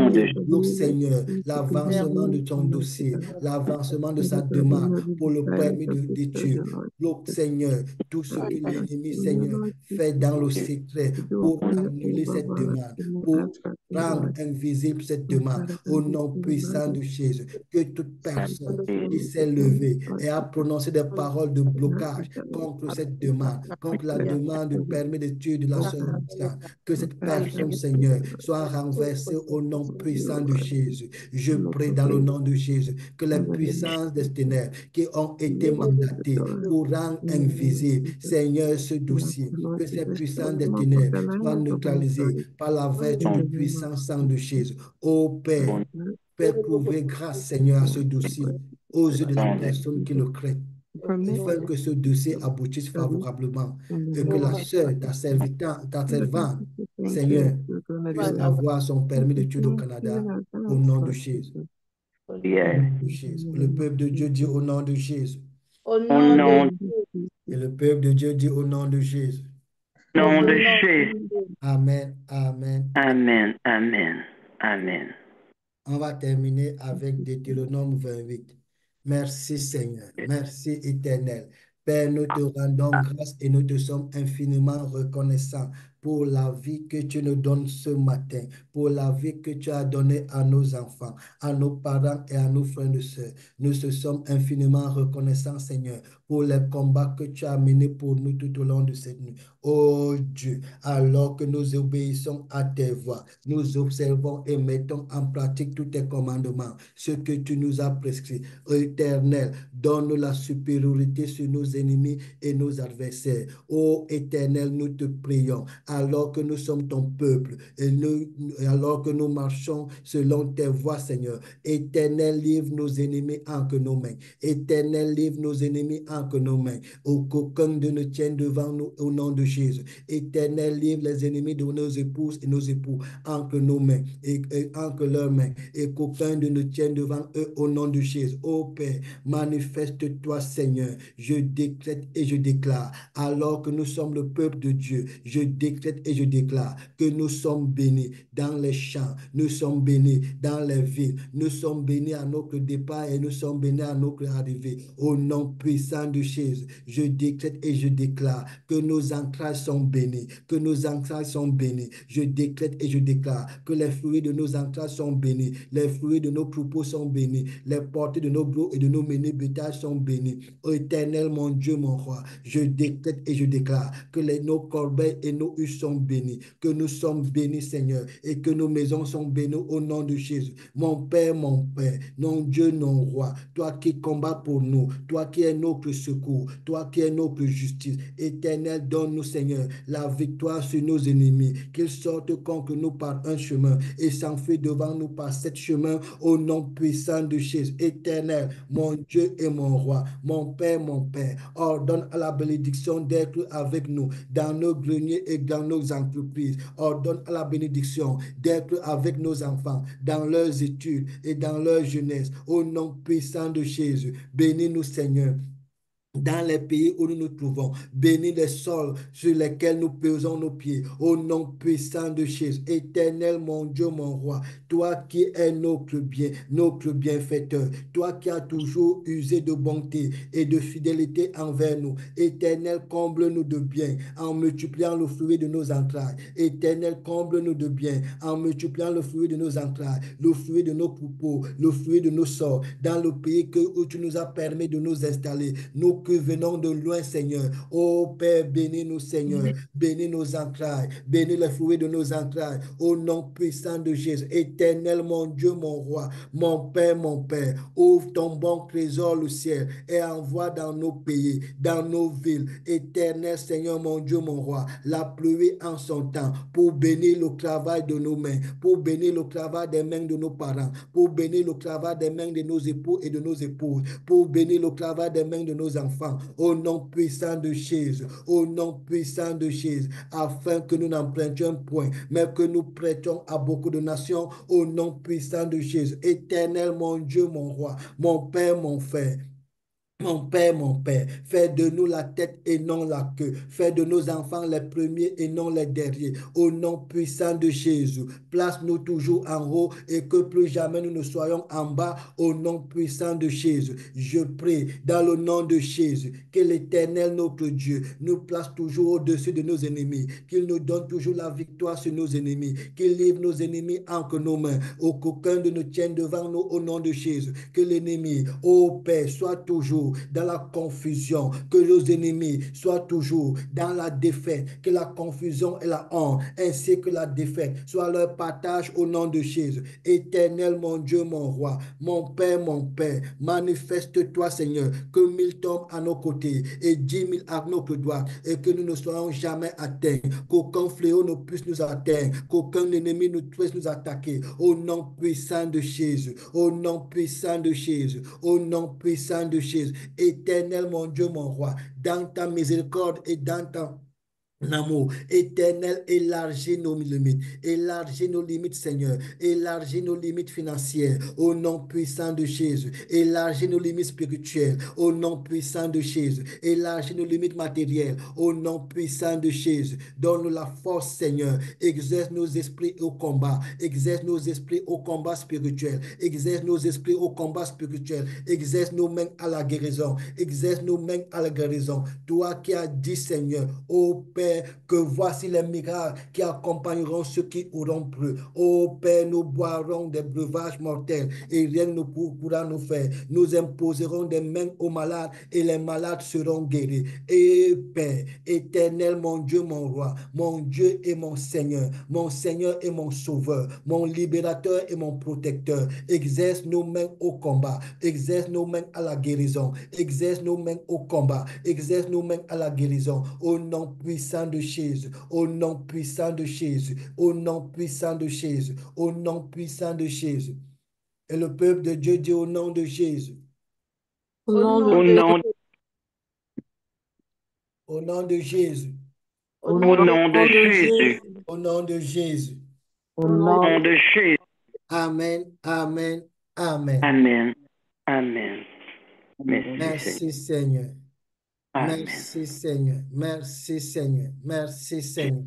bloque, Seigneur, l'avancement de ton dossier, l'avancement de sa demande pour le permis d'études. Bloque, Seigneur, tout ce que l'ennemi, Seigneur, fait dans le secret pour annuler cette demande, pour rendre invisible cette demande au nom puissant de Jésus. Que toute personne qui s'est levée et a prononcé des paroles de blocage contre cette demande, contre la demande du permis d'études de la sœur Luciane, que cette personne, Seigneur, soit renversée au nom puissant de Jésus. Je prie dans le nom de Jésus que les puissances des ténèbres qui ont été mandatées pour rendre invisible, Seigneur, ce dossier, que ces puissances des ténèbres soient neutralisées par la vertu du puissant sang de Jésus. Ô Père, Père, prouver grâce, Seigneur, à ce dossier aux yeux de la personne qui le craint, afin que ce dossier aboutisse favorablement et que la sœur, ta servante, Seigneur, puisse avoir son permis d'études au Canada au nom de Jésus. Au nom de Jésus. Le peuple de Dieu dit au nom de Jésus. Au nom Et le peuple de Dieu dit au nom de Jésus. de Jésus. Amen, amen. Amen. Amen. Amen. On va terminer avec Deutéronome 28. Merci Seigneur, merci éternel. Père, nous te rendons grâce et nous te sommes infiniment reconnaissants pour la vie que tu nous donnes ce matin, pour la vie que tu as donnée à nos enfants, à nos parents et à nos frères et sœurs. Nous te sommes infiniment reconnaissants, Seigneur, pour les combats que tu as menés pour nous tout au long de cette nuit. Oh Dieu, alors que nous obéissons à tes voix, nous observons et mettons en pratique tous tes commandements, ce que tu nous as prescrit. Éternel, donne-nous la supériorité sur nos ennemis et nos adversaires. Ô Éternel, nous te prions, alors que nous sommes ton peuple, alors que nous marchons selon tes voies, Seigneur. Éternel, livre nos ennemis entre nos mains. Éternel, livre nos ennemis entre nos mains. Qu'aucun de nous tienne devant nous au nom de Jésus. Éternel, livre les ennemis de nos épouses et nos époux entre nos mains et entre leurs mains. Et qu'aucun de nous tienne devant eux au nom de Jésus. Ô Père, manifeste-toi, Seigneur. Je décrète et je déclare, alors que nous sommes le peuple de Dieu, je décrète et je déclare que nous sommes bénis dans les champs, nous sommes bénis dans les villes, nous sommes bénis à notre départ et nous sommes bénis à notre arrivée. Au nom puissant de Jésus, je décrète et je déclare que nos entrailles entrailles sont bénies, que nos entrailles sont bénies. Je décrète et je déclare que les fruits de nos entrailles sont bénis, les fruits de nos troupeaux sont bénis, les portées de nos broues et de nos menés bétail sont bénis. Ô Éternel, mon Dieu, mon roi, je décrète et je déclare que nos corbeilles et nos huches sont bénies, que nous sommes bénis, Seigneur, et que nos maisons sont bénies au nom de Jésus. Mon Père, non Dieu, non roi, toi qui combats pour nous, toi qui es notre secours, toi qui es notre justice. Éternel, donne-nous, Seigneur, la victoire sur nos ennemis, qu'ils sortent contre nous par un chemin et s'enfuient devant nous par sept chemins au nom puissant de Jésus. Éternel, mon Dieu et mon roi, mon Père, ordonne à la bénédiction d'être avec nous dans nos greniers et dans nos entreprises. Ordonne à la bénédiction d'être avec nos enfants dans leurs études et dans leur jeunesse. Au nom puissant de Jésus, bénis-nous, Seigneur, dans les pays où nous nous trouvons. Bénis les sols sur lesquels nous pesons nos pieds. Au nom puissant de Jésus. Éternel, mon Dieu, mon roi, toi qui es notre bienfaiteur, toi qui as toujours usé de bonté et de fidélité envers nous. Éternel, comble-nous de bien en multipliant le fruit de nos entrailles. Éternel, comble-nous de bien en multipliant le fruit de nos entrailles, le fruit de nos troupeaux, le fruit de nos sorts, dans le pays où tu nous as permis de nous installer. Nous que venons de loin, Seigneur. Ô Père, bénis-nous, Seigneur. Bénis nos entrailles. Bénis les fruits de nos entrailles. Au nom puissant de Jésus. Éternel, mon Dieu, mon roi, mon Père, ouvre ton bon trésor, le ciel, et envoie dans nos pays, dans nos villes. Éternel, Seigneur, mon Dieu, mon roi, la pluie en son temps pour bénir le travail de nos mains, pour bénir le travail des mains de nos parents, pour bénir le travail des mains de nos époux et de nos épouses, pour bénir le travail des mains de nos enfants. Au nom puissant de Jésus, au nom puissant de Jésus, afin que nous n'empruntions point, mais que nous prêtions à beaucoup de nations, au nom puissant de Jésus. Éternel, mon Dieu, mon roi, mon Père, mon Frère. Mon Père, fais de nous la tête et non la queue. Fais de nos enfants les premiers et non les derniers. Au nom puissant de Jésus, place-nous toujours en haut et que plus jamais nous ne soyons en bas. Au nom puissant de Jésus, je prie dans le nom de Jésus que l'Éternel, notre Dieu, nous place toujours au-dessus de nos ennemis, qu'il nous donne toujours la victoire sur nos ennemis, qu'il livre nos ennemis entre nos mains, qu'aucun de nous tienne devant nous au nom de Jésus. Que l'ennemi, ô Père, soit toujours dans la confusion, que nos ennemis soient toujours dans la défaite, que la confusion et la honte ainsi que la défaite soient leur partage au nom de Jésus. Éternel, mon Dieu, mon roi, mon Père, manifeste-toi, Seigneur, que 1000 tombent à nos côtés et 10 000 à notre droite, et que nous ne soyons jamais atteints, qu'aucun fléau ne puisse nous atteindre, qu'aucun ennemi ne puisse nous attaquer. Au nom puissant de Jésus, au nom puissant de Jésus, au nom puissant de Jésus. Éternel, mon Dieu, mon roi, dans ta miséricorde et dans ta l'amour éternel, élargis nos limites, Seigneur, élargis nos limites financières, au nom puissant de Jésus, élargis nos limites spirituelles, au nom puissant de Jésus, élargis nos limites matérielles, au nom puissant de Jésus, donne-nous la force, Seigneur, exerce nos esprits au combat, exerce nos esprits au combat spirituel, exerce nos esprits au combat spirituel, exerce nos mains à la guérison, exerce nos mains à la guérison, toi qui as dit, Seigneur, ô Père, que voici les miracles qui accompagneront ceux qui auront cru. Ô Père, nous boirons des breuvages mortels et rien ne pourra nous faire. Nous imposerons des mains aux malades et les malades seront guéris. Et Père, éternel, mon Dieu, mon roi, mon Dieu et mon Seigneur et mon sauveur, mon libérateur et mon protecteur, exerce nos mains au combat, exerce nos mains à la guérison, exerce nos mains au combat, exerce nos mains à la guérison, au nom puissant de Jésus, au nom puissant de Jésus, au nom puissant de Jésus, au nom puissant de Jésus. Et le peuple de Dieu dit au nom de Jésus. Au nom de Au nom, Au nom de Jésus. au nom de Jésus. Au nom de Jésus. Au nom de Jésus. Amen, amen, amen. Amen. Amen. Merci Seigneur. Amen. Merci Seigneur. Merci Seigneur. Merci Seigneur.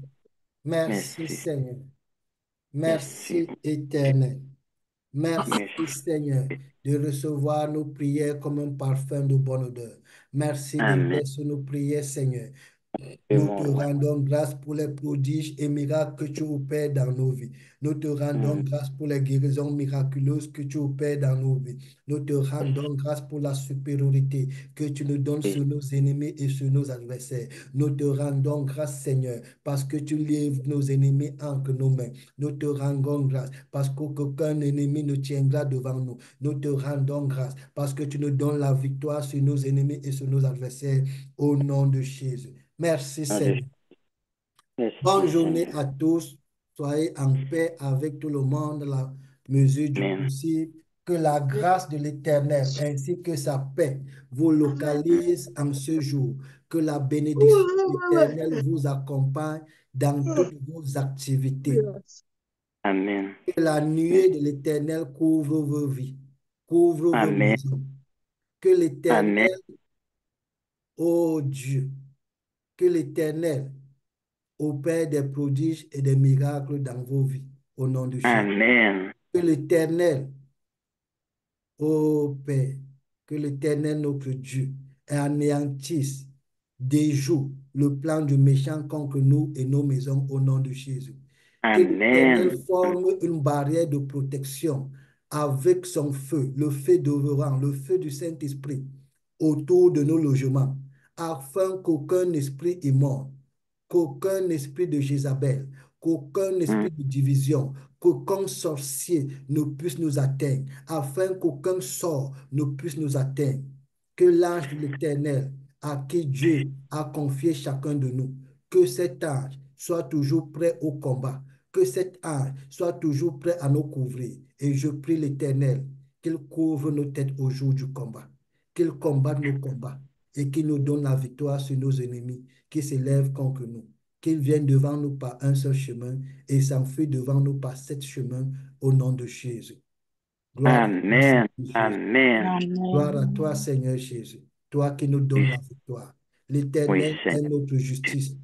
Merci Merci. Seigneur. Merci Éternel. Merci Seigneur de recevoir nos prières comme un parfum de bonne odeur. Merci Amen. d'exercer nos prières, Seigneur. Nous te rendons grâce pour les prodiges et miracles que tu opères dans nos vies. Nous te rendons grâce pour les guérisons miraculeuses que tu opères dans nos vies. Nous te rendons grâce pour la supériorité que tu nous donnes sur nos ennemis et sur nos adversaires. Nous te rendons grâce, Seigneur, parce que tu livres nos ennemis entre nos mains. Nous te rendons grâce parce qu'aucun ennemi ne tiendra devant nous. Nous te rendons grâce parce que tu nous donnes la victoire sur nos ennemis et sur nos adversaires au nom de Jésus. Merci Seigneur. Bonne journée à tous. Soyez en paix avec tout le monde, à la mesure du possible. Que la grâce de l'Éternel ainsi que sa paix vous localise en ce jour. Que la bénédiction de l'Éternel vous accompagne dans toutes vos activités. Amen. Que la nuée de l'Éternel couvre vos vies, couvre vos Amen. maisons. Que l'Éternel, ô Dieu, que l'Éternel opère des prodiges et des miracles dans vos vies, au nom de Jésus. Amen. Que l'Éternel, ô Père, que l'Éternel, notre Dieu, anéantisse, déjoue le plan du méchant contre nous et nos maisons, au nom de Jésus. Que l'Éternel Amen. forme une barrière de protection avec son feu, le feu d'Oran, le feu du Saint-Esprit, autour de nos logements, afin qu'aucun esprit immonde, qu'aucun esprit de Jézabel, qu'aucun esprit de division, qu'aucun sorcier ne puisse nous atteindre, afin qu'aucun sort ne puisse nous atteindre. Que l'ange de l'Éternel, à qui Dieu a confié chacun de nous, que cet ange soit toujours prêt au combat, que cet ange soit toujours prêt à nous couvrir. Et je prie l'Éternel qu'il couvre nos têtes au jour du combat, qu'il combatte nos combats et qu'il nous donne la victoire sur nos ennemis qui s'élèvent contre nous, qu'il vienne devant nous par un seul chemin et s'enfuit devant nous par 7 chemins au nom de Jésus. Gloire à toi, Amen. Seigneur Jésus. Amen. Gloire à toi, Seigneur Jésus. Toi qui nous donnes la victoire. L'Éternel est Seigneur. notre justice.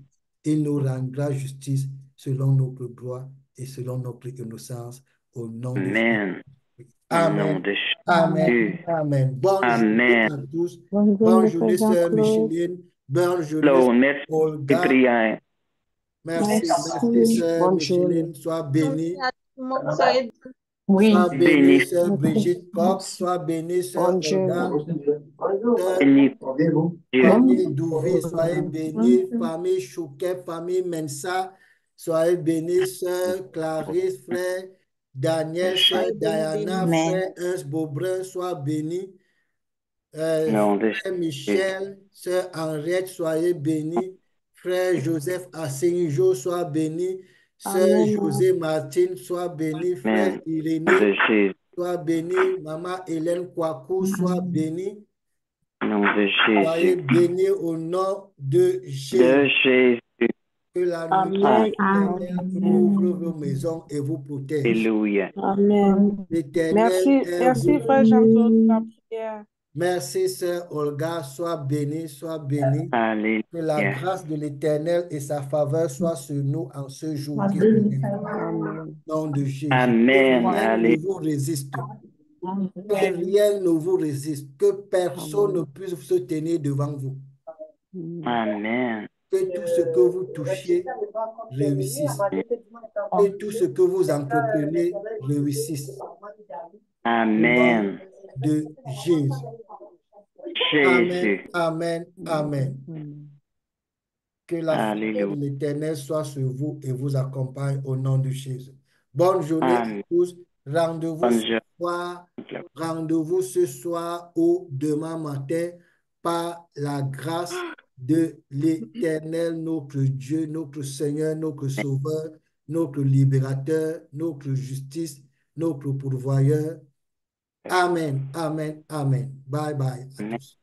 Il nous rendra justice selon notre droit et selon notre innocence au nom de Jésus. Amen. Au nom Amen. de Amen. Jésus. Amen. Bonne journée Amen. à tous. Bonne Bonne journée, journée, Frère sœur Jean-Claude. Micheline. Bonne journée, Lord, merci, Olga. Cyprien. Merci, merci, Merci. sœur Bonne journée. Micheline. Sois bénie. Oui. Sois bénie, Béni, sœur Merci. Brigitte Coq. Sois bénie, sœur Bonne journée. Olga. Sœur béni, Dieu. famille Douvi, soyez bénis. Famille Chouquet, famille Mensa, soyez bénis. Sœur Clarisse, frère Daniel, sœur Diana, Amen. frère Ernst Beaubrun, sois bénis. Au nom de Frère Jésus. Michel, sœur Henriette, soyez bénis. Frère Joseph Assingjo, sois béni. Sœur Amen. José Martine, sois béni. Frère Amen. Au nom de Irénée, Jésus. sois béni. Maman Hélène Kouakou, sois bénie. Au nom de Soyez Jésus. bénis au nom de De Jésus. Jésus. Que la nuit Amen. l'Éternel couvre vos maisons et vous protège. Alléluia. Amen. L'Éternel est Merci, vous. Frère Jean-Claude, pour la prière. Merci, sœur Olga. Sois bénie, sois bénie. Que la Alléluia. grâce de l'Éternel et sa faveur soient sur nous en ce jour qui se lève. Amen. Au nom de Jésus. Amen. Que rien ne Alléluia. vous résiste. Que rien ne vous résiste. Que personne ne puisse se tenir devant vous. Amen. Que tout ce que vous touchiez réussisse. Que tout ce que vous entreprenez réussisse. Au nom Amen. de Jésus. Amen, Jésus. amen, amen. Que la faveur Alléluia. de l'Éternel soit sur vous et vous accompagne au nom de Jésus. Bonne journée à Amen. tous. Rendez-vous Bonne ce journée. soir. Rendez-vous ce soir ou demain matin par la grâce de l'Éternel, notre Dieu, notre Seigneur, notre Sauveur, notre Libérateur, notre justice, notre pourvoyeur. Amen, amen, amen. Bye bye à Amen. tous.